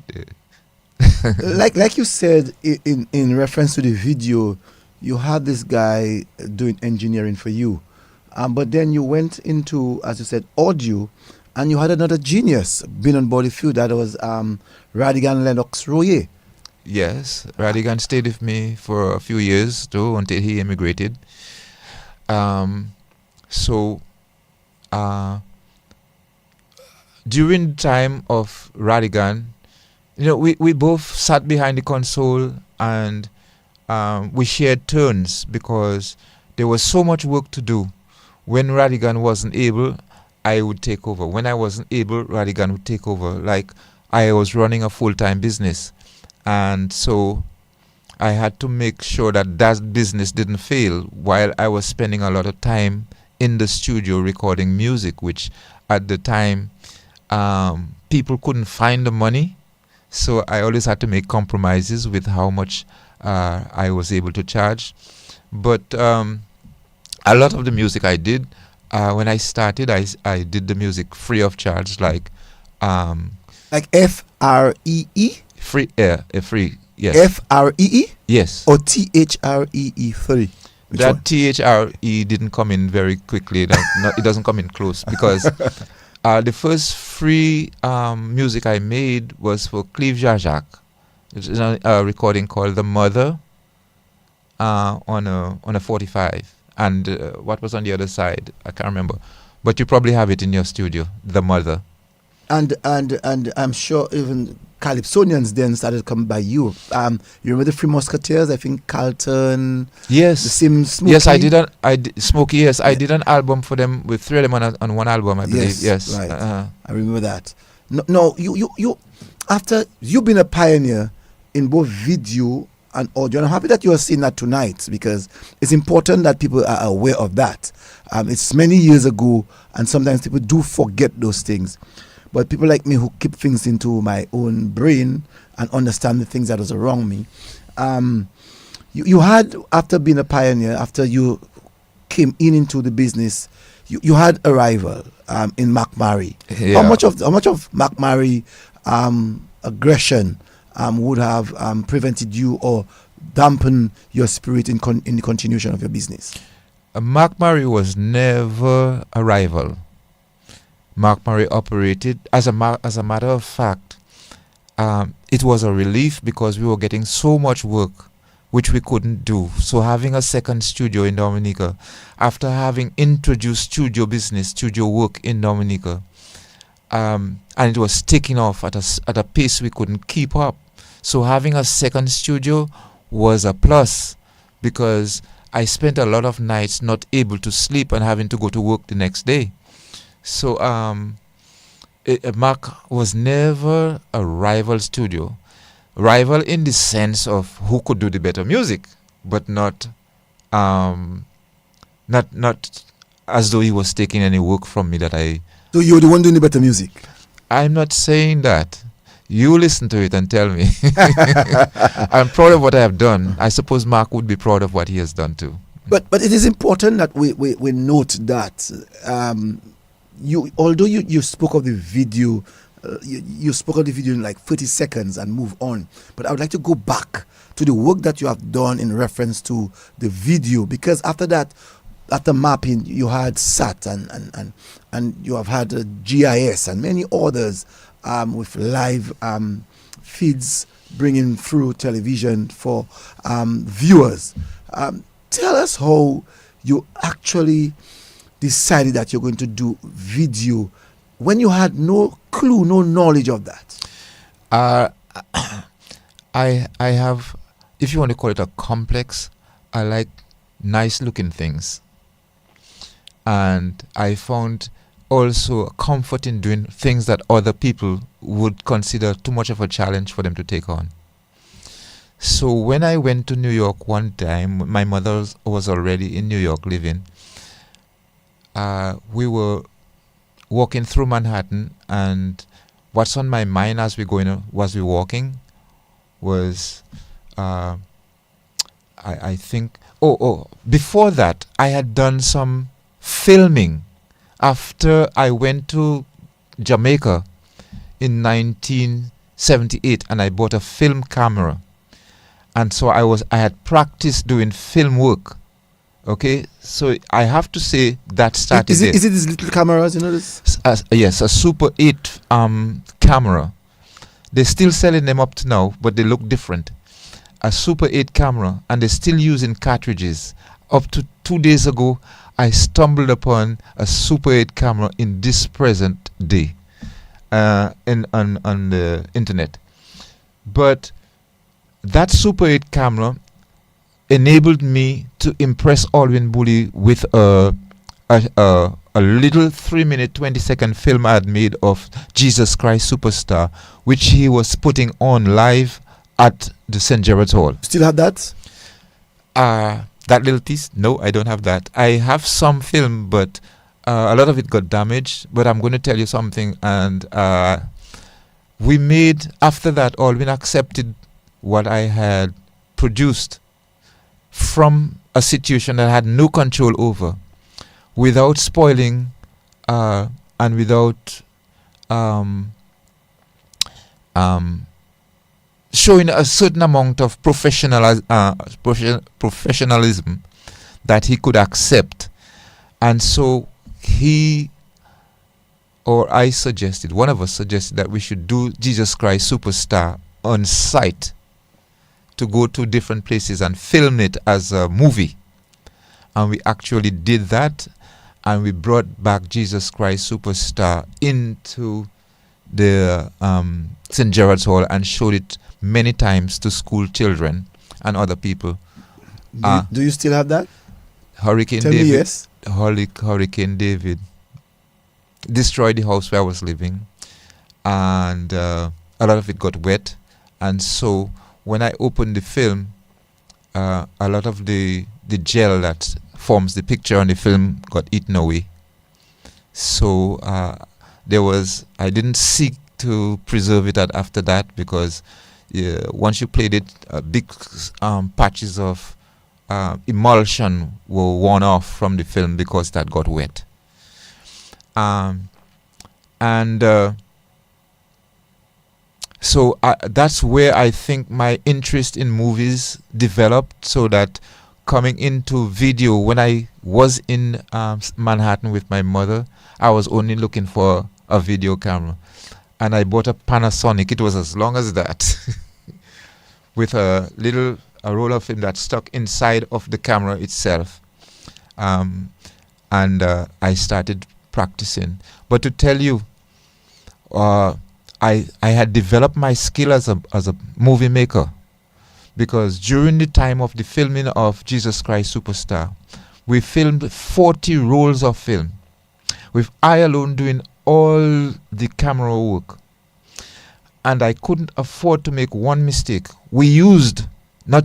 A: like you said in reference to the video, you had this guy doing engineering for you, but then you went into, as you said, audio, and you had another genius being on board with you. That was Radigan Lennox Royer.
B: Yes, Radigan stayed with me for a few years too until he immigrated. So during the time of Radigan, we both sat behind the console and we shared turns because there was so much work to do. When Radigan wasn't able, I would take over. When I wasn't able, Radigan would take over. Like I was running a full-time business, and so I had to make sure that business didn't fail while I was spending a lot of time in the studio recording music, which at the time people couldn't find the money. So I always had to make compromises with how much I was able to charge. But a lot of the music I did, when I started, I did the music free of charge, like
A: FREE?
B: Free, free, yes.
A: FREE?
B: Yes.
A: Or THREE3?
B: That THRE didn't come in very quickly. It doesn't come in close because the first free music I made was for Cleve Jajac. It's a recording called The Mother on a 45. And what was on the other side? I can't remember. But you probably have it in your studio, The Mother.
A: And I'm sure even Calypsonians then started coming by you. You remember the Three Musketeers? I think Carlton.
B: Yes.
A: The same Smokey.
B: Yes, I did. Smokey. Yes, I did an album for them with three of them on one album, I believe. Yes.
A: Right. I remember that. No, you after you've been a pioneer in both video and audio, and I'm happy that you are seeing that tonight because it's important that people are aware of that. It's many years ago, and sometimes people do forget those things. But people like me who keep things into my own brain and understand the things that was around me. You had, after being a pioneer, after you came into the business, you had a rival in McMurray.
B: Yeah.
A: How much of McMurray aggression would have prevented you or dampened your spirit in the continuation of your business?
B: McMurray was never a rival. McMurray operated as a matter of fact. It was a relief because we were getting so much work which we couldn't do. So having a second studio in Dominica, after having introduced studio business, studio work in Dominica, and it was taking off at a pace we couldn't keep up. So having a second studio was a plus because I spent a lot of nights not able to sleep and having to go to work the next day. So Mac was never a rival studio. Rival in the sense of who could do the better music, but not as though he was taking any work from me that I...
A: So you're the one doing the better music?
B: I'm not saying that. You listen to it and tell me. I'm proud of what I have done. I suppose Mark would be proud of what he has done too.
A: But it is important that we note that although you spoke of the video you spoke of the video in like 30 seconds and move on. But I would like to go back to the work that you have done in reference to the video, because after that, after mapping, you had SAT and you have had GIS and many others with live feeds bringing through television for viewers. Tell us how you actually decided that you're going to do video when you had no clue, no knowledge of that.
B: I have, if you want to call it a complex, I like nice looking things. And I found also comfort in doing things that other people would consider too much of a challenge for them to take on. So when I went to New York one time, my mother was already in New York living. We were walking through Manhattan, and what's on my mind as we walking was, I think, before that, I had done some filming after I went to Jamaica in 1978, and I bought a film camera. And so I had practiced doing film work. Okay, so I have to say that started
A: Is it these little cameras, you know this?
B: Yes, a Super 8 camera. They're still selling them up to now, but they look different. A Super 8 camera, and they're still using cartridges. Up to 2 days ago, I stumbled upon a Super 8 camera in this present day on the internet. But that Super 8 camera enabled me to impress Alwyn Bully with a little 3-minute 20-second film I had made of Jesus Christ Superstar, which he was putting on live at the St. Gerard's Hall.
A: Still have that?
B: That little piece? No, I don't have that. I have some film, but a lot of it got damaged. But I'm going to tell you something. And we made, after that, Alwyn accepted what I had produced from a situation that I had no control over, without spoiling and without showing a certain amount of professionalism that he could accept. And so one of us suggested that we should do Jesus Christ Superstar on site, to go to different places and film it as a movie. And we actually did that, and we brought back Jesus Christ Superstar into the St. Gerard's Hall and showed it many times to school children and other people.
A: Do you still have that?
B: Hurricane
A: Tell
B: David.
A: me yes.
B: Hurricane David destroyed the house where I was living, and a lot of it got wet. And so when I opened the film, a lot of the gel that forms the picture on the film got eaten away. So I didn't seek to preserve it after that, because once you played it, big patches of emulsion were worn off from the film because that got wet. So that's where I think my interest in movies developed, so that coming into video, when I was in Manhattan with my mother, I was only looking for a video camera. And I bought a Panasonic. It was as long as that, with a roll of film that stuck inside of the camera itself. And I started practicing. But to tell you, I had developed my skill as a movie maker, because during the time of the filming of Jesus Christ Superstar, we filmed 40 rolls of film, with I alone doing all the camera work. And I couldn't afford to make one mistake. We used all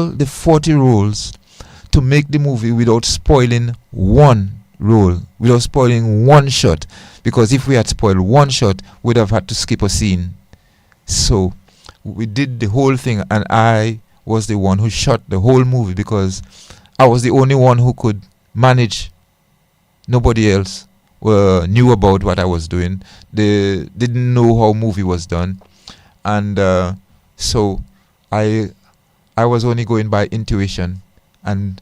B: the 40 rolls to make the movie without spoiling one roll, without spoiling one shot. Because if we had spoiled one shot, we'd have had to skip a scene. So we did the whole thing, and I was the one who shot the whole movie, because I was the only one who could manage. Nobody else knew about what I was doing. They didn't know how movie was done, and so I was only going by intuition. And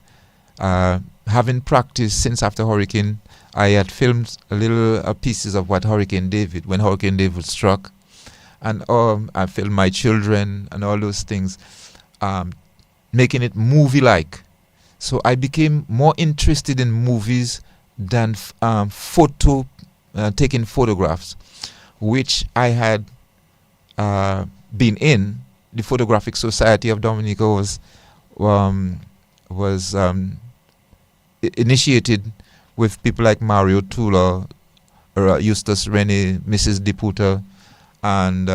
B: having practiced since after Hurricane, I had filmed a little pieces of what Hurricane David, when Hurricane David struck, and I filmed my children and all those things, making it movie-like. So I became more interested in movies than taking photographs, which I had been in. The Photographic Society of Dominica was initiated with people like Mario Tula, Eustace Rennie, Mrs. Deputa, and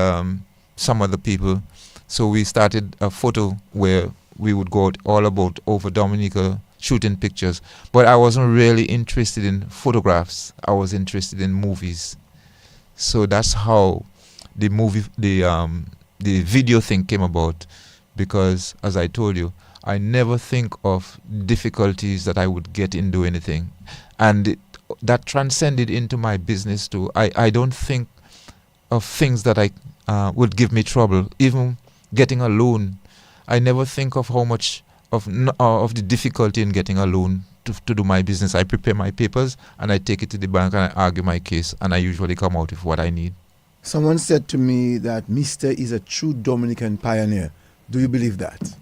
B: some other people. So we started a photo where we would go out all about over Dominica shooting pictures. But I wasn't really interested in photographs. I was interested in movies. So that's how the video thing came about. Because, as I told you, I never think of difficulties that I would get in doing anything. And that transcended into my business too. I don't think of things that would give me trouble. Even getting a loan, I never think of how much of the difficulty in getting a loan to do my business. I prepare my papers and I take it to the bank and I argue my case, and I usually come out with what I need.
A: Someone said to me that Mr. is a true Dominican pioneer. Do you believe that?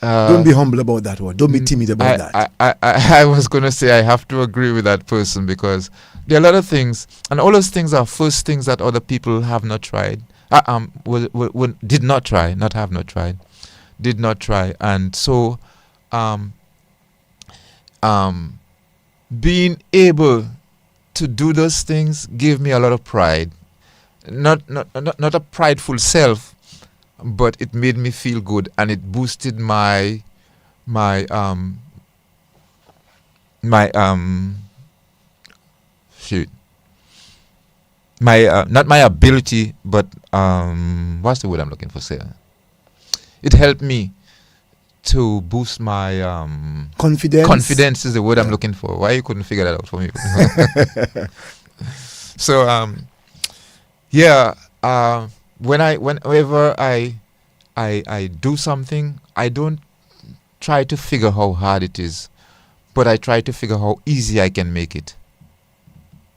A: Don't be humble about that one. Don't be timid about that.
B: I was going to say I have to agree with that person, because there are a lot of things, and all those things are first things that other people have not tried. Did not try, not have not tried. Did not try. And so being able to do those things gave me a lot of pride. Not a prideful self, but it made me feel good, and it boosted my not my ability, but what's the word I'm looking for, sir? It helped me to boost my
A: confidence.
B: Confidence is the word I'm looking for. Why you couldn't figure that out for me? So whenever I do something, I don't try to figure how hard it is, but I try to figure how easy I can make it.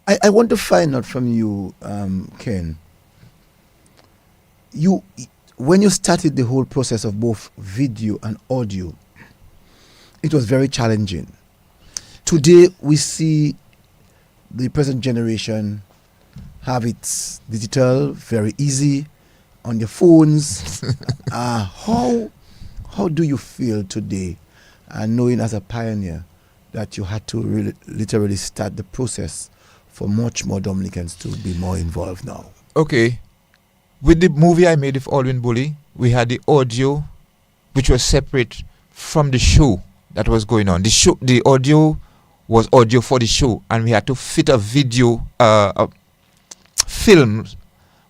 A: I want to find out from you, Ken. When you started the whole process of both video and audio, it was very challenging. Today, we see the present generation have it digital, very easy, on your phones. How do you feel today, knowing as a pioneer that you had to literally start the process for much more Dominicans to be more involved now?
B: Okay. With the movie I made with Alwyn Bully, we had the audio, which was separate from the show that was going on. The audio was audio for the show, and we had to fit a video, film.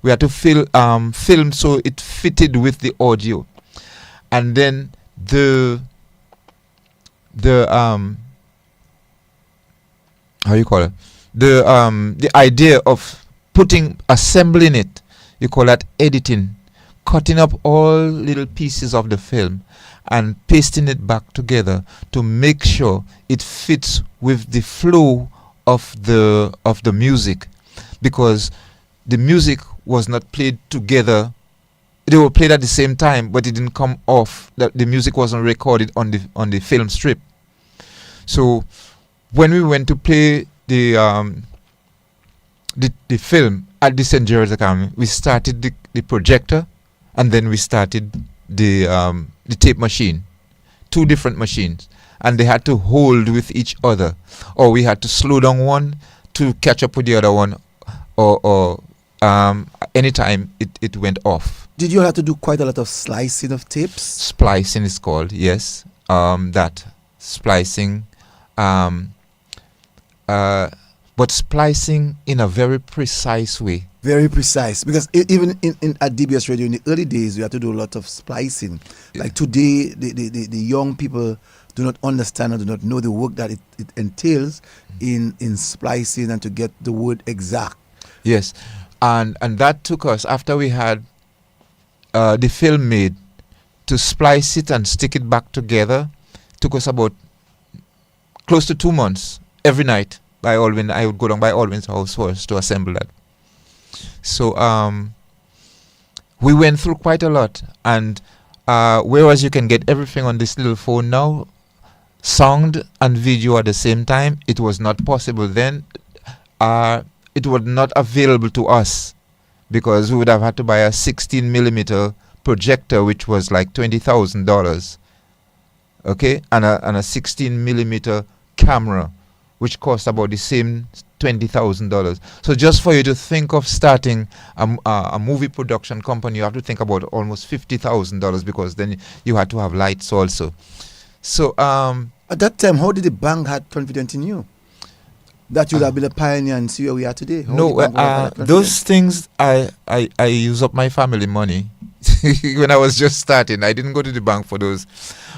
B: We had to film so it fitted with the audio, and then the how you call it, the idea of assembling it, you call that editing, cutting up all little pieces of the film and pasting it back together to make sure it fits with the flow of the music, because the music was not played together. They were played at the same time, but it didn't come off. The music wasn't recorded on the film strip. So when we went to play the film at the St. George's Academy, we started the projector, and then we started the tape machine, two different machines, and they had to hold with each other, or we had to slow down one to catch up with the other one, or anytime it went off.
A: Did you have to do quite a lot of slicing of tapes?
B: Splicing is called, yes. That splicing, but splicing in a very precise way.
A: Very precise, because even in at DBS Radio in the early days, we had to do a lot of splicing. Like today, the young people do not understand or do not know the work that it entails in splicing and to get the word exact.
B: Yes, and that took us, after we had the film made, to splice it and stick it back together. Took us about close to 2 months every night. By Alwyn, I would go down by Alwyn's house first to assemble that. So we went through quite a lot, and whereas you can get everything on this little phone now, sound and video at the same time, it was not possible then. It was not available to us because we would have had to buy a 16 millimeter projector, which was like $20,000, okay, and a 16 millimeter camera, which cost about the same $20,000. So just for you to think of starting a movie production company, you have to think about almost $50,000, because then you had to have lights also. So
A: at that time, how did the bank had confidence in you? That you would have been a pioneer and see where we are today.
B: Those things, I use up my family money. When I was just starting, I didn't go to the bank for those.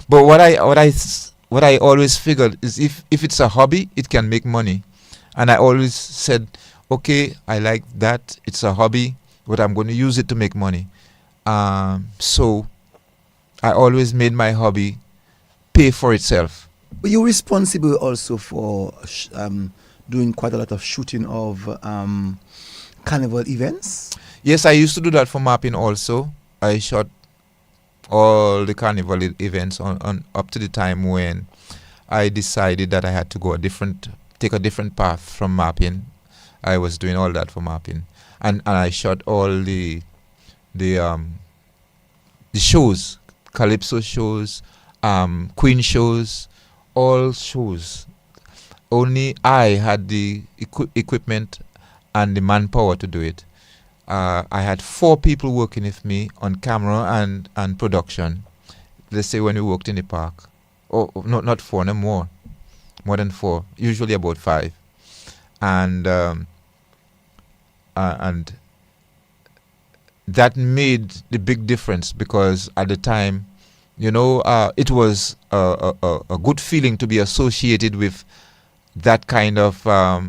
B: But what I always figured is if it's a hobby, it can make money. And I always said, okay, I like that. It's a hobby, but I'm going to use it to make money. So I always made my hobby pay for itself.
A: But you're responsible also for doing quite a lot of shooting of carnival events.
B: Yes, I used to do that for mapping also. I shot all the carnival events on up to the time when I decided that I had to go take a different path from mapping. I was doing all that for mapping, and I shot all the shows, calypso shows, queen shows, all shows. Only I had the equipment and the manpower to do it. I had 4 people working with me on camera and production. Let's say when we worked in the park. Oh, no, not 4, no more. More than 4. Usually about 5. And that made the big difference, because at the time, it was a good feeling to be associated with that kind of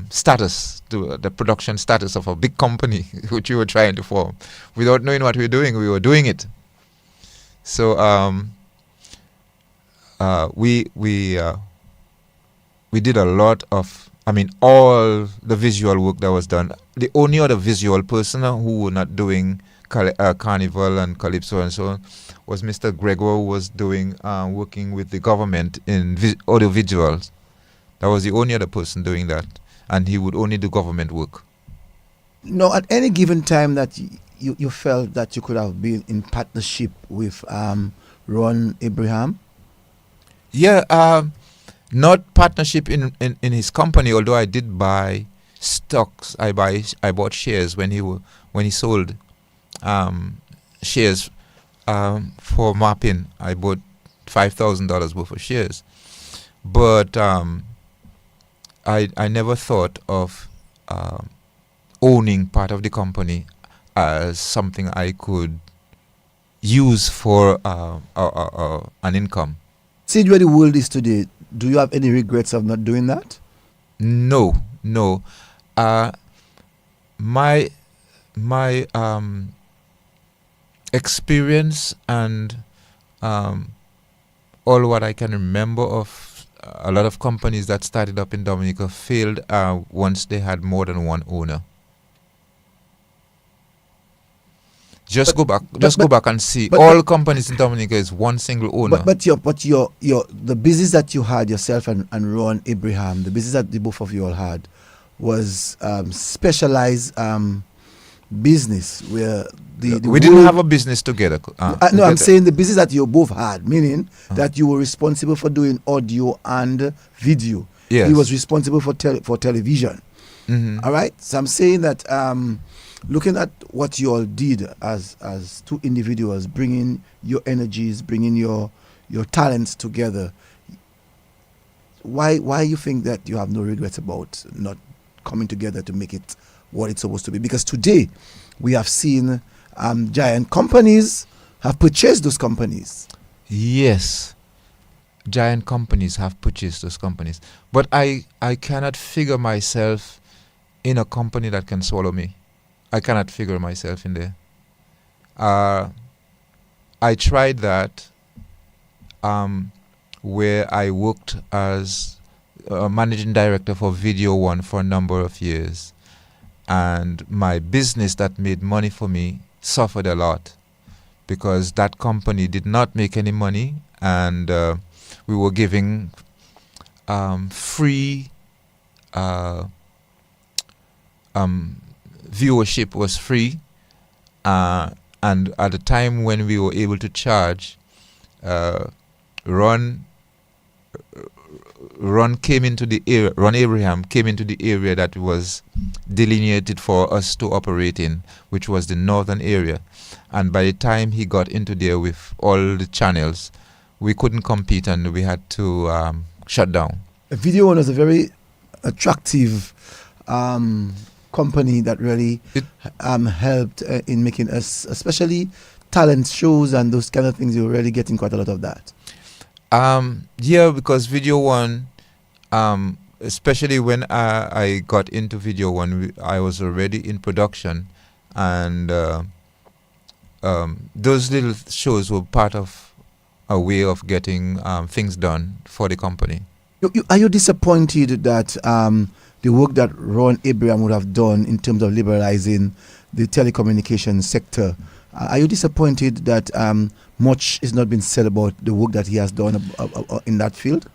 B: status, to the production status of a big company which you were trying to form. Without knowing what we were doing, we were doing it. So we did a lot of, all the visual work that was done. The only other visual person who were not doing carnival and calypso and so on was Mr. Gregor, who was doing working with the government in audio visuals. That was the only other person doing that, and he would only do government work.
A: No, at any given time that you felt that you could have been in partnership with Ron Abraham?
B: Yeah, not partnership in his company, although I did buy stocks. I bought shares when he sold shares for mapping. I bought $5,000 worth of shares, but I never thought of owning part of the company as something I could use for an income.
A: See where the world is today. Do you have any regrets of not doing that?
B: No. My experience and all what I can remember of a lot of companies that started up in Dominica failed once they had more than one owner. Go back and see. All companies in Dominica is one single owner.
A: But your the business that you had yourself and Ron Abraham, the business that the both of you all had, was specialized business where
B: we didn't have a business together.
A: No, I'm saying the business that you both had, meaning that you were responsible for doing audio and video.
B: Yes.
A: He was responsible for television.
B: Mm-hmm.
A: All right. So I'm saying that looking at what you all did as two individuals, bringing your energies, bringing your talents together, why you think that you have no regrets about not coming together to make it what it's supposed to be. Because today we have seen giant companies have purchased those companies.
B: Yes, giant companies have purchased those companies. But I cannot figure myself in a company that can swallow me. I cannot figure myself in there. I tried that where I worked as a managing director for Video One for a number of years. And my business that made money for me suffered a lot because that company did not make any money, and we were giving free viewership was free, and at the time when we were able to charge, Ron came into the area. Ron Abraham came into the area that was delineated for us to operate in, which was the northern area. And by the time he got into there with all the channels, we couldn't compete, and we had to shut down.
A: Video One was a very attractive company that really helped in making us, especially talent shows and those kind of things. You were really getting quite a lot of that.
B: Yeah, because Video One, especially when I got into Video One, I was already in production, and those little shows were part of a way of getting things done for the company.
A: Are you disappointed that the work that Ron Abraham would have done in terms of liberalizing the telecommunications sector, are you disappointed that much is not being said about the work that he has done in that field?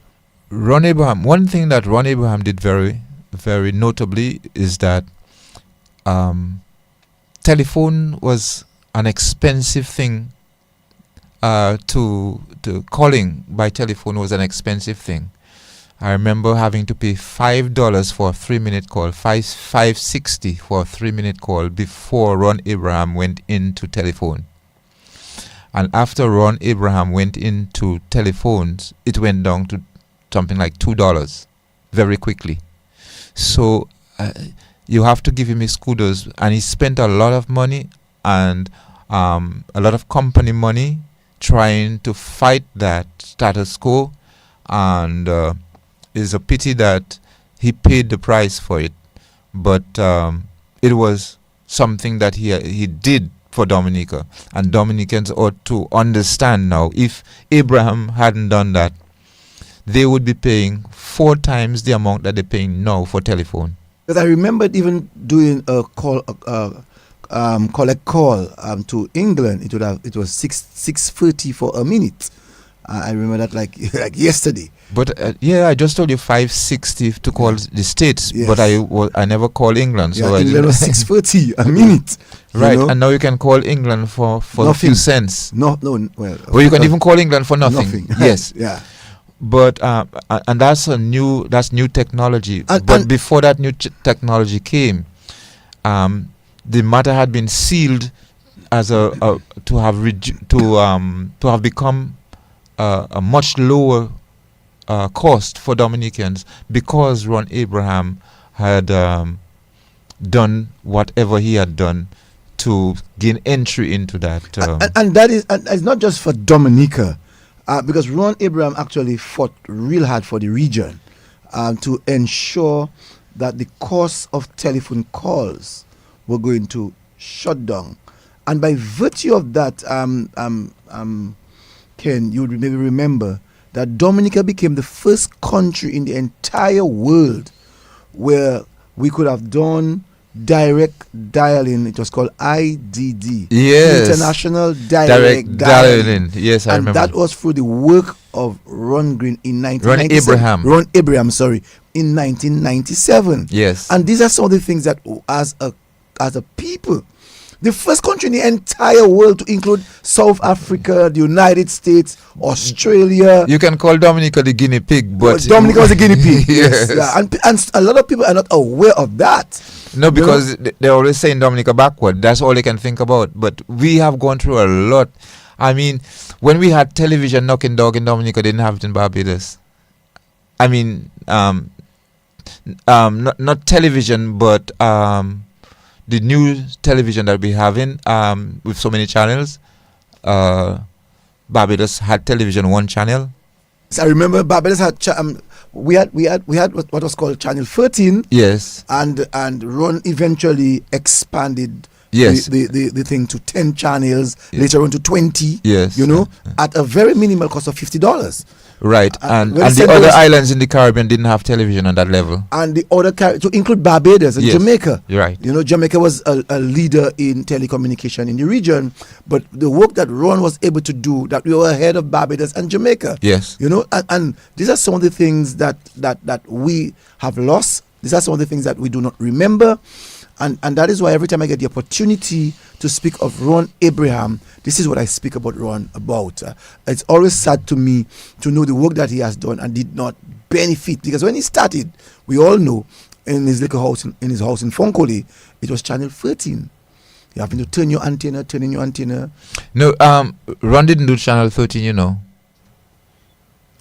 B: Ron Abraham, one thing that Ron Abraham did very, very notably is that telephone was an expensive thing. To calling by telephone was an expensive thing. I remember having to pay $5 for a 3-minute call, $5.60 for a 3-minute call before Ron Abraham went into telephone. And after Ron Abraham went into telephones, it went down to something like $2 very quickly. So you have to give him his kudos. And he spent a lot of money and a lot of company money trying to fight that status quo, and it's a pity that he paid the price for it. But it was something that he did for Dominica, and Dominicans ought to understand now, if Abraham hadn't done that, they would be paying 4 times the amount that they're paying now for telephone.
A: Because I remember even doing a call, collect call to England. It was 6.30 for a minute. I remember that like yesterday.
B: But I just told you $5.60 to call the States,
A: Yes.
B: but I never call England.
A: Yeah,
B: So
A: England was 6.30 a minute.
B: Right,
A: You know?
B: and now you can call England for a few cents.
A: Well,
B: Or you can even call England for nothing. Yes.
A: Yeah.
B: But and that's new technology.
A: And
B: before that new technology came, the matter had been sealed as to have become a much lower cost for Dominicans, because Ron Abraham had done whatever he had done to gain entry into that.
A: And that is, and it's not just for Dominica, because Ron Abraham actually fought real hard for the region to ensure that the cost of telephone calls were going to shut down. And by virtue of that, Ken, you would maybe remember that Dominica became the first country in the entire world where we could have done direct dialing. It was called IDD.
B: Yes.
A: International Direct
B: Dialing. Yes, I remember.
A: And that was through the work of Ron Abraham, in 1997.
B: Yes.
A: And these are some of the things that, as a people, the first country in the entire world to include South Africa, the United States, Australia.
B: You can call Dominica the guinea pig, but
A: Dominica was a guinea pig.
B: Yes.
A: Yeah. And a lot of people are not aware of that.
B: No, because they're always saying Dominica backward. That's all they can think about. But we have gone through a lot. I mean, when we had television knocking dog in Dominica, they didn't have it in Barbados. I mean, not television, but the new television that we having with so many channels. Barbados had television one channel.
A: So I remember Barbados had we had what was called Channel 13.
B: Yes.
A: And Ron eventually expanded
B: Yes.
A: the thing to 10 channels,
B: Yes.
A: later on to 20.
B: Yes.
A: You know, at a very minimal cost of $50.
B: Right, and
A: when
B: the
A: St.
B: other
A: Louis-
B: islands in the Caribbean didn't have television on that level.
A: And the other to include Barbados and
B: Yes.
A: Jamaica.
B: You're right.
A: You know, Jamaica was a leader in telecommunication in the region, but the work that Ron was able to do, that we were ahead of Barbados and Jamaica.
B: Yes.
A: You know, and these are some of the things that we have lost. These are some of the things that we do not remember. And that is why every time I get the opportunity to speak of Ron Abraham, this is what I speak about Ron about. It's always sad to me to know the work that he has done and did not benefit. Because when he started, we all know, in his little house, in his house in Fonkoli, it was Channel 13. You having to turn in your antenna.
B: No, Ron didn't do Channel 13, you know.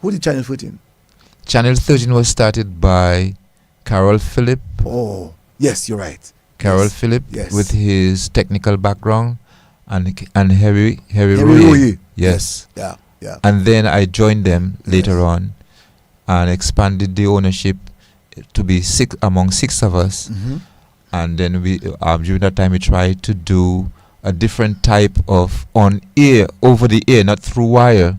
A: Who did Channel 13?
B: Channel 13 was started by Carol Phillip.
A: Oh, yes, you're right.
B: Carol
A: Yes.
B: Phillip,
A: Yes.
B: with his technical background, and Harry
A: Harry
B: Roye.
A: Roye.
B: Yes.
A: Yeah.
B: And then I joined them later
A: Yes.
B: on and expanded the ownership to be among six of us.
A: Mm-hmm.
B: And then we during that time we tried to do a different type of on air, over the air, not through wire,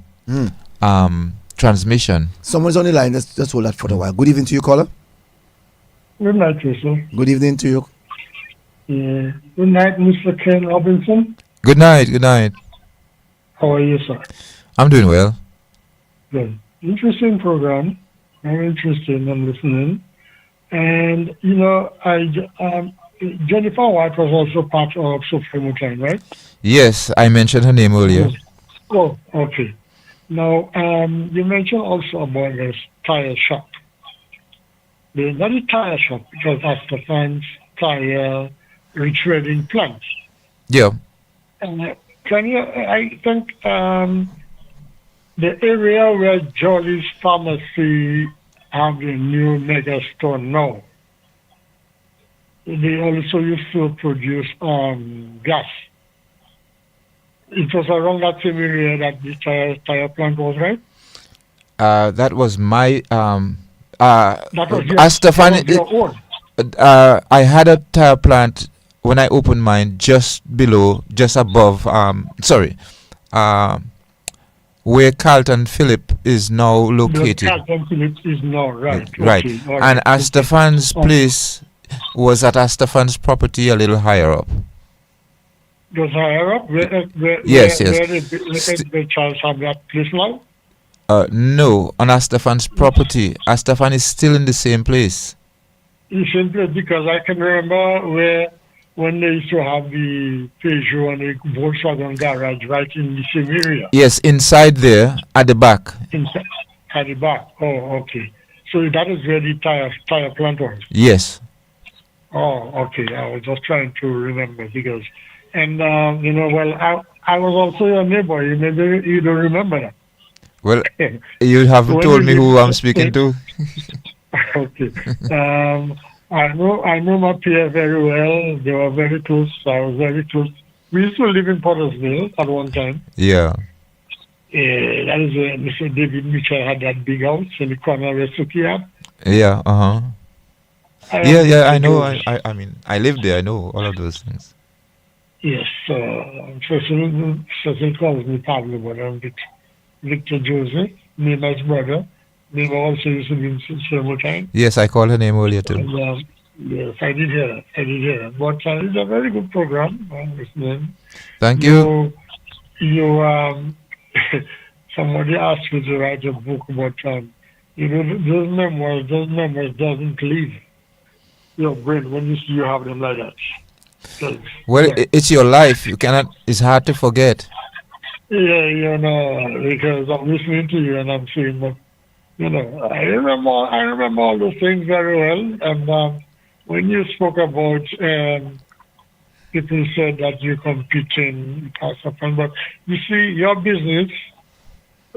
B: transmission.
A: Someone's on the line. Let's hold that for a while. Good evening to you, caller.
D: Good night, Roso.
A: Good evening to you.
D: Yeah. Good night, Mr. Ken Robinson.
B: Good night.
D: How are you, sir?
B: I'm doing well.
D: Good. Interesting program. Very interesting. I'm listening. And, you know, Jennifer White was also part of Supreme Time, right?
B: Yes, I mentioned her name earlier.
D: Oh, okay. Now, you mentioned also about this tire shop. Not a tire shop, because that's the fans tire retreading plant.
B: Yeah.
D: Can you, I think the area where Jolly's Pharmacy have the new mega store now, they also used to produce gas. It was around that same area that the tire plant was, right?
B: That was my
D: That was your,
B: Astafan,
D: that was your own.
B: I had a tire plant when I opened mine just above where Carlton Phillip is now located.
D: Carlton Phillips is now, right.
B: Right.
D: Okay, all
B: And
D: right.
B: Astafan's place was at Astafan's property a little higher up.
D: Goes higher up?
B: Yes.
D: Where the child have that place now?
B: No, on Astafan's property. Astafan is still in the same place.
D: Simply because I can remember when they used to have the Peugeot and the Volkswagen garage right in the same area.
B: Yes, inside there at the back.
D: Inside, at the back. Oh, okay. So that is where the tire plant was.
B: Yes.
D: Oh, okay. I was just trying to remember because, and I was also your neighbor. Maybe you don't remember that.
B: Well, you haven't
D: When
B: told
D: you
B: me who
D: live-
B: I'm speaking to.
D: Okay. I know my peer very well. They were very close. I was very close. We used to live in Pottersville at one time.
B: Yeah.
D: That is where Mr. David Mitchell had that big house in the corner where Suki had.
B: Yeah. Uh-huh. Yeah. I know. I mean, I lived there. I know all of those things.
D: Yes. Cecil calls me Pablo, but I'm Victor Jose, Nema's brother. Nema also used to be in several times.
B: Yes, I called her name earlier too.
D: And, yes, I did hear that. But it's a very good program. Listening.
B: Thank you.
D: You somebody asked you to write a book about those memoirs doesn't leave your brain when you have them like that.
B: Well, it's your life. You cannot. It's hard to forget.
D: Yeah, because I'm listening to you and I'm saying, but I remember all those things very well. And when you spoke about people said that you're competing, but you see, your business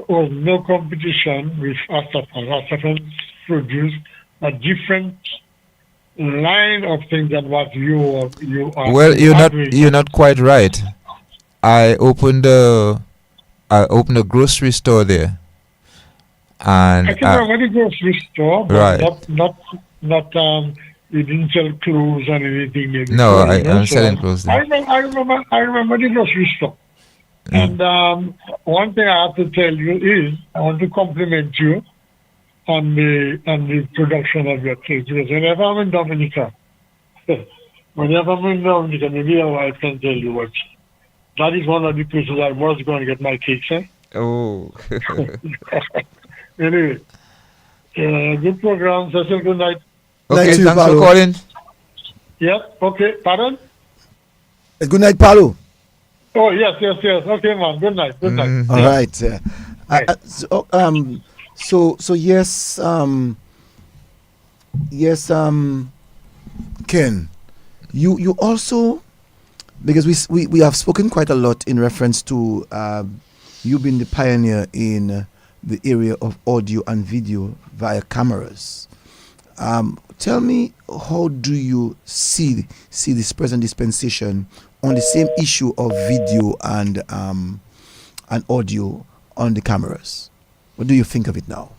D: was no competition with Astafan. Astafan produced a different line of things than what you are
B: Well,
D: doing.
B: you're not quite right. I opened a grocery store there,
D: I
B: and
D: can remember the grocery store, but
B: right.
D: not you didn't sell clothes and anything there
B: No,
D: before, you know.
B: I'm
D: So
B: selling clothes
D: I
B: there.
D: remember, I remember the grocery store.
B: Mm.
D: And one thing I have to tell you is I want to compliment you on the production of your cake because whenever I'm in Dominica, whenever I'm in Dominica, maybe your wife can tell you what. That is one of the places I was going to get my cakes. Eh?
B: Oh,
D: Anyway, good program. Cecil, good night.
A: Night
B: okay.
A: to you,
B: Thanks for
A: Paulo.
B: calling.
D: Yep. Okay. Pardon?
A: Good night, Paulo.
D: Oh, yes. Okay, man. Good night. Good night.
B: Mm,
A: All
B: yeah.
A: right.
D: Right.
A: So yes, yes, Ken, you also, because we have spoken quite a lot in reference to you being the pioneer in the area of audio and video via cameras. Tell me, how do you see this present dispensation on the same issue of video and audio on the cameras? What do you think of it now?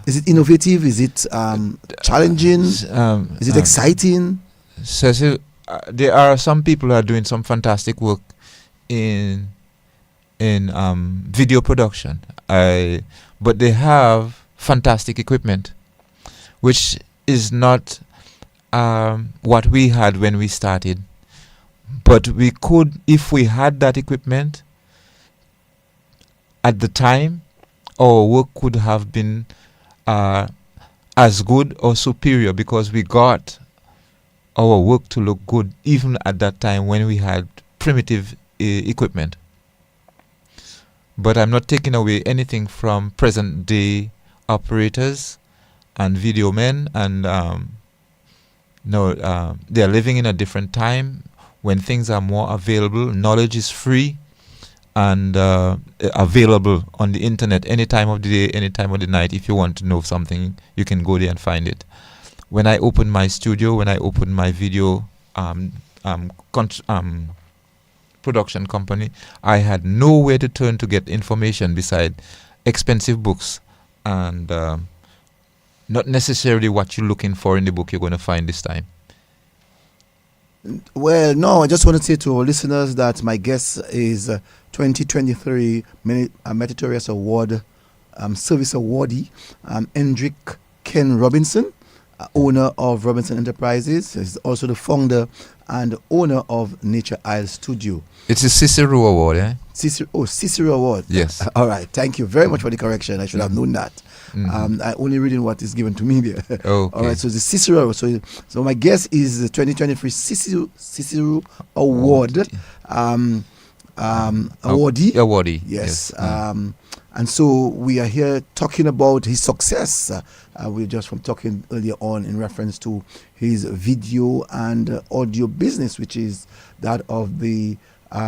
A: Is it innovative? Is it challenging? Is it exciting?
B: Cecil, there are some people who are doing some fantastic work in video production. But they have fantastic equipment, which is not what we had when we started. But we could, if we had that equipment at the time, our work could have been as good or superior because we got our work to look good even at that time when we had primitive equipment. But I'm not taking away anything from present day operators and video men, and they're living in a different time when things are more available. Knowledge is free and available on the internet any time of the day, any time of the night. If you want to know something, you can go there and find it. When I opened my studio, when I opened my video production company, I had nowhere to turn to get information beside expensive books and not necessarily what you're looking for in the book you're going to find this time.
A: Well, no, I just want to say to our listeners that my guest is 2023 Meritorious Award Service Awardee, Hendrik Ken Robinson, owner of Robinson Enterprises. He's also the founder and owner of Nature Isle Studio.
B: It's a Cicero Award, eh?
A: Cicero Award.
B: Yes.
A: All right. Thank you very much for the correction. I should have known that.
B: Mhm.
A: I only reading what is given to me there.
B: Okay.
A: All right. So the Cicero. So my guess is the 2023 Cicero Award awardee.
B: Awardee.
A: Yes. And so we are here talking about his success. We're just from talking earlier on in reference to his video and audio business, which is that of the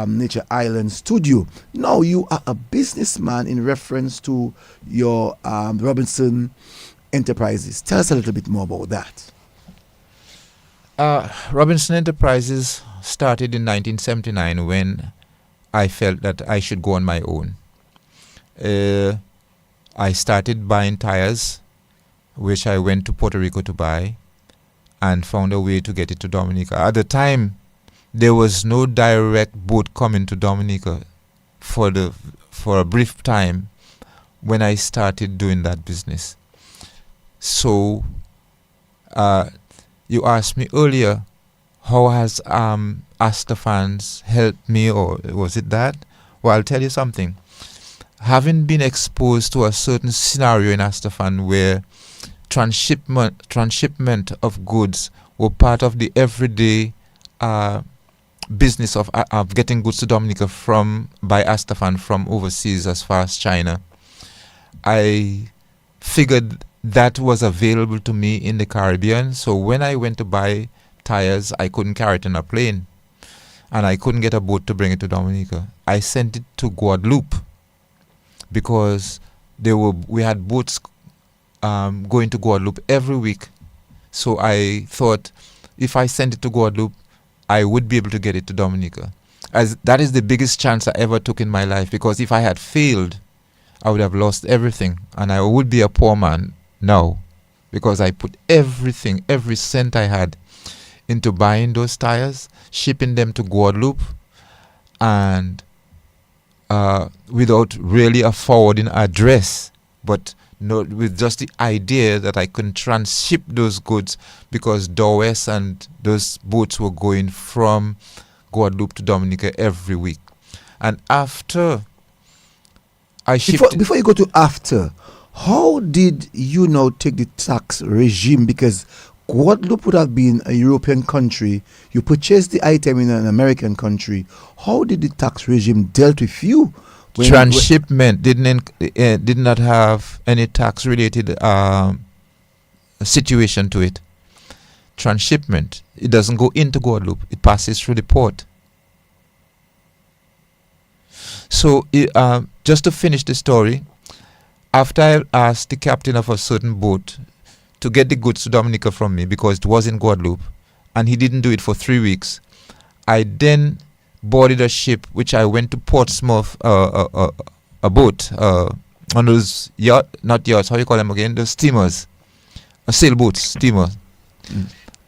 A: Nature Island Studio. Now you are a businessman in reference to your Robinson Enterprises. Tell us a little bit more about that.
B: Robinson Enterprises started in 1979 when I felt that I should go on my own. I started buying tires, which I went to Puerto Rico to buy, and found a way to get it to Dominica. At the time, there was no direct boat coming to Dominica for a brief time when I started doing that business. So, you asked me earlier, how has Astafans helped me, or was it that? Well, I'll tell you something. Having been exposed to a certain scenario in Astafan where transshipment of goods were part of the everyday business of getting goods to Dominica by Astafan from overseas as far as China, I figured that was available to me in the Caribbean. So when I went to buy tires, I couldn't carry it in a plane, and I couldn't get a boat to bring it to Dominica. I sent it to Guadeloupe because we had boats going to Guadeloupe every week, So I thought if I sent it to Guadeloupe, I would be able to get it to Dominica. As that is the biggest chance I ever took in my life, because if I had failed, I would have lost everything, and I would be a poor man now, because I put everything, every cent I had into buying those tires, shipping them to Guadeloupe, and without really a forwarding address, but with just the idea that I can transship those goods, because Dowes and those boats were going from Guadeloupe to Dominica every week. And after I shipped...
A: Before you go to after, how did you now take the tax regime? Because Guadeloupe would have been a European country. You purchased the item in an American country. How did the tax regime dealt with you?
B: Transshipment did not have any tax related situation to it. Transshipment, it doesn't go into Guadeloupe, it passes through the port. So just to finish the story, after I asked the captain of a certain boat to get the goods to Dominica from me, because it was in Guadeloupe, and he didn't do it for 3 weeks, I then boarded a ship which I went to Portsmouth, a boat, on those not yachts, how you call them again, the steamers, sailboats, steamer.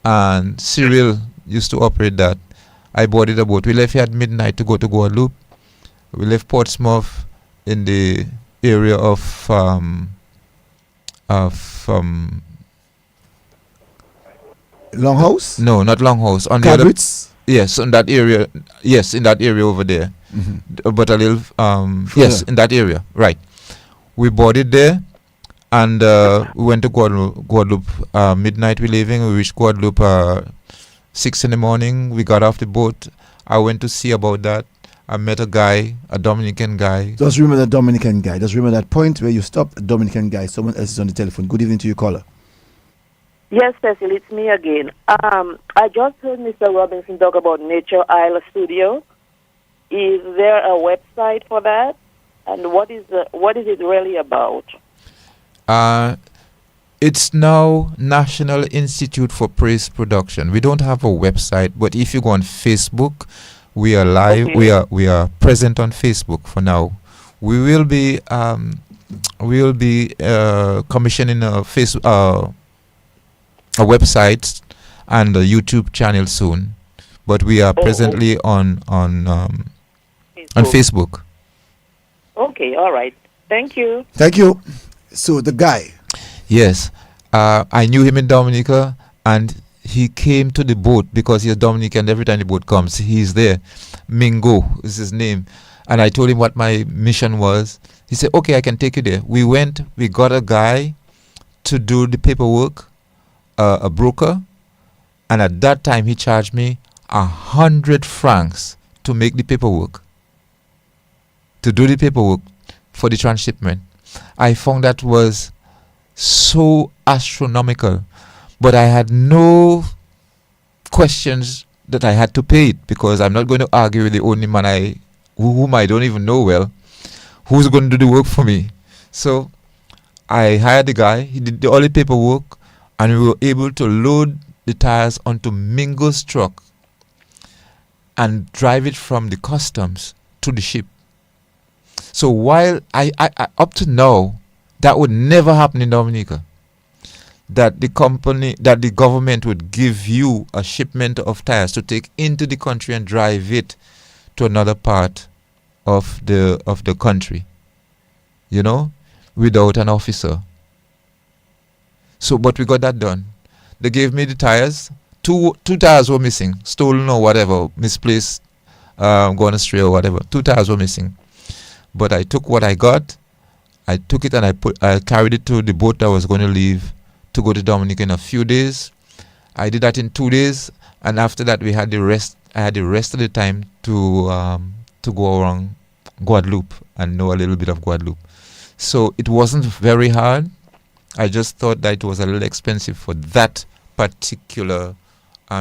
B: And Cyril used to operate that. I boarded a boat. We left here at midnight to go to Guadeloupe. We left Portsmouth in the area of
A: Longhouse?
B: No, not Longhouse. On the other, yes, in that area. Yes, in that area over there. But a little yes, in that area. Right. We boarded there, and we went to Guadeloupe. Midnight we leaving. We reached Guadeloupe 6 in the morning. We got off the boat. I went to see about that. I met a guy, a Dominican guy.
A: Just remember that Dominican guy. Just remember that point where you stopped, a Dominican guy. Someone else is on the telephone. Good evening to you, caller.
C: Yes, Cecil, it's me again. I just heard Mr. Robinson talk about Nature Isle Studio. Is there a website for that? And what is it really about?
B: It's now National Institute for Praise Production. We don't have a website, but if you go on Facebook, we are live. Okay. We are present on Facebook for now. We will be commissioning a website and a YouTube channel soon, but we are presently on Facebook.
C: Okay, all right. Thank you.
A: Thank you. So the guy.
B: Yes, I knew him in Dominica, and he came to the boat because he's Dominican. Every time the boat comes, he's there. Mingo is his name. And I told him what my mission was. He said, okay, I can take you there. We went, we got a guy to do the paperwork, a broker. And at that time, he charged me 100 francs to make the paperwork, to do the paperwork for the transshipment. I found that was so astronomical. But I had no questions that I had to pay it, because I'm not going to argue with the only man whom I don't even know well, who's going to do the work for me. So I hired the guy. He did all the paperwork, and we were able to load the tires onto Mingo's truck and drive it from the customs to the ship. So while I up to now, that would never happen in Dominica, that the government would give you a shipment of tires to take into the country and drive it to another part of the country, without an officer. So, but we got that done. They gave me the tires. Two tires were missing, stolen or whatever, misplaced, gone astray or whatever. 2 tires were missing. But I took what I got. I took it and I carried it to the boat that was going to leave to go to Dominica in a few days. I did that in 2 days, and after that we had the rest. I had the rest of the time to go around Guadeloupe and know a little bit of Guadeloupe. So it wasn't very hard. I just thought that it was a little expensive for that particular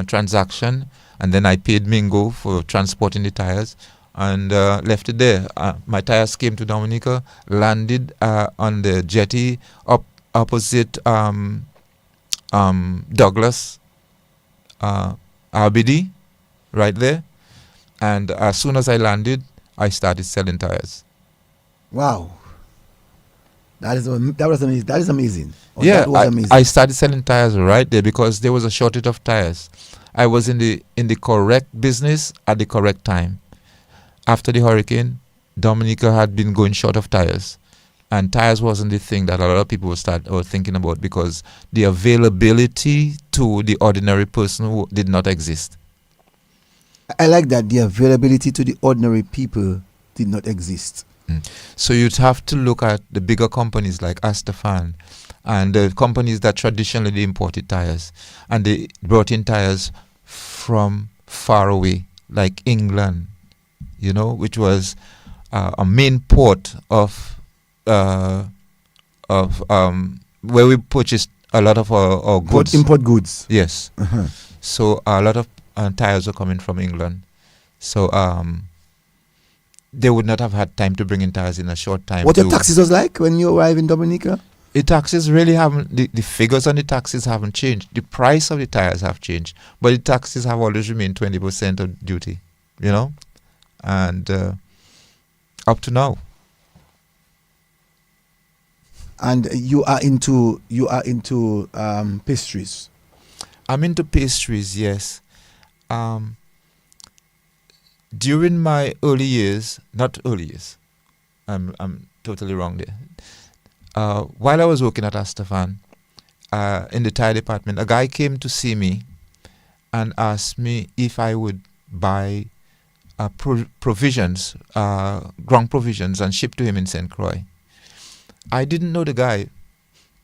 B: transaction, and then I paid Mingo for transporting the tires and left it there. My tires came to Dominica, landed on the jetty opposite Douglas, RBD, right there. And as soon as I landed, I started selling tires.
A: Wow. That is amazing. That is amazing.
B: Yeah,
A: that was amazing.
B: I started selling tires right there because there was a shortage of tires. I was in the correct business at the correct time. After the hurricane, Dominica had been going short of tires, and tires wasn't the thing that a lot of people were thinking about because the availability to the ordinary person who did not exist.
A: I like that the availability to the ordinary people did not exist.
B: So you'd have to look at the bigger companies like Astafan and the companies that traditionally imported tires, and they brought in tires from far away, like England, which was a main port of where we purchased a lot of our goods.
A: Import goods.
B: Yes.
A: Uh-huh.
B: So a lot of tires are coming from England. So they would not have had time to bring in tires in a short time.
A: What your taxes was like when you arrived in Dominica?
B: The taxes really haven't, the figures on the taxes haven't changed. The price of the tires have changed, but the taxes have always remained 20% of duty, and up to now.
A: And you are into pastries.
B: I'm into pastries, yes. During my early years, not early years, I'm totally wrong there. While I was working at Astafan, in the tire department, a guy came to see me and asked me if I would buy provisions, ground provisions, and ship to him in St. Croix. I didn't know the guy,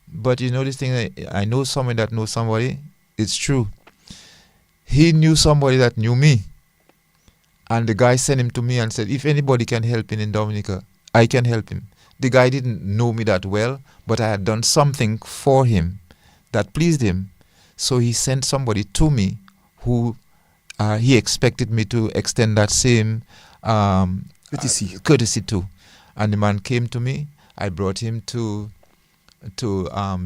B: but this thing, I know someone that knows somebody. It's true. He knew somebody that knew me. And the guy sent him to me and said, if anybody can help him in Dominica, I can help him. The guy didn't know me that well, but I had done something for him that pleased him. So he sent somebody to me who he expected me to extend that same courtesy to. And the man came to me. I brought him to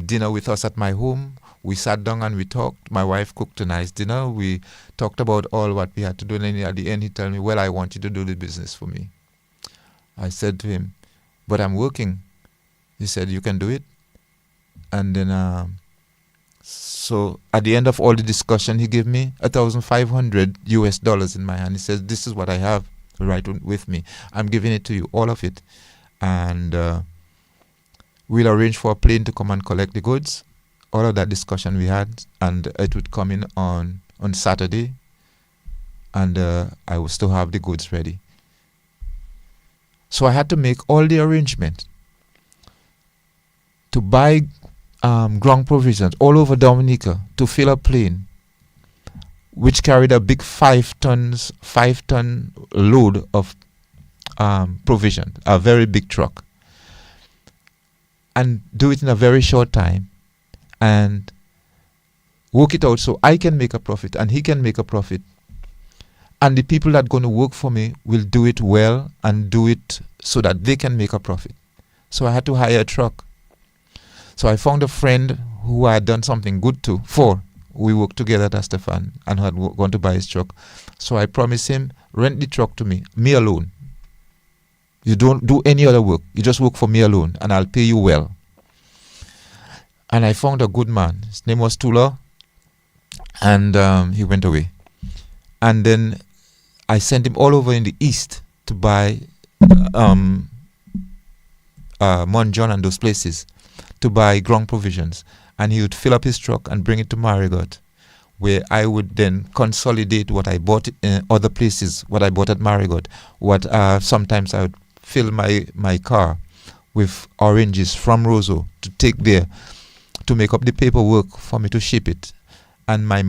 B: dinner with us at my home. We sat down and we talked. My wife cooked a nice dinner. We talked about all what we had to do. And then at the end, he told me, well, I want you to do the business for me. I said to him, but I'm working. He said, you can do it. And then, so at the end of all the discussion, he gave me $1,500 in my hand. He says, this is what I have right with me. I'm giving it to you, all of it. And we'll arrange for a plane to come and collect the goods. All of that discussion we had, and it would come in on Saturday, and I would still have the goods ready. So I had to make all the arrangement to buy ground provisions all over Dominica to fill a plane, which carried a big 5-ton load of provision, a very big truck, and do it in a very short time. And work it out so I can make a profit and he can make a profit. And the people that are going to work for me will do it well and do it so that they can make a profit. So I had to hire a truck. So I found a friend who I had done something good for. We worked together at Astafan and had gone to buy his truck. So I promised him, rent the truck to me alone. You don't do any other work. You just work for me alone and I'll pay you well. And I found a good man. His name was Tula. And he went away. And then I sent him all over in the east to buy Monjon and those places to buy ground provisions. And he would fill up his truck and bring it to Marigot, where I would then consolidate what I bought in other places, what I bought at Marigot. Sometimes I would fill my car with oranges from Roso to take there, to make up the paperwork for me to ship it. And my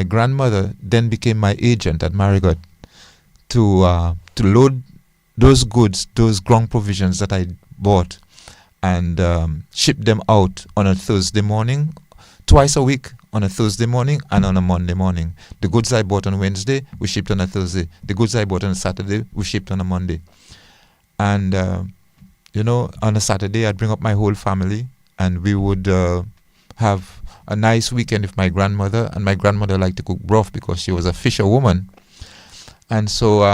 B: grandmother then became my agent at Marigot to load those goods, those ground provisions that I bought, and ship them out on a Thursday morning, twice a week, on a Thursday morning and on a Monday morning. The goods I bought on Wednesday, we shipped on a Thursday. The goods I bought on a Saturday, we shipped on a Monday. And, on a Saturday, I'd bring up my whole family, and we would have a nice weekend with my grandmother, and my grandmother liked to cook broth because she was a fisherwoman, and so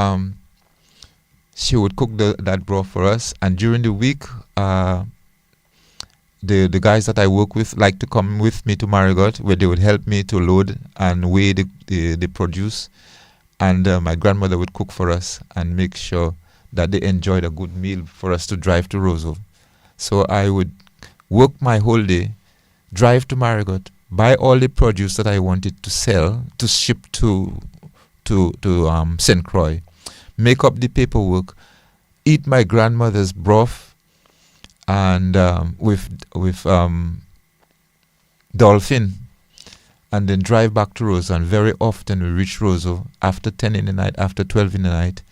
B: she would cook that broth for us. And during the week, the guys that I work with like to come with me to Marigot, where they would help me to load and weigh the produce, and my grandmother would cook for us and make sure that they enjoyed a good meal for us to drive to Roso. So I would work my whole day, drive to Marigot, buy all the produce that I wanted to sell, to ship to St. Croix, make up the paperwork, eat my grandmother's broth, and with dolphin, and then drive back to Roso. And very often we reach Roso after 10 in the night, after 12 in the night.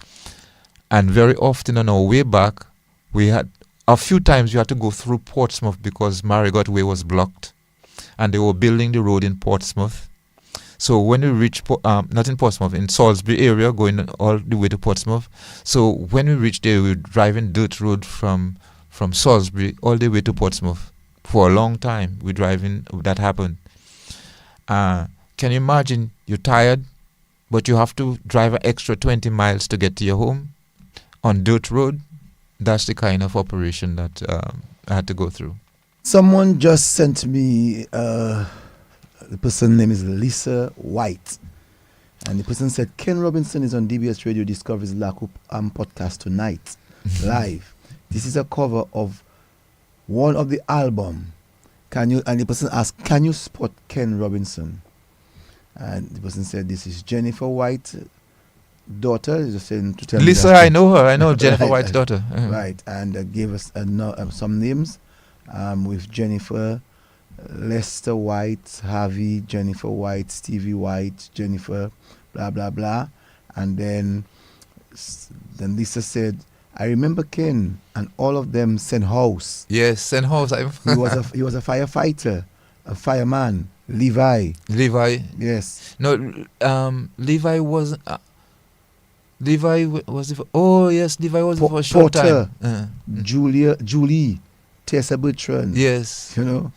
B: And very often on our way back, we had a few times we had to go through Portsmouth because Marigot Way was blocked, and they were building the road in Portsmouth. So when we reached, not in Portsmouth, in Salisbury area, going all the way to Portsmouth. So when we reached there, we were driving dirt road from Salisbury all the way to Portsmouth. For a long time, we're driving, that happened. Can you imagine, you're tired, but you have to drive an extra 20 miles to get to your home on dirt road? That's the kind of operation that I had to go through.
A: Someone just sent me, the person's name is Lisa White. And the person said, Ken Robinson is on DBS Radio Discovery's Lakup podcast tonight, live. This is a cover of one of the album. And the person asked, can you spot Ken Robinson? And the person said, this is Jennifer White's daughter. Just saying to tell
B: Lisa, I know her. I know Jennifer
A: right,
B: White's daughter.
A: Right, and gave us some names with Jennifer, Lester White, Harvey, Jennifer White, Stevie White, Jennifer, blah, blah, blah. And then Lisa said, I remember Ken, and all of them sent house.
B: Yes, sent house.
A: He was a firefighter, a fireman. Levi. Yes.
B: No, Levi was. Levi was. Oh yes, Levi was for a short
A: Porter,
B: time.
A: Julie, Tessa Bertrand.
B: Yes.
A: You know.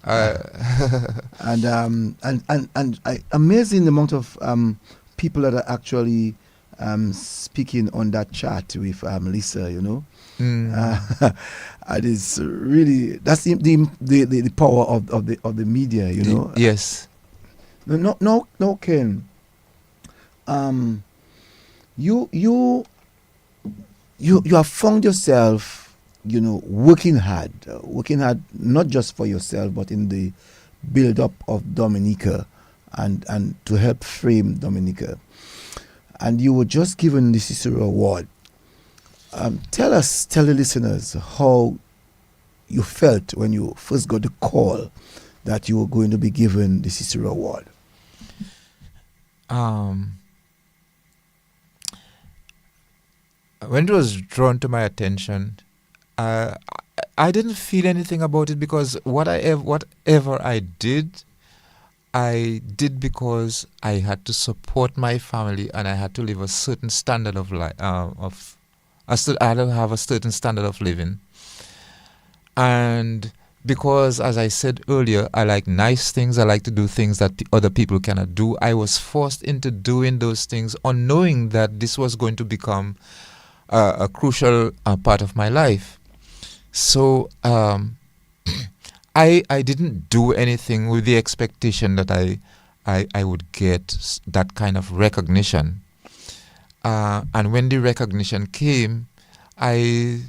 A: And amazing the amount of people that are actually speaking on that chat with Lisa, you know. And it's really, that's the power of the media, you know.
B: Yes.
A: No, Ken. You have found yourself, you know, working hard not just for yourself but in the build up of Dominica and to help frame Dominica. And you were just given the Cicero Award. Tell the listeners how you felt when you first got the call that you were going to be given the Cicero Award.
B: When it was drawn to my attention, I didn't feel anything about it because whatever I did because I had to support my family and I had to live a certain standard of life. I had to have a certain standard of living, and because, as I said earlier, I like nice things. I like to do things that other people cannot do. I was forced into doing those things, unknowing that this was going to become a crucial part of my life. So I didn't do anything with the expectation that I would get that kind of recognition. And when the recognition came, I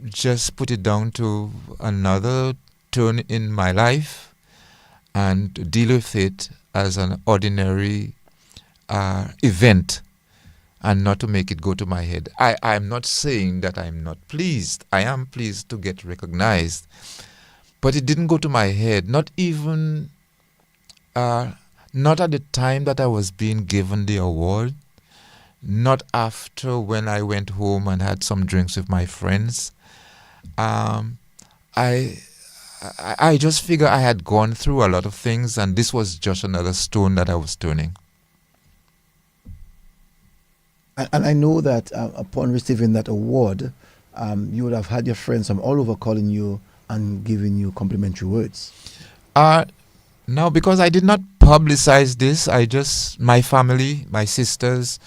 B: just put it down to another turn in my life and deal with it as an ordinary event and not to make it go to my head. I'm not saying that I'm not pleased. I am pleased to get recognized. But it didn't go to my head, not even, not at the time that I was being given the award, not after when I went home and had some drinks with my friends. I just figure I had gone through a lot of things and this was just another stone that I was turning.
A: And I know that upon receiving that award, you would have had your friends from all over calling you and giving you complimentary words.
B: Now, because I did not publicize this, my family, my sisters,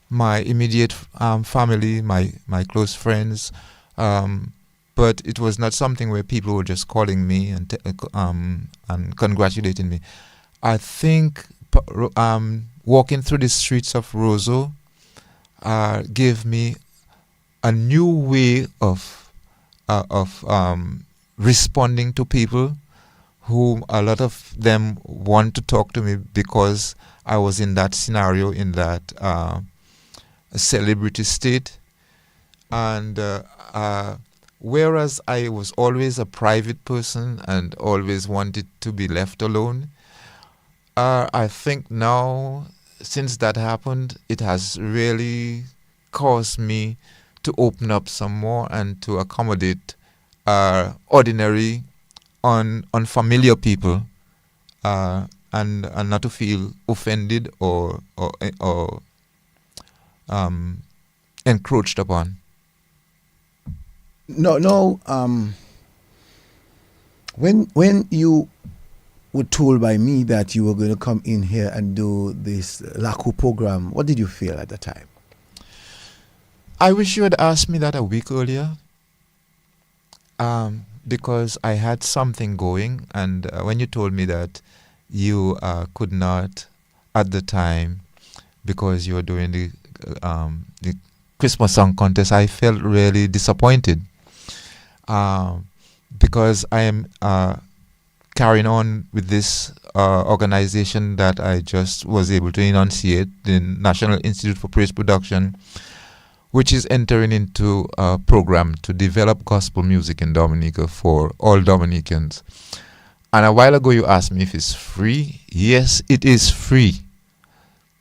B: my immediate family, my close friends, but it was not something where people were just calling me and congratulating me. I think walking through the streets of Roso gave me a new way of responding to people who a lot of them want to talk to me because I was in that scenario, in that celebrity state. And whereas I was always a private person and always wanted to be left alone, I think now, since that happened, it has really caused me to open up some more and to accommodate ordinary, unfamiliar people, and not to feel offended or encroached upon.
A: No. When you were told by me that you were going to come in here and do this Laku program, what did you feel at the time?
B: I wish you had asked me that a week earlier, because I had something going, and when you told me that you could not at the time because you were doing the Christmas song contest, I felt really disappointed, because I am carrying on with this organization that I just was able to enunciate, the National Institute for Praise Production, which is entering into a program to develop gospel music in Dominica for all Dominicans. And a while ago you asked me if it's free. Yes, it is free.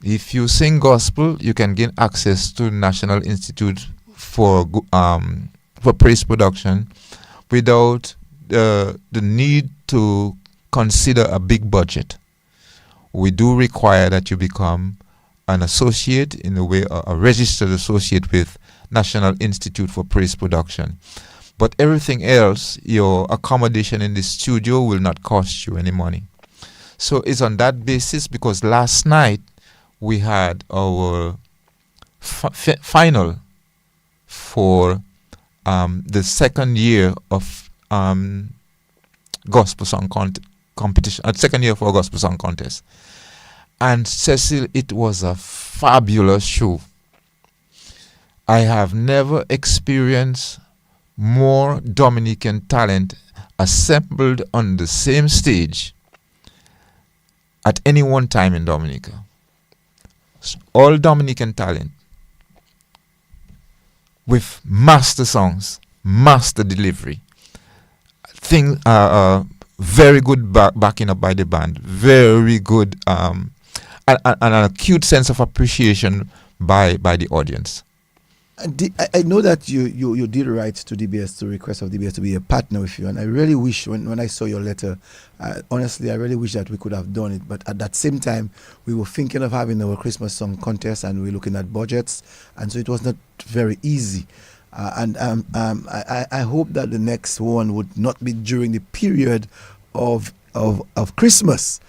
B: If you sing gospel, you can gain access to National Institute for Praise Production without the need to consider a big budget. We do require that you become an associate, in a way, a registered associate with National Institute for Praise Production. But everything else, your accommodation in the studio will not cost you any money. So it's on that basis, because last night we had our final for the second year of gospel song competition, second year for gospel song contest. And Cecil, it was a fabulous show. I have never experienced more Dominican talent assembled on the same stage at any one time in Dominica. All Dominican talent with master songs, master delivery. Very good backing up by the band. Very good, and an acute sense of appreciation by the audience.
A: I know that you did write to DBS to request of DBS to be a partner with you, and I really wish when I saw your letter, honestly, I really wish that we could have done it. But at that same time, we were thinking of having our Christmas song contest, and we were looking at budgets, and so it was not very easy. I hope that the next one would not be during the period of Christmas,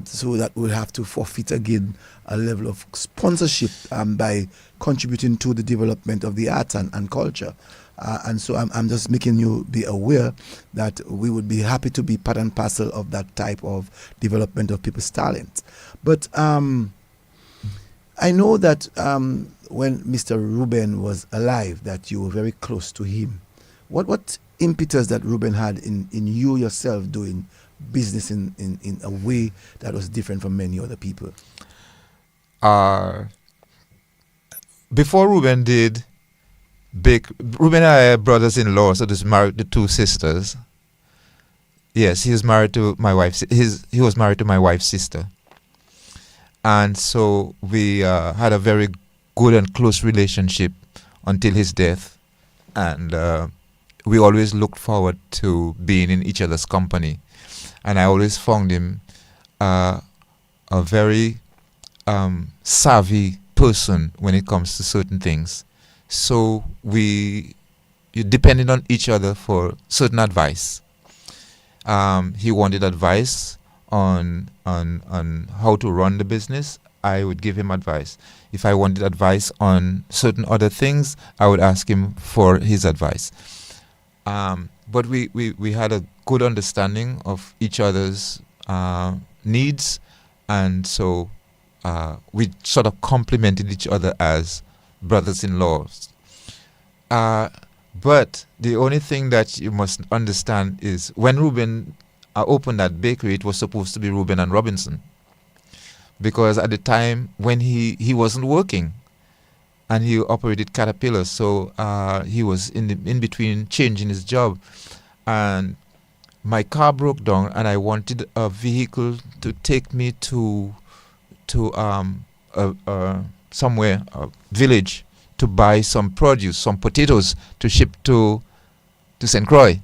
A: so that we'll have to forfeit again a level of sponsorship by contributing to the development of the arts and culture. And so I'm just making you be aware that we would be happy to be part and parcel of that type of development of people's talent. But I know that when Mr. Ruben was alive, that you were very close to him. What impetus that Ruben had in you yourself doing business in a way that was different from many other people?
B: Before Ruben did Ruben and I are brothers-in-law, so just married to two sisters. Yes, he was married to my wife's. He was married to my wife's sister, and so we had a very good and close relationship until his death, and we always looked forward to being in each other's company, and I always found him a very savvy person when it comes to certain things. So you depended on each other for certain advice. He wanted advice on how to run the business, I would give him advice. If I wanted advice on certain other things, I would ask him for his advice. But we had a good understanding of each other's needs, and so we sort of complemented each other as brothers-in-laws. But the only thing that you must understand is when Reuben opened that bakery, it was supposed to be Reuben and Robinson, because at the time when he wasn't working and he operated Caterpillar, so he was in between changing his job, and my car broke down, and I wanted a vehicle to take me to somewhere, a village, to buy some produce, some potatoes to ship to St. Croix.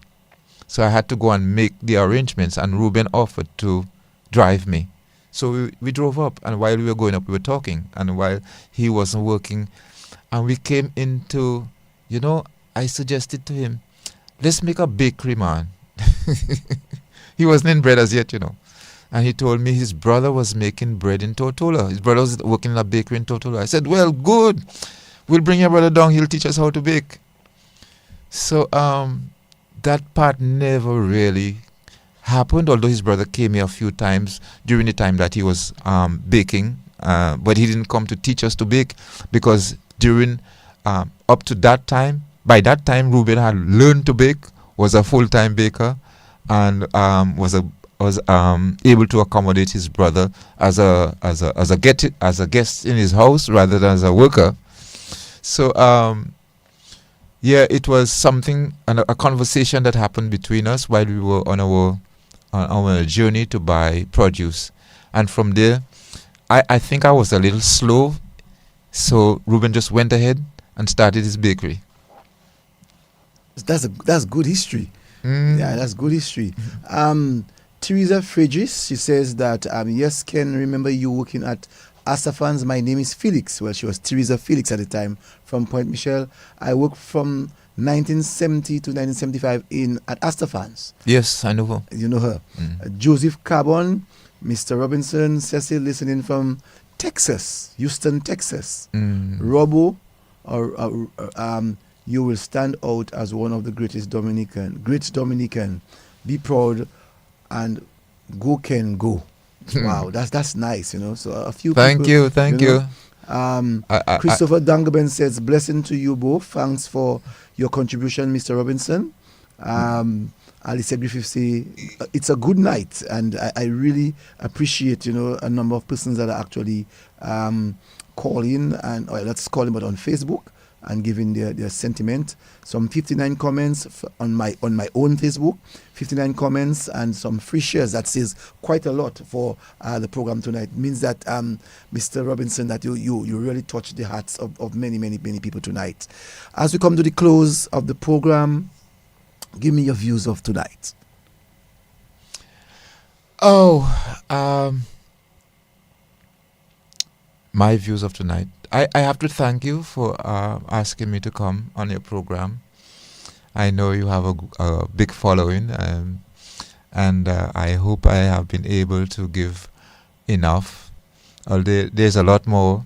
B: So I had to go and make the arrangements, and Reuben offered to drive me. So we drove up, and while we were going up, we were talking, and while he wasn't working, and we came into, I suggested to him, let's make a bakery, man. He wasn't in bread as yet, And he told me his brother was making bread in Tortola. His brother was working in a bakery in Tortola. I said, well, good. We'll bring your brother down. He'll teach us how to bake. So that part never really happened, although his brother came here a few times during the time that he was baking. But he didn't come to teach us to bake, because during up to that time, by that time, Reuben had learned to bake, was a full-time baker, and was able to accommodate his brother as a guest in his house rather than as a worker. So it was something, a conversation that happened between us while we were on our journey to buy produce, and from there, I think I was a little slow, so Reuben just went ahead and started his bakery.
A: That's good history. Yeah, that's good history. Teresa Fredris, she says that yes, Ken, remember you working at Astafans. My name is Felix. Well, she was Teresa Felix at the time from Point Michel. I worked from 1970 to 1975 at Astafans.
B: Yes, I know her.
A: You know her. Joseph Carbon, Mr. Robinson, Cecil listening from Texas, Houston, Texas. Robo, you will stand out as one of the great Dominican. Be proud and go Ken go. Wow, that's nice, So a few
B: thank
A: people,
B: you.
A: Christopher Dangaben says, blessing to you both. Thanks for your contribution, Mr. Robinson. Ali Sebri50, it's a good night, and I really appreciate, a number of persons that are actually calling, and let's call them out on Facebook and giving their sentiment. Some 59 comments on my own Facebook, 59 comments, and some free shares. That says quite a lot for the program tonight. It means that Mr. Robinson, that you really touched the hearts of many people tonight. As we come to the close of the program, give me your views of tonight.
B: My views of tonight. I have to thank you for asking me to come on your program. I know you have a big following, and I hope I have been able to give enough. There's a lot more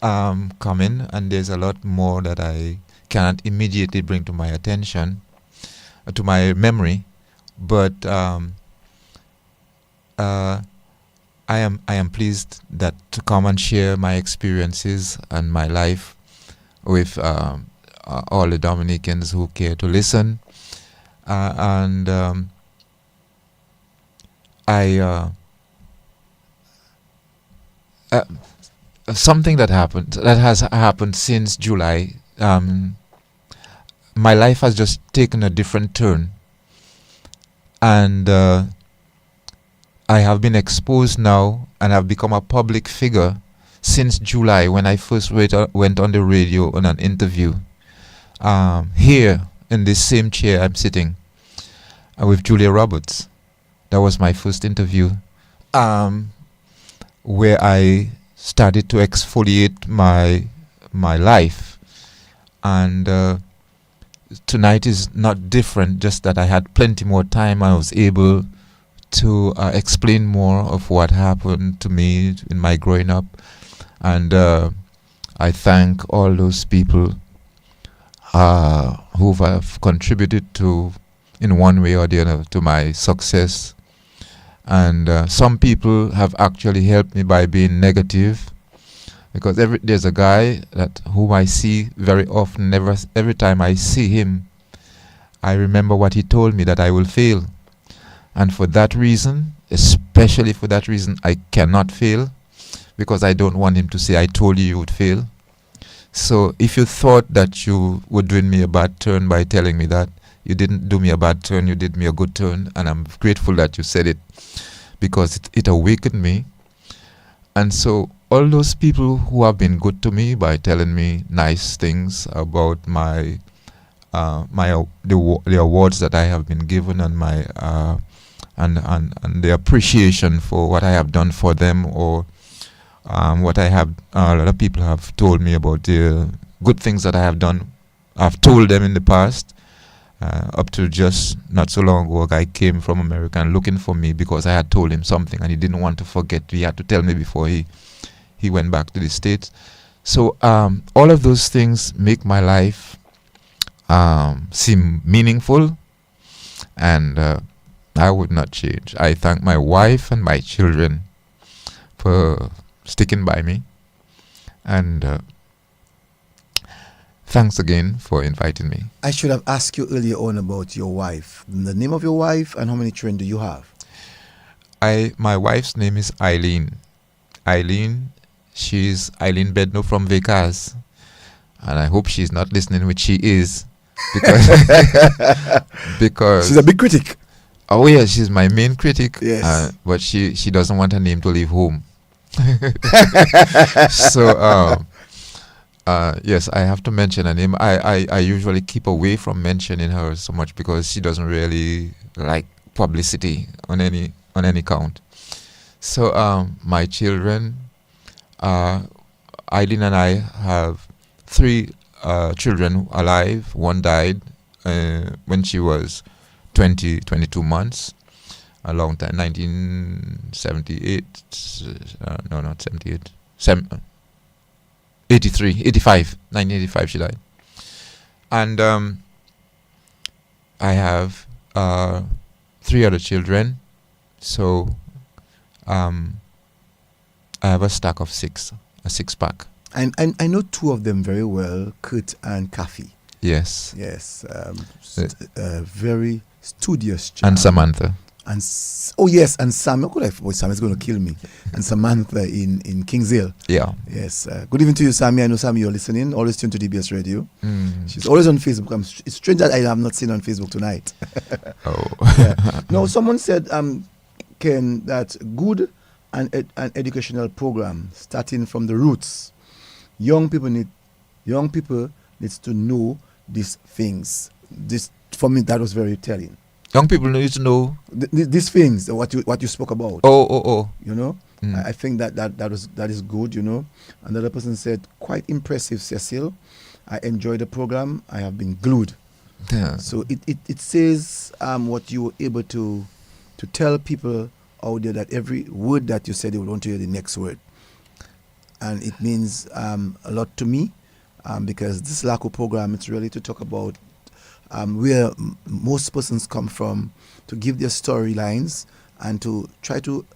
B: coming, and there's a lot more that I cannot immediately bring to my attention, to my memory, but I am pleased that to come and share my experiences and my life with all the Dominicans who care to listen, and something that has happened since July. My life has just taken a different turn, and I have been exposed now, and have become a public figure since July, when I first went on the radio on an interview. Here in this same chair I'm sitting with Julia Roberts. That was my first interview, where I started to exfoliate my life, and tonight is not different, just that I had plenty more time. I was able to explain more of what happened to me in my growing up. And I thank all those people who have contributed to, in one way or the other, to my success. And some people have actually helped me by being negative, because there's a guy that whom I see very often. Every time I see him, I remember what he told me, that I will fail. And for that reason, especially for that reason, I cannot fail, because I don't want him to say, I told you you would fail. So if you thought that you were doing me a bad turn by telling me that, you didn't do me a bad turn, you did me a good turn. And I'm grateful that you said it, because it awakened me. And so all those people who have been good to me by telling me nice things about the awards that I have been given, and my and the appreciation for what I have done for them, or what I have, a lot of people have told me about the good things that I have done. I've told them in the past. Up to just not so long ago, a guy came from America and looking for me because I had told him something and he didn't want to forget. He had to tell me before he went back to the States. So all of those things make my life seem meaningful, and I would not change. I thank my wife and my children for sticking by me, and thanks again for inviting me.
A: I should have asked you earlier on about your wife. The name of your wife and how many children do you have?
B: My wife's name is Eileen. Eileen, she's Eileen Bedno from Vegas. And I hope she's not listening, which she is. Because
A: she's a big critic.
B: Oh yeah, she's my main critic.
A: Yes.
B: But she doesn't want her name to leave home. So yes, I have to mention her name. I usually keep away from mentioning her so much because she doesn't really like publicity on any count. So my children, Eileen and I have 3 children alive. One died when she was 22 months, a long time, 1978. No, not 78. 1985 she died. And I have 3 other children, so I have a stack of 6, a 6-pack.
A: And I know 2 of them very well, Kurt and Kathy.
B: Yes.
A: Yes, very studious child.
B: And Samantha.
A: And oh yes, and Sam. Sam is going to kill me. And Samantha in Kings Hill.
B: Yeah.
A: Yes. Good evening to you, Sammy. I know Sammy, you're listening. Always tuned to DBS Radio. She's always on Facebook. It's strange that I have not seen her on Facebook tonight.
B: Oh.
A: Yeah. No, someone said, Ken, that good and educational program starting from the roots. Young people needs to know these things. This, for me, that was very telling.
B: Young people need to know
A: these things, what you spoke about.
B: Oh.
A: You know, I think that is good. You know, another person said, quite impressive, Cecil. I enjoyed the program. I have been glued.
B: Yeah.
A: So it says what you were able to tell people out there, that every word that you said, they will want to hear the next word, and it means a lot to me, because this LACO program, it's really to talk about where most persons come from, to give their storylines and to try to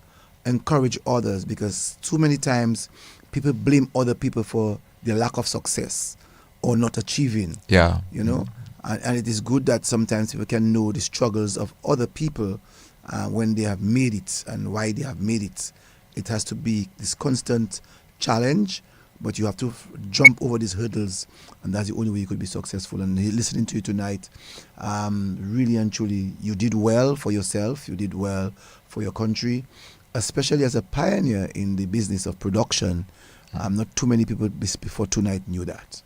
A: encourage others, because too many times people blame other people for their lack of success or not achieving.
B: Yeah.
A: You know, and it is good that sometimes people can know the struggles of other people when they have made it and why they have made it. It has to be this constant challenge, but you have to jump over these hurdles, and that's the only way you could be successful. And listening to you tonight, really and truly, you did well for yourself, you did well for your country, especially as a pioneer in the business of production. Not too many people before tonight knew that.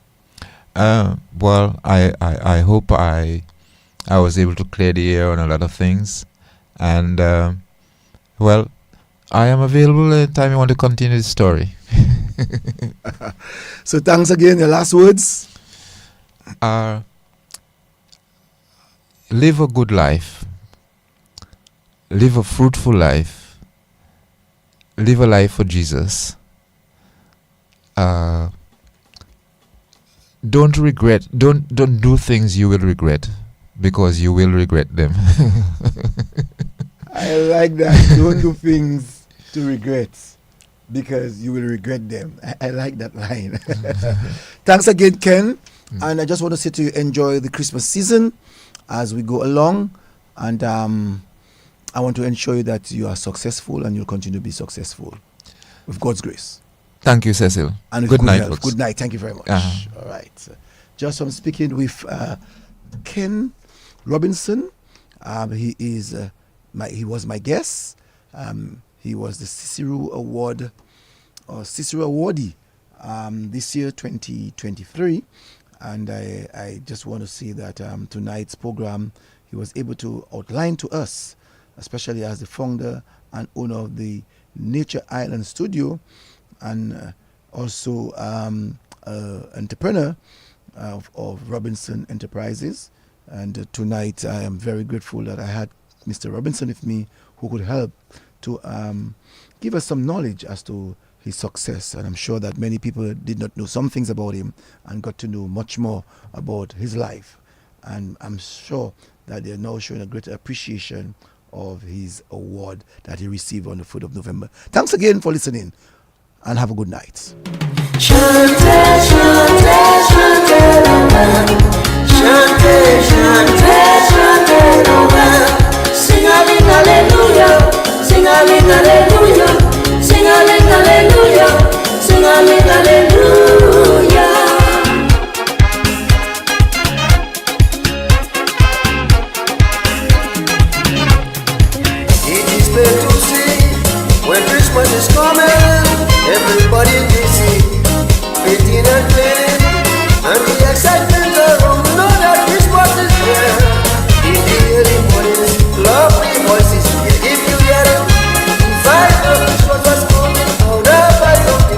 B: Well, I hope I was able to clear the air on a lot of things, and well, I am available anytime you want to continue the story.
A: So thanks again. Your last words?
B: Live a good life. live a fruitful life, live a life for Jesus. Don't regret. Don't do things you will regret, because you will regret them.
A: I like that. Don't do things to regret, because you will regret them. I like that line. Thanks again, Ken. And I just want to say to you, enjoy the Christmas season as we go along. And I want to ensure you that you are successful and you'll continue to be successful with God's grace.
B: Thank you, Cecil.
A: And
B: good night,
A: health.
B: folks.
A: Good night. Thank you very much. All right. Just from speaking with Ken Robinson. He is he was my guest. He was the Cicero Award or Cicero Awardee this year, 2023. And I just want to say that tonight's program, he was able to outline to us, especially as the founder and owner of the Nature Island Studio, and also entrepreneur of Robinson Enterprises. And tonight I am very grateful that I had Mr. Robinson with me, who could help to give us some knowledge as to his success. And I'm sure that many people did not know some things about him and got to know much more about his life. And I'm sure that they're now showing a greater appreciation of his award that he received on the 4th of November. Thanks again for listening, and have a good night.
E: Chante, chante, chante, chante, chante, chante, chante, sing hallelujah, sing hallelujah, sing hallelujah, sing hallelujah. It is fair to see when Christmas is coming, everybody busy, waiting and playing, and the excitement